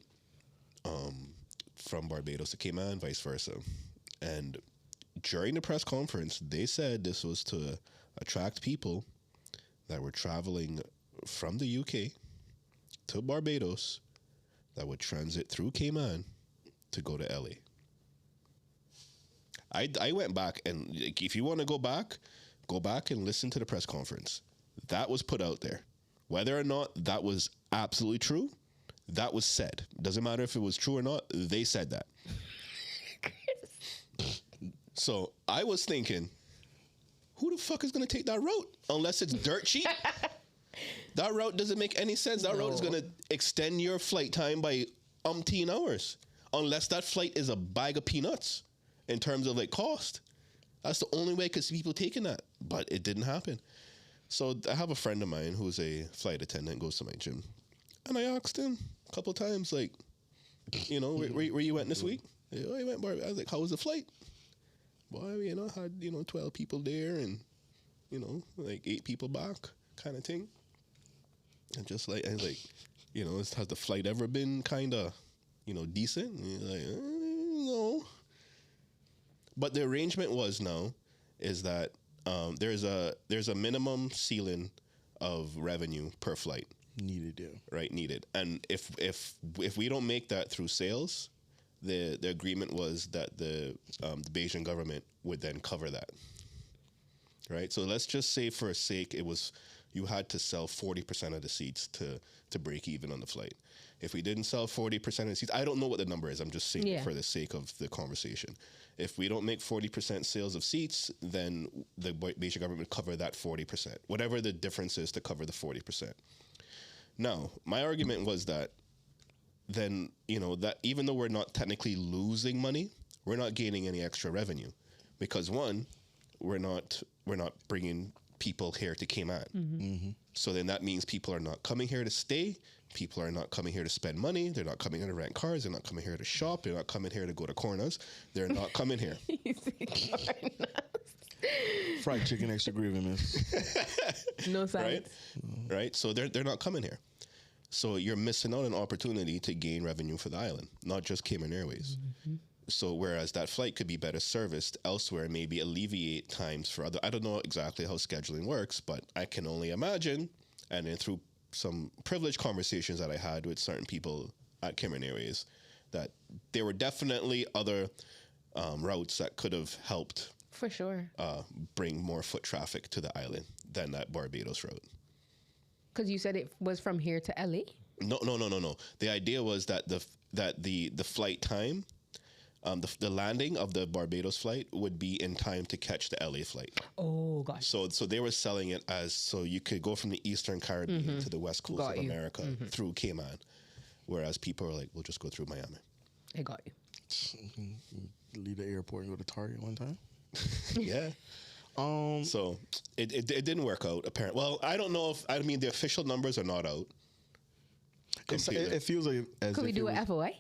[SPEAKER 3] from Barbados to Cayman, vice versa. And during the press conference, they said this was to attract people that were traveling from the UK to Barbados that would transit through Cayman to go to LA. I went back, and if you want to go back and listen to the press conference. That was put out there. Whether or not that was absolutely true, that was said. Doesn't matter if it was true or not, they said that. So I was thinking, who the fuck is going to take that route? Unless it's dirt cheap. That route doesn't make any sense. That route is going to extend your flight time by umpteen hours. Unless that flight is a bag of peanuts in terms of like cost. That's the only way I could see people taking that. But it didn't happen. So I have a friend of mine who's a flight attendant, goes to my gym. And I asked him a couple of times, like, you know, where you went this week? Oh, I went Barbados. I was like, how was the flight? boy, had 12 people there and like 8 people back, kind of thing. And just like has the flight ever been kind of decent? And you're like, no. But the arrangement is that there's a minimum ceiling of revenue per flight.
[SPEAKER 2] Needed, yeah.
[SPEAKER 3] Right, needed. And if we don't make that through sales, the agreement was that the Bayesian government would then cover that. Right? So let's just say for a sake you had to sell 40% of the seats to break even on the flight. If we didn't sell 40% of the seats, I don't know what the number is. I'm just saying for the sake of the conversation. If we don't make 40% sales of seats, then the Bayesian government would cover that 40%, whatever the difference is to cover the 40%. Now, my argument was that then, that even though we're not technically losing money, we're not gaining any extra revenue because one, we're not bringing people here to Cayman. Mm-hmm. So then that means people are not coming here to stay. People are not coming here to spend money. They're not coming here to rent cars. They're not coming here to shop. They're not coming here to go to corners. They're not coming here.
[SPEAKER 2] Fried chicken, extra gravy, miss.
[SPEAKER 4] No sides.
[SPEAKER 3] Right? So they're not coming here. So you're missing out on an opportunity to gain revenue for the island, not just Cayman Airways. Mm-hmm. So whereas that flight could be better serviced elsewhere, maybe alleviate times for other. I don't know exactly how scheduling works, but I can only imagine, and then through some privileged conversations that I had with certain people at Cayman Airways, that there were definitely other routes that could have helped
[SPEAKER 4] for sure
[SPEAKER 3] bring more foot traffic to the island than that Barbados route.
[SPEAKER 4] Because you said it was from here to LA?
[SPEAKER 3] No. The idea was that the flight time, the landing of the Barbados flight would be in time to catch the LA flight.
[SPEAKER 4] Oh, gosh.
[SPEAKER 3] So they were selling it as so you could go from the Eastern Caribbean to the West Coast of America through Cayman, whereas people are like, we'll just go through Miami.
[SPEAKER 4] I got you.
[SPEAKER 2] Leave the airport and go to Target one time.
[SPEAKER 3] Yeah. So it didn't work out apparently. Well, I don't know if the official numbers are not out.
[SPEAKER 2] It feels like as
[SPEAKER 4] could we do an FOI?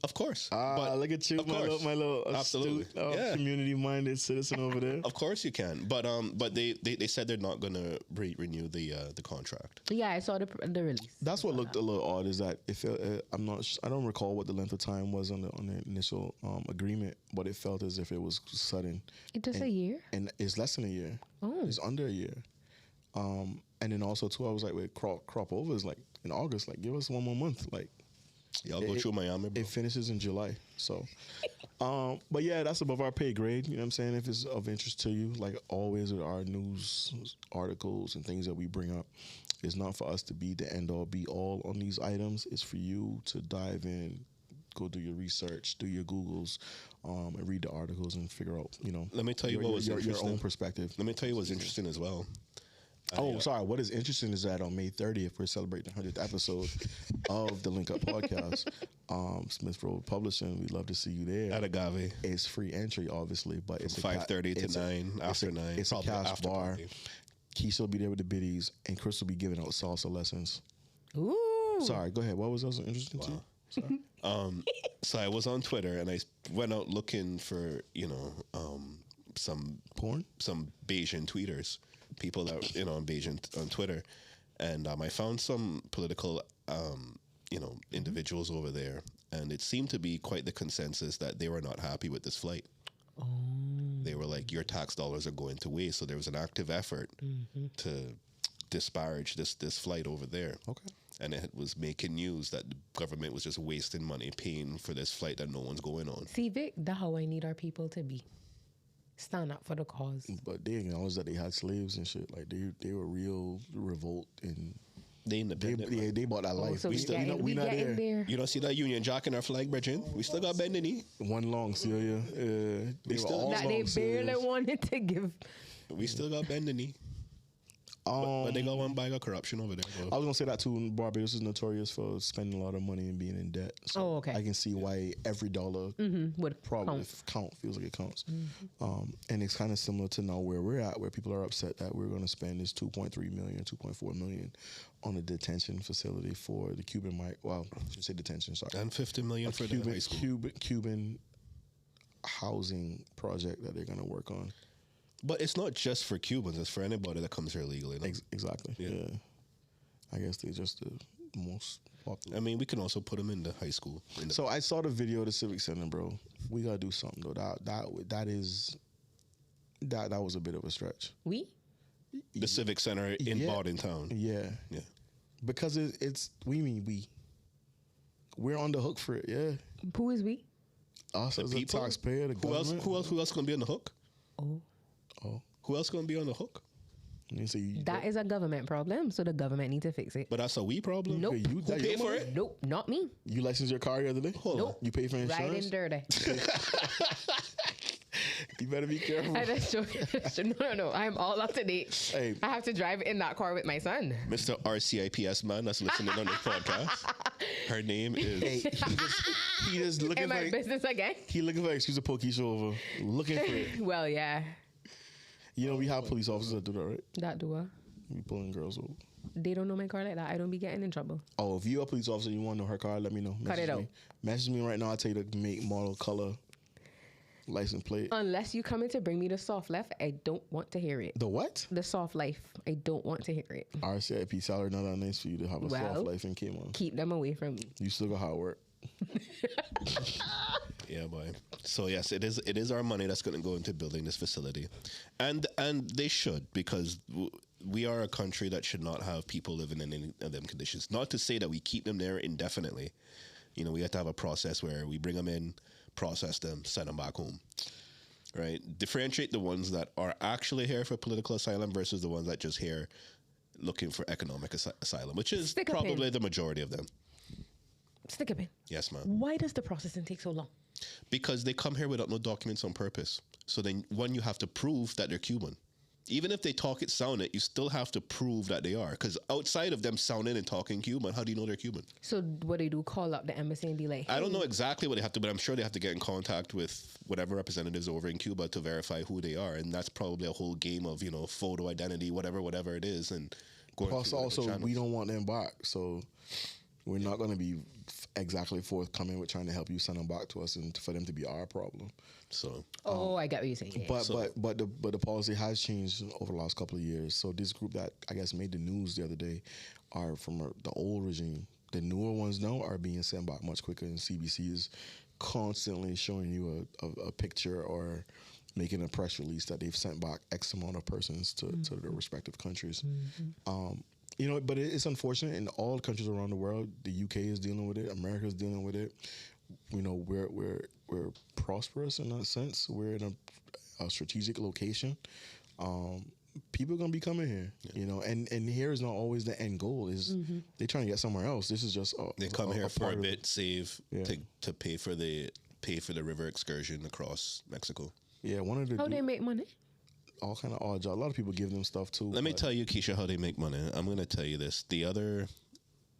[SPEAKER 3] Of course.
[SPEAKER 2] Look at you, my little
[SPEAKER 3] absolutely
[SPEAKER 2] community-minded citizen over there.
[SPEAKER 3] Of course you can, but they said they're not going to renew the contract.
[SPEAKER 4] Yeah, I saw the release.
[SPEAKER 2] That's what looked a little odd. Is that it felt? I don't recall what the length of time was on the initial agreement, but it felt as if it was sudden.
[SPEAKER 4] It just a year,
[SPEAKER 2] and it's less than a year.
[SPEAKER 4] Oh,
[SPEAKER 2] it's under a year. And then also too, I was like, wait, crop over is like in August. Like, give us one more month. Like.
[SPEAKER 3] Y'all go through Miami, bro.
[SPEAKER 2] It finishes in July. So, but yeah, that's above our pay grade. You know what I'm saying? If it's of interest to you, like always with our news articles and things that we bring up, it's not for us to be the end all be all on these items. It's for you to dive in, go do your research, do your Googles, and read the articles and figure out,
[SPEAKER 3] Let me tell you what was interesting.
[SPEAKER 2] Your own perspective.
[SPEAKER 3] Let me tell you what's interesting as well.
[SPEAKER 2] Sorry. What is interesting is that on May 30th, we're celebrating the 100th episode of the Link Up Podcast. Smith Road Publishing, we'd love to see you there.
[SPEAKER 3] At Agave.
[SPEAKER 2] It's free entry, obviously, but it's
[SPEAKER 3] 5:30 to 9, after 9.
[SPEAKER 2] It's a cash bar. Keisha will be there with the biddies, and Chris will be giving out salsa lessons.
[SPEAKER 4] Ooh.
[SPEAKER 2] Sorry, go ahead. What was also interesting to you? Sorry.
[SPEAKER 3] So I was on Twitter, and I went out looking for, some
[SPEAKER 2] porn?
[SPEAKER 3] Some Bayesian tweeters. People that Bayesian on Twitter, and I found some political individuals over there, and it seemed to be quite the consensus that they were not happy with this flight.
[SPEAKER 4] Oh.
[SPEAKER 3] They were like, your tax dollars are going to waste. So there was an active effort to disparage this flight over there.
[SPEAKER 2] Okay.
[SPEAKER 3] And it was making news that the government was just wasting money paying for this flight that no one's going on.
[SPEAKER 4] See, Vic, that's how I need our people to be. Stand up for the cause.
[SPEAKER 2] But they acknowledged that they had slaves and shit. Like they were real revolt and
[SPEAKER 3] they independent.
[SPEAKER 2] They bought that life.
[SPEAKER 4] So we not there.
[SPEAKER 3] You don't see that Union Jack in our flag, Bridget? We still got bend the knee.
[SPEAKER 2] One long, Celia. They were all
[SPEAKER 4] that
[SPEAKER 2] long,
[SPEAKER 4] they barely wanted to give.
[SPEAKER 3] We still got bend the knee. But they got one bag of corruption over there. Bro.
[SPEAKER 2] I was gonna say that too. Barbados is notorious for spending a lot of money and being in debt. So
[SPEAKER 4] okay.
[SPEAKER 2] I can see why every dollar
[SPEAKER 4] would
[SPEAKER 2] probably count. Feels like it counts. And it's kind of similar to now where we're at, where people are upset that we're going to spend this $2.3 million, $2.4 million on a detention facility for the Cuban I should say detention. Sorry,
[SPEAKER 3] and $50 million for the high school.
[SPEAKER 2] Cuban housing project that they're gonna work on.
[SPEAKER 3] But it's not just for Cubans; it's for anybody that comes here legally. No?
[SPEAKER 2] Exactly. Yeah. I guess they're just the most popular.
[SPEAKER 3] I mean, we can also put them in the high school.
[SPEAKER 2] So I saw the video of the Civic Center, bro. We gotta do something though. That was a bit of a stretch.
[SPEAKER 3] The Civic Center in Bawden Town.
[SPEAKER 2] Yeah.
[SPEAKER 3] Yeah.
[SPEAKER 2] Because it's we. We're on the hook for it. Yeah.
[SPEAKER 4] Who is we?
[SPEAKER 2] Us as a
[SPEAKER 3] people?
[SPEAKER 2] taxpayer. The
[SPEAKER 3] Who else?
[SPEAKER 2] government.
[SPEAKER 3] Who else gonna be on the hook?
[SPEAKER 2] Oh.
[SPEAKER 3] Who else gonna be on the hook?
[SPEAKER 4] That is a government problem, so the government need to fix it.
[SPEAKER 3] But that's a we problem.
[SPEAKER 4] Nope.
[SPEAKER 2] Who
[SPEAKER 3] pay for it?
[SPEAKER 4] Nope, not me.
[SPEAKER 2] You licensed your car the other day?
[SPEAKER 3] Hold on.
[SPEAKER 2] You pay for insurance?
[SPEAKER 4] Right in dirty.
[SPEAKER 2] You better be careful.
[SPEAKER 4] That's true. That's true. No. I'm all up to date.
[SPEAKER 2] Hey.
[SPEAKER 4] I have to drive in that car with my son.
[SPEAKER 3] Mr. RCIPS man that's listening on this podcast. Her name is.
[SPEAKER 2] Hey, he just looking
[SPEAKER 4] In my
[SPEAKER 2] for
[SPEAKER 4] business again?
[SPEAKER 2] he looking for an excuse to poke each over. Looking for it.
[SPEAKER 4] Well, yeah.
[SPEAKER 2] You know we have police officers that do that, right?
[SPEAKER 4] That do I.
[SPEAKER 2] We pulling girls over.
[SPEAKER 4] They don't know my car like that. I don't be getting in trouble.
[SPEAKER 2] Oh, if you're a police officer and you want to know her car, let me know.
[SPEAKER 4] Cut it
[SPEAKER 2] me.
[SPEAKER 4] out.
[SPEAKER 2] Message me right now. I'll tell you the make, model, color, license plate.
[SPEAKER 4] Unless you come in to bring me the soft left, I don't want to hear it.
[SPEAKER 2] The what?
[SPEAKER 4] The soft life. I don't want to hear it.
[SPEAKER 2] RCIP salary not that nice for you to have a soft
[SPEAKER 4] Well.
[SPEAKER 2] life in Cayman.
[SPEAKER 4] Keep them away from me.
[SPEAKER 2] You still got hard work.
[SPEAKER 3] Yeah, boy. So yes, it is our money that's going to go into building this facility, and they should, because we are a country that should not have people living in any of them conditions. Not to say that we keep them there indefinitely. You know, we have to have a process where we bring them in, process them, send them back home. Right? Differentiate the ones that are actually here for political asylum versus the ones that just here looking for economic asylum, which is
[SPEAKER 4] Stick a pin.
[SPEAKER 3] probably the majority of them.
[SPEAKER 4] Stick a pin.
[SPEAKER 3] Yes, ma'am.
[SPEAKER 4] Why does the processing take so long?
[SPEAKER 3] Because they come here without no documents on purpose. So then, one, you have to prove that they're Cuban. Even if they talk it, sound it, you still have to prove that they are. Because outside of them sounding and talking Cuban, how do you know they're Cuban?
[SPEAKER 4] So what they do, call up the embassy and be like,
[SPEAKER 3] I don't know exactly what they have to, but I'm sure they have to get in contact with whatever representatives over in Cuba to verify who they are. And that's probably a whole game of, you know, photo identity, whatever it is. And going
[SPEAKER 2] Plus,
[SPEAKER 3] through whatever
[SPEAKER 2] also, we
[SPEAKER 3] channels.
[SPEAKER 2] don't want them back. So we're not going to be exactly forthcoming with trying to help you send them back to us and for them to be our problem.
[SPEAKER 3] So,
[SPEAKER 4] I get what you're saying. Yeah.
[SPEAKER 2] But the policy has changed over the last couple of years. So this group that I guess made the news the other day are from the old regime. The newer ones now are being sent back much quicker, and CBC is constantly showing you a picture or making a press release that they've sent back X amount of persons to their respective countries. You know, but it's unfortunate in all countries around the world. The UK is dealing with it. America is dealing with it. You know, we're prosperous in that sense. We're in a strategic location. People are gonna be coming here, you know, and here is not always the end goal. Is they're trying to get somewhere else. This is just
[SPEAKER 3] they come here for
[SPEAKER 2] part
[SPEAKER 3] a
[SPEAKER 2] of-
[SPEAKER 3] bit, save
[SPEAKER 2] Yeah.
[SPEAKER 3] to pay for the river excursion across Mexico.
[SPEAKER 2] Yeah, one of the
[SPEAKER 4] How they make money?
[SPEAKER 2] all kind of odd jobs. A lot of people give them stuff too.
[SPEAKER 3] Let me
[SPEAKER 2] but-
[SPEAKER 3] tell you, Keisha, how they make money. I'm going to tell you this.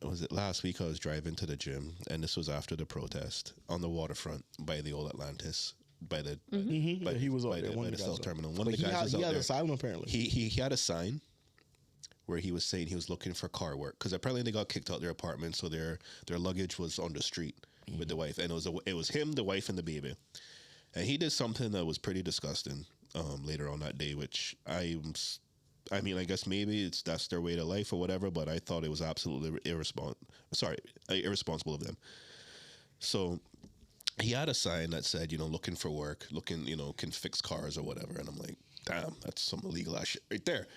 [SPEAKER 3] Was it last week I was driving to the gym, and this was after the protest on the waterfront by the old Atlantis, by the
[SPEAKER 2] Yeah, he was out
[SPEAKER 3] by
[SPEAKER 2] there.
[SPEAKER 3] the,
[SPEAKER 2] One
[SPEAKER 3] by
[SPEAKER 2] of
[SPEAKER 3] the
[SPEAKER 2] the
[SPEAKER 3] South
[SPEAKER 2] guys
[SPEAKER 3] Terminal.
[SPEAKER 2] out.
[SPEAKER 3] One of
[SPEAKER 2] But
[SPEAKER 3] the guys was
[SPEAKER 2] he
[SPEAKER 3] out
[SPEAKER 2] had
[SPEAKER 3] there.
[SPEAKER 2] asylum apparently.
[SPEAKER 3] He had a sign where he was saying he was looking for car work, because apparently they got kicked out their apartment, so their luggage was on the street with the wife, and it was him, the wife, and the baby. And he did something that was pretty disgusting later on that day, which I mean, I guess maybe that's their way to life or whatever, but I thought it was absolutely irresponsible of them. So he had a sign that said, you know, looking for work, can fix cars or whatever. And I'm like, damn, that's some illegal ass shit right there.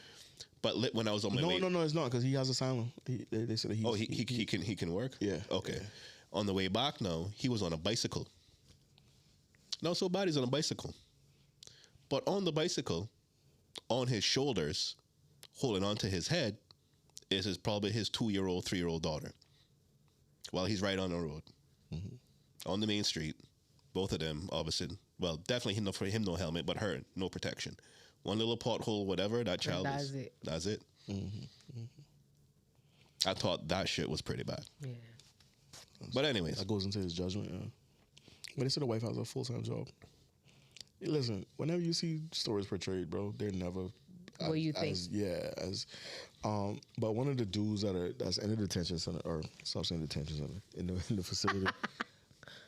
[SPEAKER 3] But when I was on my way...
[SPEAKER 2] No, it's not, because he has asylum. They said that
[SPEAKER 3] he can work?
[SPEAKER 2] Yeah.
[SPEAKER 3] Okay.
[SPEAKER 2] Yeah.
[SPEAKER 3] On the way back now, he was on a bicycle. Not so bad, he's on a bicycle. But on the bicycle, on his shoulders, holding onto his head, is probably his 2-year-old, 3-year-old daughter. While he's right on the road. On the main street. Both of them, obviously. Well, definitely for him, no helmet, but her, no protection. One little pothole, whatever, that child
[SPEAKER 4] That's it.
[SPEAKER 3] That's it. I thought that shit was pretty bad.
[SPEAKER 4] Yeah.
[SPEAKER 3] But anyways.
[SPEAKER 2] That goes into his judgment, yeah. But they said the wife has a full-time job. Hey, listen, whenever you see stories portrayed, bro, they're never...
[SPEAKER 4] What you think?
[SPEAKER 2] But one of the dudes that's in the detention center, or substance detention center, in the facility,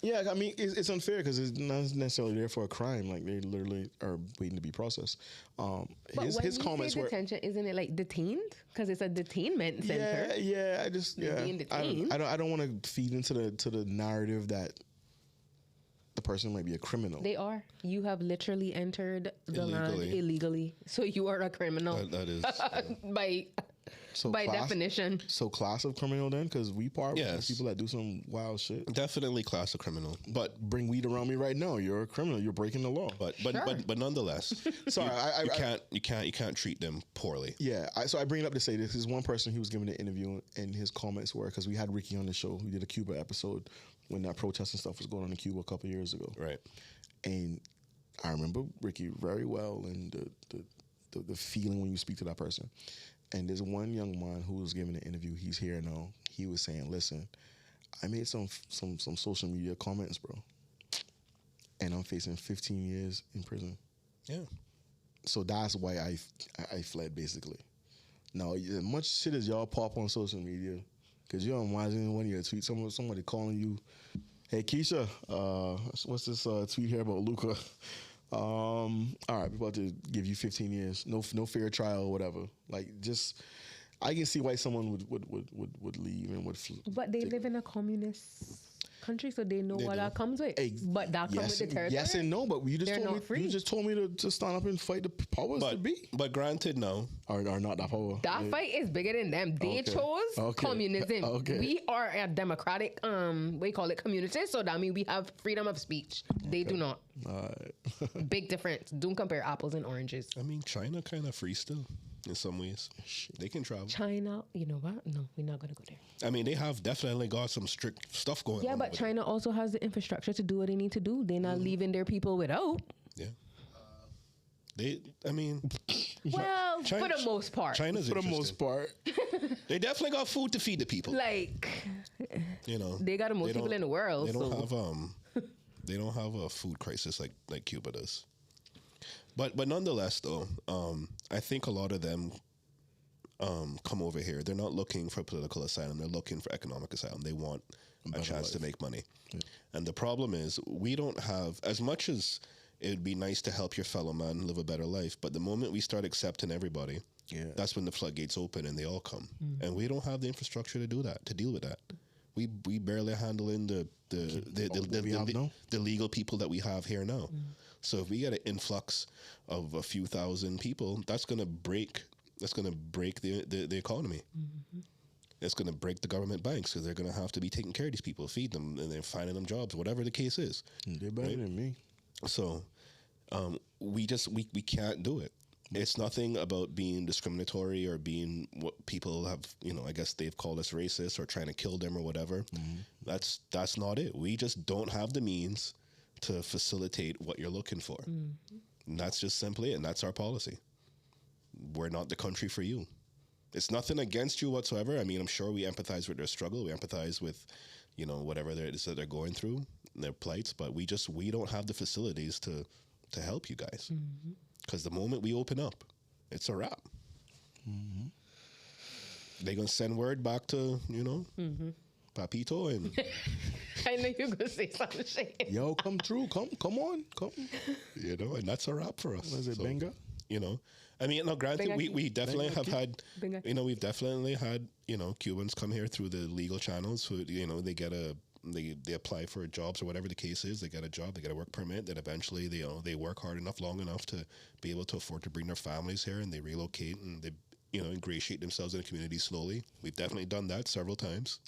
[SPEAKER 2] Yeah, I mean, it's unfair because it's not necessarily there for a crime. Like, they literally are waiting to be processed.
[SPEAKER 4] But when
[SPEAKER 2] His
[SPEAKER 4] you
[SPEAKER 2] comments
[SPEAKER 4] say
[SPEAKER 2] were,
[SPEAKER 4] detention, isn't it like detained? Because it's a detainment center.
[SPEAKER 2] yeah. I just,
[SPEAKER 4] They're being detained.
[SPEAKER 2] I don't want to feed into the narrative that the person might be a criminal.
[SPEAKER 4] They are. You have literally entered the land
[SPEAKER 3] Illegally.
[SPEAKER 4] illegally, so you are a criminal
[SPEAKER 3] That is
[SPEAKER 4] by definition.
[SPEAKER 2] So class of criminal then, because we part with
[SPEAKER 3] Yes.
[SPEAKER 2] people that do some wild shit.
[SPEAKER 3] definitely class of criminal. But
[SPEAKER 2] Bring weed around me right now. You're a criminal. You're breaking the law.
[SPEAKER 3] but nonetheless,
[SPEAKER 2] Sorry,
[SPEAKER 3] you can't treat them poorly.
[SPEAKER 2] Yeah, so I bring it up to say this is one person. He was giving an interview, and his comments were, because we had Ricky on the show. We did a Cuba episode when that protest and stuff was going on in Cuba a couple years ago.
[SPEAKER 3] Right.
[SPEAKER 2] And I remember Ricky very well, and the feeling when you speak to that person. And there's one young man who was giving an interview. He's here now. He was saying, "Listen, I made some social media comments, bro, and I'm facing 15 years in prison."
[SPEAKER 3] Yeah.
[SPEAKER 2] So that's why I fled, basically. Now, as much shit as y'all pop on social media, because you're imagine one of your tweets, somebody calling you, "Hey, Keisha, what's this tweet here about Luca?" All right, we're about to give you 15 years, no fair trial, or whatever. Like, just, I can see why someone would leave and would.
[SPEAKER 4] But they live in a communist country, so they know what that comes with. But that comes with the territory.
[SPEAKER 2] Yes and no, but you just
[SPEAKER 4] They're
[SPEAKER 2] told me
[SPEAKER 4] not free.
[SPEAKER 2] you just told me to stand up and fight the powers to be,
[SPEAKER 3] But granted, no.
[SPEAKER 2] or not that power.
[SPEAKER 4] That fight is bigger than them. They
[SPEAKER 2] Okay.
[SPEAKER 4] chose
[SPEAKER 2] Okay.
[SPEAKER 4] communism.
[SPEAKER 2] Okay.
[SPEAKER 4] We are a democratic, we call it community, so that means we have freedom of speech. They do not. Big difference. Don't compare apples and oranges.
[SPEAKER 3] I mean, China kind of free still in some ways. They can travel.
[SPEAKER 4] China, you know what? No, we're not going to go there.
[SPEAKER 3] I mean, they have definitely got some strict stuff going on.
[SPEAKER 4] Yeah, but
[SPEAKER 3] over
[SPEAKER 4] China also has the infrastructure to do what they need to do. They're not leaving their people without.
[SPEAKER 3] there. Yeah. I mean,
[SPEAKER 4] Well,
[SPEAKER 3] China-
[SPEAKER 4] for the most part.
[SPEAKER 3] China's
[SPEAKER 2] For the
[SPEAKER 3] interesting.
[SPEAKER 2] most part,
[SPEAKER 3] They definitely got food to feed the people.
[SPEAKER 4] Like,
[SPEAKER 3] You know,
[SPEAKER 4] they got the most
[SPEAKER 3] They
[SPEAKER 4] people
[SPEAKER 3] don't-
[SPEAKER 4] in the world.
[SPEAKER 3] They don't
[SPEAKER 4] So.
[SPEAKER 3] they don't have a food crisis like Cuba does. But nonetheless, though, I think a lot of them come over here. They're not looking for political asylum. They're looking for economic asylum. They want a chance to make money. And the problem is, we don't have, as much as it would be nice to help your fellow man live a better life, but the moment we start accepting everybody, that's when the floodgates open and they all come. And we don't have the infrastructure to do that, to deal with that. We barely handle in the legal people that we have here now. So if we get an influx of a few thousand people, that's gonna break the economy. It's gonna break the government banks, because they're gonna have to be taking care of these people, feed them, and they're finding them jobs, whatever the case is.
[SPEAKER 2] they're better than me.
[SPEAKER 3] So we can't do it. It's nothing about being discriminatory or being what people have, I guess they've called us racist or trying to kill them or whatever. That's not it. We just don't have the means to facilitate what you're looking for. And that's just simply it. And that's our policy. We're not the country for you. It's nothing against you whatsoever. I mean, I'm sure we empathize with their struggle. We empathize with, whatever it is that they're going through, their plights, but we don't have the facilities to help you guys. Because the moment we open up, it's a wrap. They're going to send word back to, Papito, and
[SPEAKER 4] I know you're going to say some shit.
[SPEAKER 2] Yo, come through. Come on.
[SPEAKER 3] and that's a wrap for us.
[SPEAKER 2] What is it,
[SPEAKER 3] So,
[SPEAKER 2] Benga?
[SPEAKER 3] I mean, no, granted,
[SPEAKER 4] Benga
[SPEAKER 3] we definitely have had,
[SPEAKER 4] Benga.
[SPEAKER 3] we've definitely had, Cubans come here through the legal channels who, they get they apply for jobs or whatever the case is. They get a job, they get a work permit, then eventually they work hard enough, long enough to be able to afford to bring their families here, and they relocate and they, ingratiate themselves in the community slowly. We've definitely done that several times,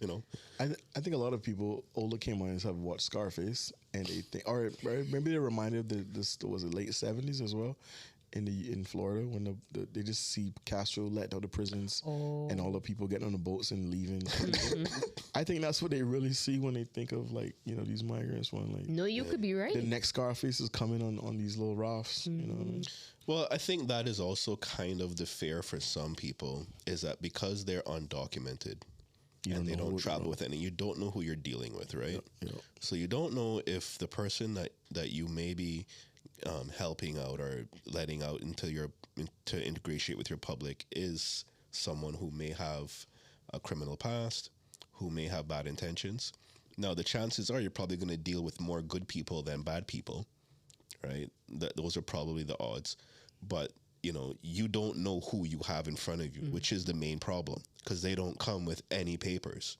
[SPEAKER 2] I think a lot of people, older Caymanians, have watched Scarface, and they think, or maybe they're reminded of this was the late 70s as well, in Florida, when they just see Castro let out the prisons and all the people getting on the boats and leaving. I think that's what they really see when they think of, like, these migrants. When, like,
[SPEAKER 4] No, you could be right.
[SPEAKER 2] the next Scarface is coming on these little rafts. You know what I mean?
[SPEAKER 3] Well, I think that is also kind of the fear for some people, is that because they're undocumented and they don't travel with any, you don't know who you're dealing with, right?
[SPEAKER 2] Yeah.
[SPEAKER 3] So you don't know if the person that you may be helping out or letting out to ingratiate with your public is someone who may have a criminal past, who may have bad intentions. Now, the chances are you're probably going to deal with more good people than bad people, right? Those are probably the odds. But, you know, you don't know who you have in front of you, which is the main problem, because they don't come with any papers.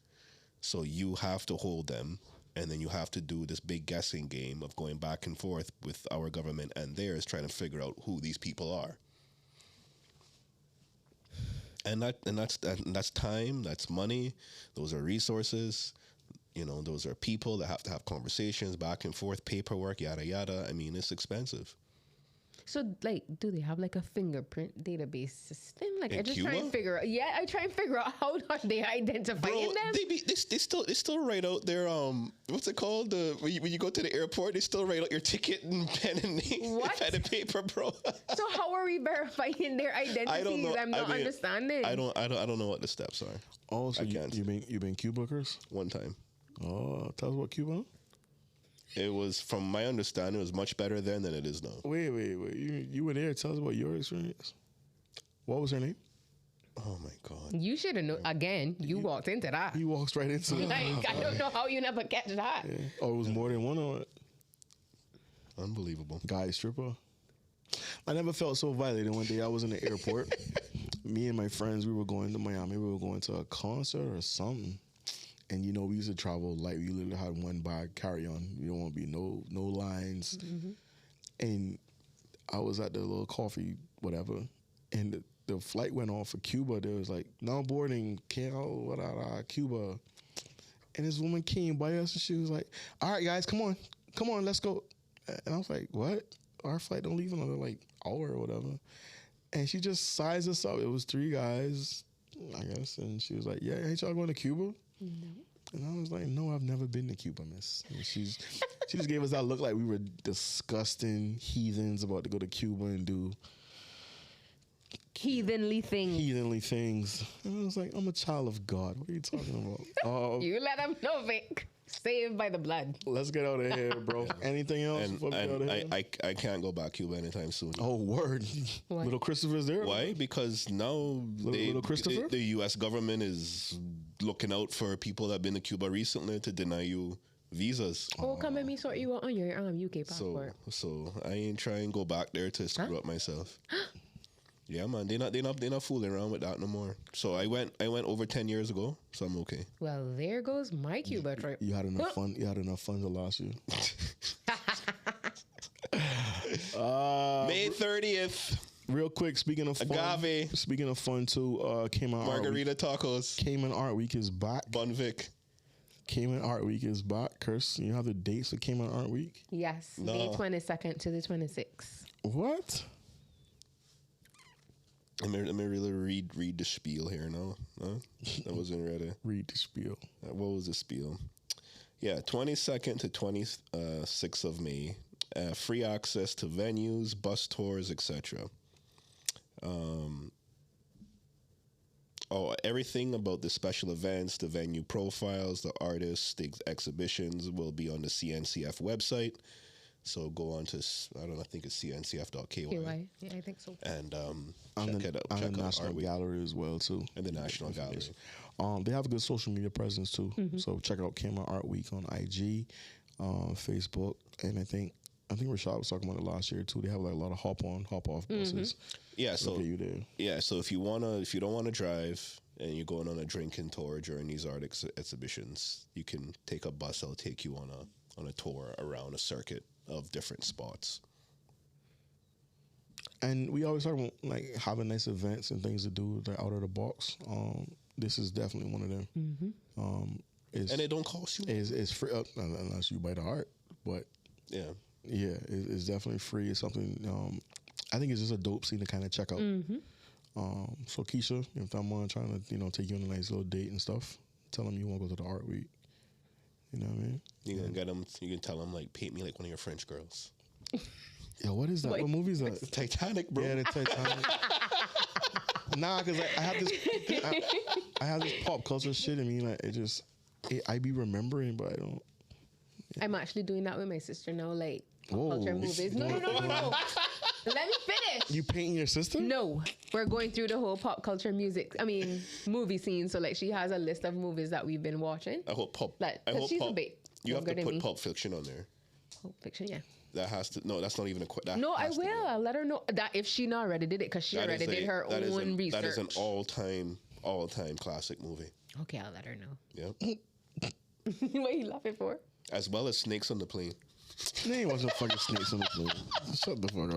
[SPEAKER 3] So you have to hold them, and then you have to do this big guessing game of going back and forth with our government and theirs, trying to figure out who these people are. And that's time, that's money, those are resources, you know, those are people that have to have conversations back and forth, paperwork, yada yada. I mean, it's expensive.
[SPEAKER 4] So, like, do they have like a fingerprint database system? Like,
[SPEAKER 3] In
[SPEAKER 4] I just
[SPEAKER 3] Cuba?
[SPEAKER 4] try and figure out. Yeah, I try and figure out how are they identifying them.
[SPEAKER 3] They still write out their what's it called? When you go to the airport, they still write out your ticket and pen and name,
[SPEAKER 4] What?
[SPEAKER 3] pen and paper, bro.
[SPEAKER 4] So how are we verifying their identities?
[SPEAKER 3] I don't know.
[SPEAKER 4] I'm not understanding.
[SPEAKER 3] I don't know what the steps are.
[SPEAKER 2] Oh, so
[SPEAKER 3] I
[SPEAKER 2] you
[SPEAKER 3] can't.
[SPEAKER 2] been Cuba, Chris?
[SPEAKER 3] One time.
[SPEAKER 2] Oh, tell us about Cuba.
[SPEAKER 3] It was, from my understanding, it was much better then than it is now.
[SPEAKER 2] Wait. You were there. Tell us about your experience. What was her name?
[SPEAKER 3] Oh my God.
[SPEAKER 4] You should have known. Again, you walked into that.
[SPEAKER 2] He walks right into it.
[SPEAKER 4] Like, I don't know how you never catch that.
[SPEAKER 2] Yeah. Oh, it was more than one on it.
[SPEAKER 3] Unbelievable.
[SPEAKER 2] Guy stripper. I never felt so violated. One day I was in the airport. Me and my friends, we were going to Miami. We were going to a concert or something. And, you know, we used to travel like we literally had one bag carry-on. You don't want to be no lines. Mm-hmm. And I was at the little coffee, whatever, and the flight went off for Cuba. There was like, now boarding, Cuba. And this woman came by us and she was like, all right, guys, come on, let's go. And I was like, what? Our flight don't leave another like hour or whatever. And she just sized us up. It was 3 guys, I guess. And she was like, yeah, ain't y'all going to Cuba? No. And I was like, no, I've never been to Cuba, miss. And she just gave us that look like we were disgusting heathens about to go to Cuba and do
[SPEAKER 4] Heathenly things.
[SPEAKER 2] And I was like, I'm a child of God. What are you talking about?
[SPEAKER 4] You let them know, Vic. Saved by the blood.
[SPEAKER 2] Let's get out of here, bro. Anything else?
[SPEAKER 3] And
[SPEAKER 2] before we get out of here?
[SPEAKER 3] I can't go back Cuba anytime soon.
[SPEAKER 2] Oh, word.
[SPEAKER 4] Why?
[SPEAKER 2] Little Christopher's there?
[SPEAKER 3] Why? Because now
[SPEAKER 2] Little Christopher?
[SPEAKER 3] the U.S. government is looking out for people that have been to Cuba recently to deny you visas.
[SPEAKER 4] Oh, come and me sort you out on your UK passport.
[SPEAKER 3] So I ain't trying to go back there to screw up myself. Yeah, man, they not fooling around with that no more. So I went over 10 years ago, so I'm okay.
[SPEAKER 4] Well, there goes my Cuba trip.
[SPEAKER 2] You had enough fun. You had enough fun to last you.
[SPEAKER 3] May 30th.
[SPEAKER 2] Real quick, speaking of fun,
[SPEAKER 3] Agave.
[SPEAKER 2] Speaking of fun too, Cayman Art
[SPEAKER 3] Margarita
[SPEAKER 2] Week.
[SPEAKER 3] tacos.
[SPEAKER 2] Cayman Art Week is back.
[SPEAKER 3] Bunvik.
[SPEAKER 2] Cayman Art Week is back. Chris, you have the dates for Cayman Art Week?
[SPEAKER 4] Yes,
[SPEAKER 3] No.
[SPEAKER 4] May 22nd to the 26th.
[SPEAKER 2] What?
[SPEAKER 3] Let me really read the spiel here now. No? I wasn't ready.
[SPEAKER 2] Read the spiel.
[SPEAKER 3] What was the spiel? Yeah, 22nd to 26th of May. Free access to venues, bus tours, etc. Everything about the special events, the venue profiles, the artists, the exhibitions will be on the CNCF website. So go on to, I think it's cncf.ky.
[SPEAKER 4] KY. Yeah, I think so.
[SPEAKER 3] And
[SPEAKER 2] Check
[SPEAKER 3] it out.
[SPEAKER 2] And
[SPEAKER 3] Check
[SPEAKER 2] the
[SPEAKER 3] out
[SPEAKER 2] National
[SPEAKER 3] Art Week.
[SPEAKER 2] Gallery as well too.
[SPEAKER 3] And the National Gallery.
[SPEAKER 2] They have a good social media presence too. So check out Cayman Art Week on IG, Facebook, and I think Rashad was talking about it last year too. They have like a lot of hop on, hop off buses.
[SPEAKER 3] Yeah, so
[SPEAKER 2] you there.
[SPEAKER 3] Yeah, so if you don't wanna drive and you're going on a drinking tour during these art exhibitions, you can take a bus. I'll take you on a tour around a circuit of different spots.
[SPEAKER 2] And we always talk about like having nice events and things to do like out of the box. This is definitely one of them.
[SPEAKER 3] And it don't cost you.
[SPEAKER 2] It's free unless you buy the art, but
[SPEAKER 3] Yeah.
[SPEAKER 2] it's definitely free. It's something. I think it's just a dope scene to kind of check out. So Keisha, if I'm trying to take you on a nice little date and stuff, tell them you want to go to the art week. You know what I mean?
[SPEAKER 3] You can get them. You can tell them like, paint me like one of your French girls.
[SPEAKER 2] Yo, what is that?
[SPEAKER 4] Wait.
[SPEAKER 2] What movie is that?
[SPEAKER 3] Titanic, bro.
[SPEAKER 2] Yeah, the Titanic. Nah, because I have this pop culture shit. I mean, like I be remembering, but I don't.
[SPEAKER 4] I'm actually doing that with my sister now, like
[SPEAKER 2] Whoa.
[SPEAKER 4] culture movies. No. Let me finish. Finished.
[SPEAKER 2] You painting your sister?
[SPEAKER 4] No, we're going through the whole pop culture movie scene. So like she has a list of movies that we've been watching.
[SPEAKER 3] I hope Pulp.
[SPEAKER 4] Like,
[SPEAKER 3] I
[SPEAKER 4] 'cause
[SPEAKER 3] hope
[SPEAKER 4] she's a
[SPEAKER 3] Pulp.
[SPEAKER 4] bit
[SPEAKER 3] You have to
[SPEAKER 4] younger than
[SPEAKER 3] put
[SPEAKER 4] me.
[SPEAKER 3] Pulp Fiction on there.
[SPEAKER 4] Pulp Fiction, yeah.
[SPEAKER 3] That has to. No, that's not even a. That
[SPEAKER 4] No, I
[SPEAKER 3] has to be.
[SPEAKER 4] will. I'll let her know that if she not already did it, because she
[SPEAKER 3] That
[SPEAKER 4] already
[SPEAKER 3] is
[SPEAKER 4] did her
[SPEAKER 3] that is
[SPEAKER 4] own research.
[SPEAKER 3] That is an all-time classic movie.
[SPEAKER 4] Okay, I'll let her know.
[SPEAKER 3] Yeah.
[SPEAKER 4] What are you laughing for?
[SPEAKER 3] As well as Snakes on the Plane.
[SPEAKER 2] There ain't wasn't fucking snakes on the plane. Shut the fuck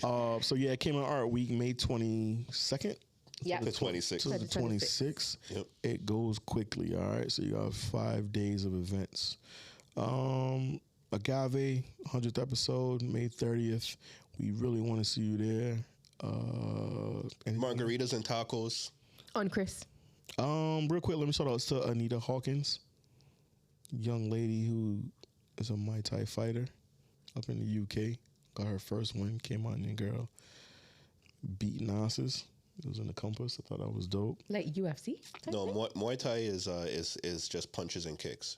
[SPEAKER 2] up. So yeah, Cayman Art Week, May 22nd.
[SPEAKER 4] Yeah.
[SPEAKER 3] The 26th.
[SPEAKER 2] To the 26th.
[SPEAKER 3] Yep.
[SPEAKER 2] It goes quickly, all right? So you got 5 days of events. Agave, 100th episode, May 30th. We really want to see you there.
[SPEAKER 3] Margaritas and tacos.
[SPEAKER 4] On Chris.
[SPEAKER 2] Real quick, let me shout out to Anita Hawkins, young lady who is a Muay Thai fighter up in the UK. Got her first win, came out in girl, beating asses. It was in the Compass. I thought that was dope.
[SPEAKER 4] Like UFC? type
[SPEAKER 3] No,
[SPEAKER 4] thing?
[SPEAKER 3] Muay Thai is just punches and kicks.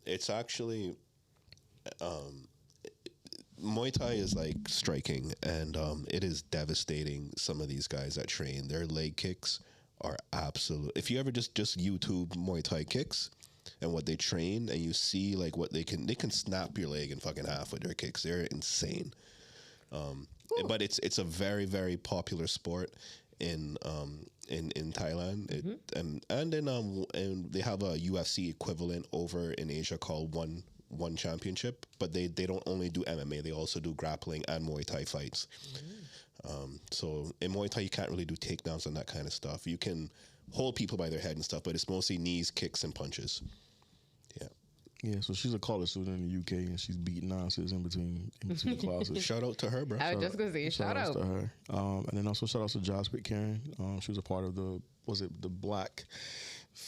[SPEAKER 3] It's actually Muay Thai is like striking, and it is devastating. Some of these guys that train, their leg kicks are absolute. If you ever just YouTube Muay Thai kicks and what they train, and you see like what they can snap your leg in fucking half with their kicks. They're insane. But it's a very, very popular sport in Thailand. And they have a UFC equivalent over in Asia called One Championship, but they don't only do MMA, they also do grappling and Muay Thai fights. So in Muay Thai you can't really do takedowns and that kind of stuff. You can hold people by their head and stuff, but it's mostly knees, kicks, and punches.
[SPEAKER 2] Yeah, so she's a college student in the UK, and she's beating asses in between classes.
[SPEAKER 3] Shout out to her, bro.
[SPEAKER 4] I was just going to say, shout
[SPEAKER 2] outs
[SPEAKER 4] out.
[SPEAKER 2] to her. And then also shout out to Jasper Karen. She was a part of the black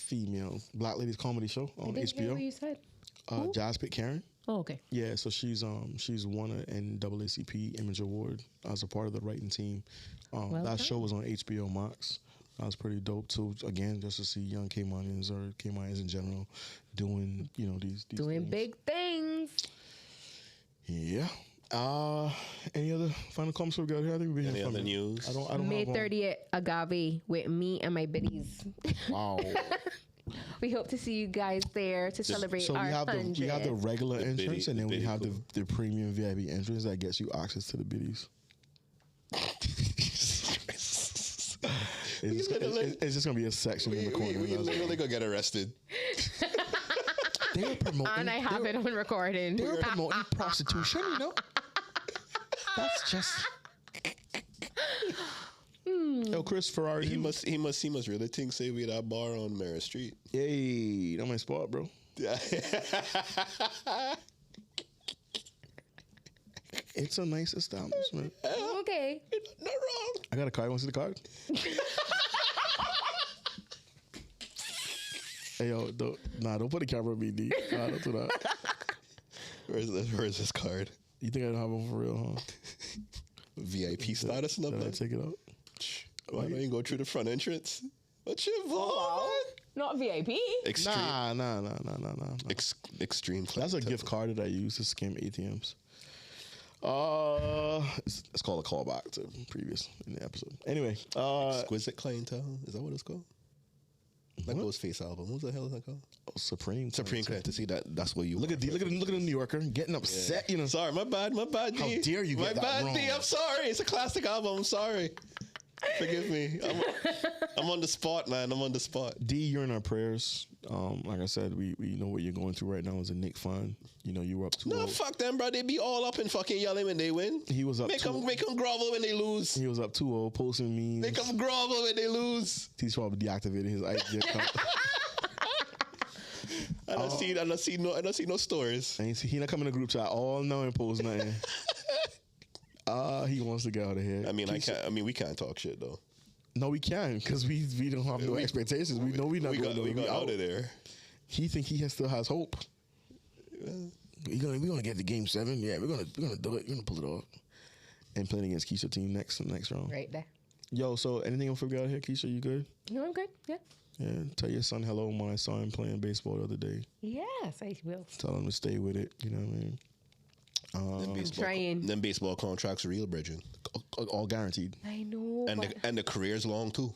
[SPEAKER 2] ladies comedy show on
[SPEAKER 4] I didn't hear what
[SPEAKER 2] HBO.
[SPEAKER 4] you said.
[SPEAKER 2] Jasper Karen.
[SPEAKER 4] Oh, okay.
[SPEAKER 2] Yeah, so she's won an NAACP Image Award as a part of the writing team.
[SPEAKER 4] Well
[SPEAKER 2] that
[SPEAKER 4] done.
[SPEAKER 2] show was on HBO Max. That was pretty dope too. Again, just to see young Caymanians or Caymanians in general doing these
[SPEAKER 4] Doing
[SPEAKER 2] things.
[SPEAKER 4] big things.
[SPEAKER 2] Yeah. Any other final comments we got here? I think we've been
[SPEAKER 3] Any
[SPEAKER 2] here.
[SPEAKER 3] other news?
[SPEAKER 2] I don't
[SPEAKER 4] May
[SPEAKER 2] have
[SPEAKER 4] 30th, Agave with me and my biddies.
[SPEAKER 2] Wow.
[SPEAKER 4] We hope to see you guys there to celebrate
[SPEAKER 2] So
[SPEAKER 4] our
[SPEAKER 2] we have
[SPEAKER 4] 100.
[SPEAKER 2] the regular
[SPEAKER 3] The
[SPEAKER 2] entrance,
[SPEAKER 3] biddy-
[SPEAKER 2] and then
[SPEAKER 3] the
[SPEAKER 2] we
[SPEAKER 3] biddy
[SPEAKER 2] have
[SPEAKER 3] crew.
[SPEAKER 2] the premium VIP entrance that gets you access to the biddies. It's just gonna be a section in the corner.
[SPEAKER 3] We literally gonna get arrested.
[SPEAKER 2] They were promoting.
[SPEAKER 4] And I have it on recording.
[SPEAKER 2] They were promoting prostitution. That's just. Yo, Chris Ferrari.
[SPEAKER 3] He must really think say we that bar on Mary Street.
[SPEAKER 2] Hey, that's my spot, bro. It's a nice establishment.
[SPEAKER 4] Okay.
[SPEAKER 3] Not wrong.
[SPEAKER 2] I got a card. Want to see the card? Hey, yo, don't put the camera on me, D. Nah, don't do that.
[SPEAKER 3] Where's this card?
[SPEAKER 2] You think I don't have one for real, huh?
[SPEAKER 3] VIP status
[SPEAKER 2] Did I
[SPEAKER 3] number.
[SPEAKER 2] take it out?
[SPEAKER 3] Why don't you go through the front entrance? What's your involvement?
[SPEAKER 4] Not VIP.
[SPEAKER 3] Extreme.
[SPEAKER 2] Nah.
[SPEAKER 3] Extreme.
[SPEAKER 2] That's a gift card that I use to skim ATMs. It's called a callback to previous in the episode. Anyway,
[SPEAKER 3] Exquisite Clientele. Is that what it's called? That Ghostface album. What the hell is that called?
[SPEAKER 2] Supreme.
[SPEAKER 3] Supreme Clientele. See that's what you
[SPEAKER 2] Look at D. Look at the New Yorker getting upset. You know.
[SPEAKER 3] Sorry, my bad, D.
[SPEAKER 2] How dare you
[SPEAKER 3] My
[SPEAKER 2] get that
[SPEAKER 3] bad,
[SPEAKER 2] wrong.
[SPEAKER 3] D. I'm sorry. It's a classic album. I'm sorry. Forgive me. I'm on the spot, man. I'm on the spot.
[SPEAKER 2] D, you're in our prayers. Like I said, we know what you're going through right now is a Nick fun. You were up 2-0.
[SPEAKER 3] No, fuck them, bro. They be all up and fucking yelling when they win.
[SPEAKER 2] He was up
[SPEAKER 3] Make
[SPEAKER 2] 2-0.
[SPEAKER 3] them grovel when they lose.
[SPEAKER 2] He was up 2-0, posting memes.
[SPEAKER 3] Make them grovel when they lose.
[SPEAKER 2] He's probably deactivating his IG account.
[SPEAKER 3] I don't see no stories.
[SPEAKER 2] And he not coming to group chat all now and post nothing. He wants to get out of here.
[SPEAKER 3] I mean, we can't talk shit though.
[SPEAKER 2] No, we can because we don't have no expectations. We know we not going to
[SPEAKER 3] we got out of there.
[SPEAKER 2] He think he still has hope. We're gonna get to game 7. Yeah, we're gonna do it. We're gonna pull it off. And playing against Keisha team next round.
[SPEAKER 4] Right there.
[SPEAKER 2] Yo, so anything else we got here, Keisha? You good?
[SPEAKER 4] No, I'm good. Yeah.
[SPEAKER 2] Yeah. Tell your son hello when I saw him playing baseball the other day.
[SPEAKER 4] Yes, I will.
[SPEAKER 2] Tell him to stay with it. You know what I mean?
[SPEAKER 4] trying.
[SPEAKER 3] Them baseball contracts real, Bridget.
[SPEAKER 2] All guaranteed.
[SPEAKER 4] I know.
[SPEAKER 3] And the career's long too.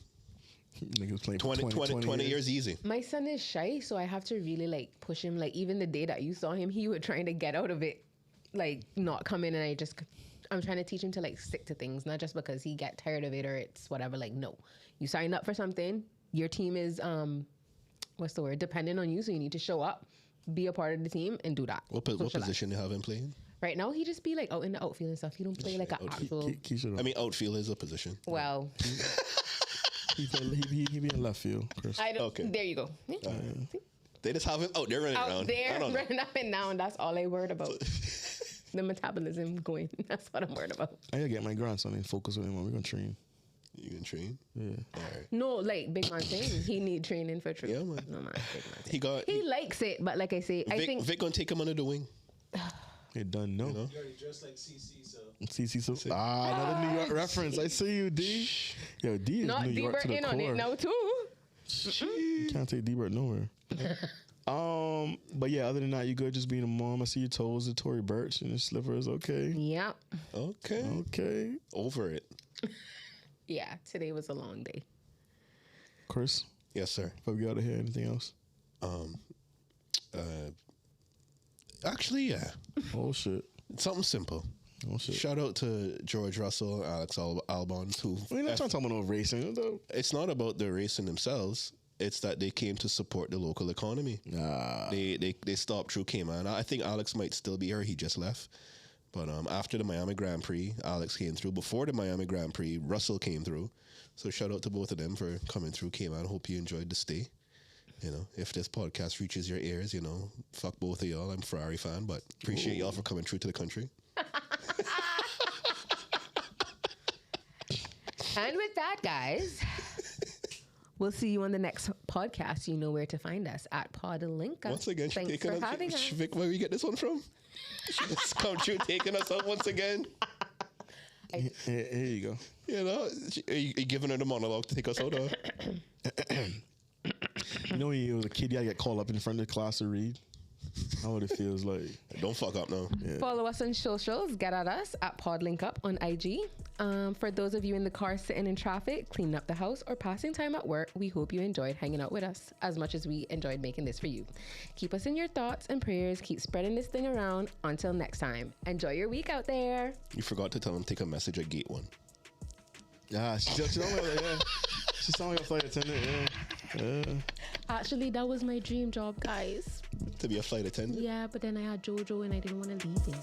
[SPEAKER 2] Niggas playing
[SPEAKER 3] 20 years easy.
[SPEAKER 4] My son is shy, so I have to really like push him. Like even the day that you saw him, he was trying to get out of it, like not come in, and I'm trying to teach him to like stick to things, not just because he get tired of it or it's whatever. Like no, you signed up for something. Your team is what's the word? Dependent on you, so you need to show up, be a part of the team, and do that.
[SPEAKER 3] What position you have him playing?
[SPEAKER 4] Right now, he just be like out in the outfield and stuff. He don't play like an actual.
[SPEAKER 3] I mean, outfield is a position.
[SPEAKER 4] Well.
[SPEAKER 2] He be in left field, Chris.
[SPEAKER 3] Okay.
[SPEAKER 4] There you go. Yeah.
[SPEAKER 3] They just have him out there running around.
[SPEAKER 4] Out there running up and down. That's all I worried about. The metabolism going. That's what I'm worried about.
[SPEAKER 2] I gotta get my grandson and focus on him. We're gonna train.
[SPEAKER 3] You can train?
[SPEAKER 2] Yeah.
[SPEAKER 3] All right.
[SPEAKER 4] No, like Big Man saying he need training for true.
[SPEAKER 3] Yeah, man.
[SPEAKER 4] No, man. Big Man.
[SPEAKER 3] He
[SPEAKER 4] likes it, but like I say, I think
[SPEAKER 3] Vic gonna take him under the wing.
[SPEAKER 2] It done no.
[SPEAKER 3] You know?
[SPEAKER 5] You already dressed like CC, so.
[SPEAKER 2] CC so another New York reference. I see you, D. Yo, D is
[SPEAKER 4] not
[SPEAKER 2] New York to the
[SPEAKER 4] in on it
[SPEAKER 2] core.
[SPEAKER 4] now too.
[SPEAKER 2] You can't take D-Bert nowhere. But yeah, other than that, you good just being a mom. I see your toes, the Tory Burch and your slippers. Okay.
[SPEAKER 4] Yeah.
[SPEAKER 2] Okay.
[SPEAKER 3] Over it.
[SPEAKER 4] Yeah. Today was a long day.
[SPEAKER 2] Chris,
[SPEAKER 3] Yes, sir.
[SPEAKER 2] before we get out of here, anything else?
[SPEAKER 3] Actually, yeah.
[SPEAKER 2] Oh shit.
[SPEAKER 3] Something simple.
[SPEAKER 2] Oh shit.
[SPEAKER 3] Shout out to George Russell, Alex Albon, who
[SPEAKER 2] We're not trying to talk about no racing. Though.
[SPEAKER 3] it's not about the racing themselves. It's that they came to support the local economy.
[SPEAKER 2] Nah.
[SPEAKER 3] They stopped through Cayman. I think Alex might still be here. He just left. But after the Miami Grand Prix, Alex came through. Before the Miami Grand Prix, Russell came through. So shout out to both of them for coming through Cayman. Hope you enjoyed the stay. You know, if this podcast reaches your ears, you know, fuck both of y'all. I'm a Ferrari fan, but appreciate y'all for coming through to the country.
[SPEAKER 4] And with that, guys, we'll see you on the next podcast. You know where to find us at Pod Link Up.
[SPEAKER 3] Once again,
[SPEAKER 4] Thanks
[SPEAKER 3] taking
[SPEAKER 4] for
[SPEAKER 3] us.
[SPEAKER 4] having us.
[SPEAKER 3] Vic, where we get this one from? She just come through taking us out once again.
[SPEAKER 2] Here you go.
[SPEAKER 3] You know, are you giving her the monologue to take us out?
[SPEAKER 2] You know when you was a kid, you gotta get called up in front of the class to read? How what it feels like.
[SPEAKER 3] Don't fuck up now.
[SPEAKER 2] Yeah.
[SPEAKER 4] Follow us on socials. Get at us at PodLinkUp on IG. For those of you in the car sitting in traffic, cleaning up the house, or passing time at work, we hope you enjoyed hanging out with us as much as we enjoyed making this for you. Keep us in your thoughts and prayers. Keep spreading this thing around. Until next time, enjoy your week out there.
[SPEAKER 3] You forgot to tell him take a message at gate 1.
[SPEAKER 2] Yeah, she sounded like, yeah. She sounded like a flight attendant, yeah.
[SPEAKER 4] Actually, that was my dream job, guys.
[SPEAKER 3] To be a flight attendant?
[SPEAKER 4] Yeah, but then I had JoJo and I didn't want to leave him.